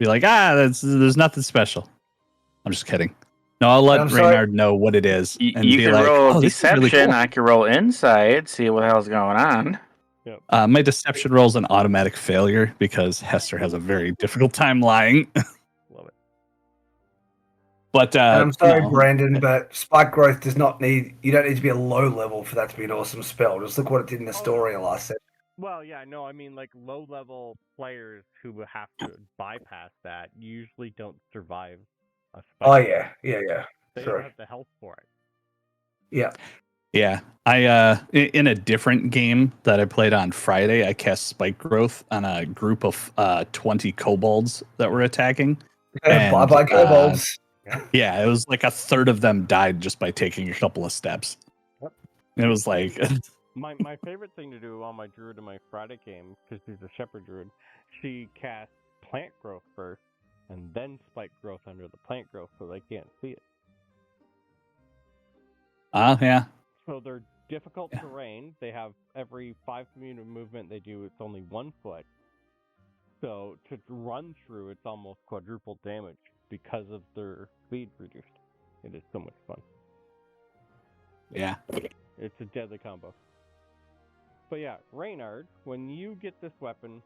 Be like, there's nothing special. I'm just kidding. No, I'll let Reynard know what it is. And you be can like, roll deception. Really cool. I can roll insight, see what the hell's going on. Yep. My deception roll is an automatic failure because Hester has a very difficult time lying. Love it. But And I'm sorry, no. Brandon, but spike growth does not need. You don't need to be a low level for that to be an awesome spell. Just look what it did in Astoria last set. Well, yeah, no, I mean, like, low-level players who will have to bypass that usually don't survive a spike. Oh, yeah. They True. don't have the health for it. Yeah. Yeah. I in a different game that I played on Friday, I cast Spike Growth on a group of 20 kobolds that were attacking. Bye-bye, kobolds. Yeah, it was like a third of them died just by taking a couple of steps. Yep. It was like my favorite thing to do on my druid in my Friday game, because she's a shepherd druid, she casts plant growth first, and then spike growth under the plant growth, so they can't see it. yeah. So they're difficult terrain. They have every 5 feet of movement they do, it's only 1 foot. So to run through, it's almost quadruple damage because of their speed reduced. It is so much fun. Yeah. It's a deadly combo. But yeah, Reynard, when you get this weapon,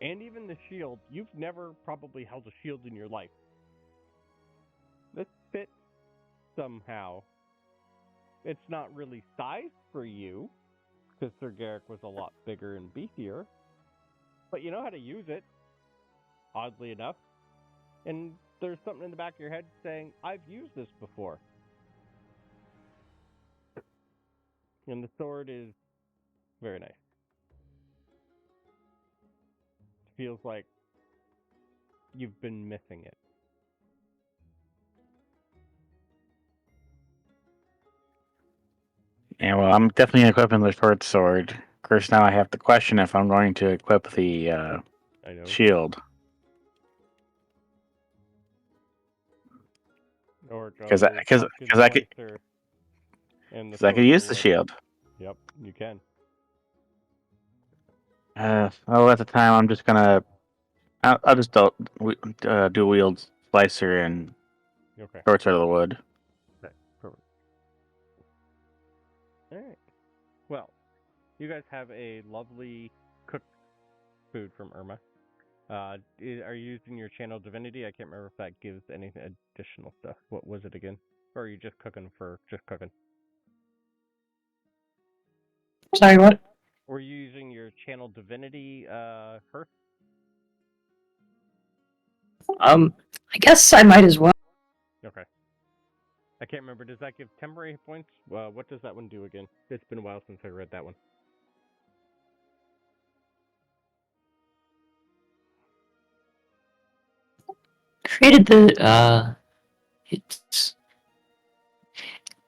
and even the shield, you've never probably held a shield in your life. This fits somehow. It's not really sized for you, because Sir Garrick was a lot bigger and beefier. But you know how to use it, oddly enough. And there's something in the back of your head saying, I've used this before. And the sword is very nice. Feels like you've been missing it. Yeah, well, I'm definitely equipping the short sword. Of course, now I have to question if I'm going to equip the shield. Or Because I could use the shield. Yep, you can. Well, at the time, I'm just gonna. I'll just dual wield slicer and short sword of the wood. Okay, perfect. All right. Well, you guys have a lovely cooked food from Irma. Are you using your channel divinity? I can't remember if that gives any additional stuff. What was it again? Or are you just cooking for just cooking? Sorry, what? Were you using your channel divinity, Hearth? I guess I might as well. Okay. I can't remember. Does that give temporary hit points? What does that one do again? It's been a while since I read that one. Created the it's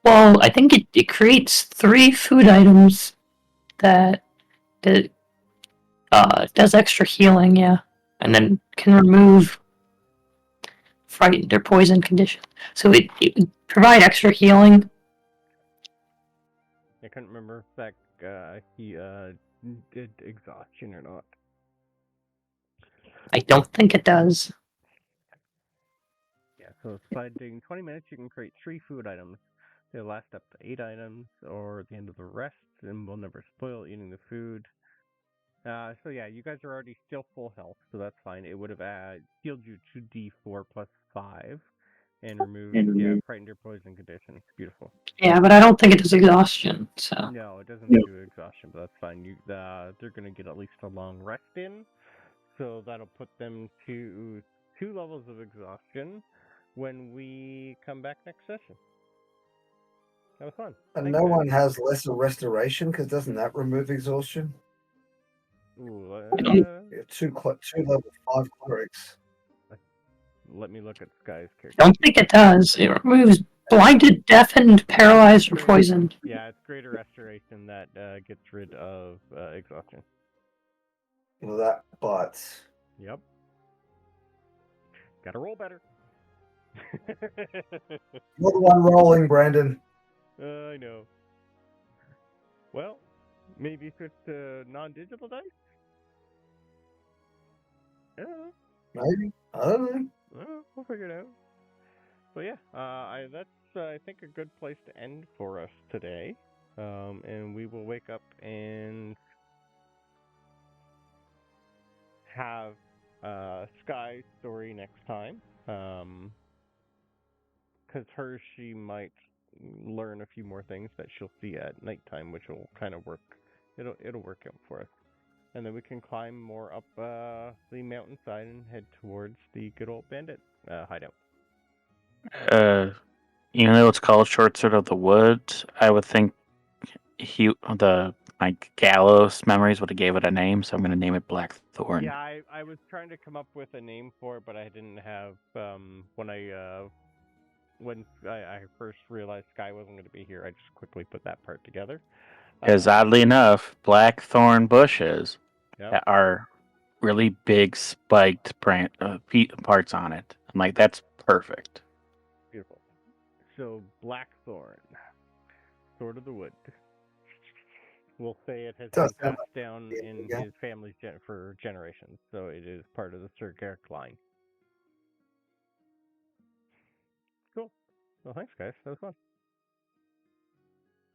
well, I think it creates 3 food items that does extra healing, yeah. And then can remove frightened or poison condition. So it would provide extra healing. I couldn't remember if that he did exhaustion or not. I don't think it does. Yeah, so spending 20 minutes, you can create 3 food items. They'll last up to 8 items, or at the end of the rest, and will never spoil eating the food. So yeah, you guys are already still full health, so that's fine. It would have healed you 2d4 plus 5, and removed frightened or poison condition. Beautiful. Yeah, but I don't think it does exhaustion. So no, it doesn't do exhaustion, but that's fine. They're gonna get at least a long rest in, so that'll put them to 2 levels of exhaustion when we come back next session. That was fun. And no one has lesser restoration, because doesn't that remove exhaustion? Ooh, Yeah, two level 5 clerics. let me look at Skye's character. I don't think it does. It removes blinded, deafened, paralyzed, or poisoned. Yeah, it's greater restoration that gets rid of exhaustion. Well, that but. Yep. Gotta roll better. You're the one rolling, Brandon. I know. Well, maybe switch to non-digital dice? I don't know. Maybe. I don't know. Well, we'll figure it out. But yeah, that's I think a good place to end for us today. And we will wake up and have Skye's story next time. because she might learn a few more things that she'll see at nighttime, which will kind of work. It'll work out for us. And then we can climb more up the mountainside and head towards the good old bandit hideout. Even though it's called Short Sword of the Woods, I would think my Gallows memories would have gave it a name, so I'm going to name it Blackthorn. Yeah, I was trying to come up with a name for it, but I didn't have when I first realized Skye wasn't going to be here. I just quickly put that part together. Because oddly enough, blackthorn bushes Yep. that are really big spiked parts on it. I'm like, that's perfect. Beautiful. So Blackthorn, Sword of the Wood. We'll say it has been passed down in his family's for generations, so it is part of the Jakerock line. Cool. Well, thanks, guys. That was fun.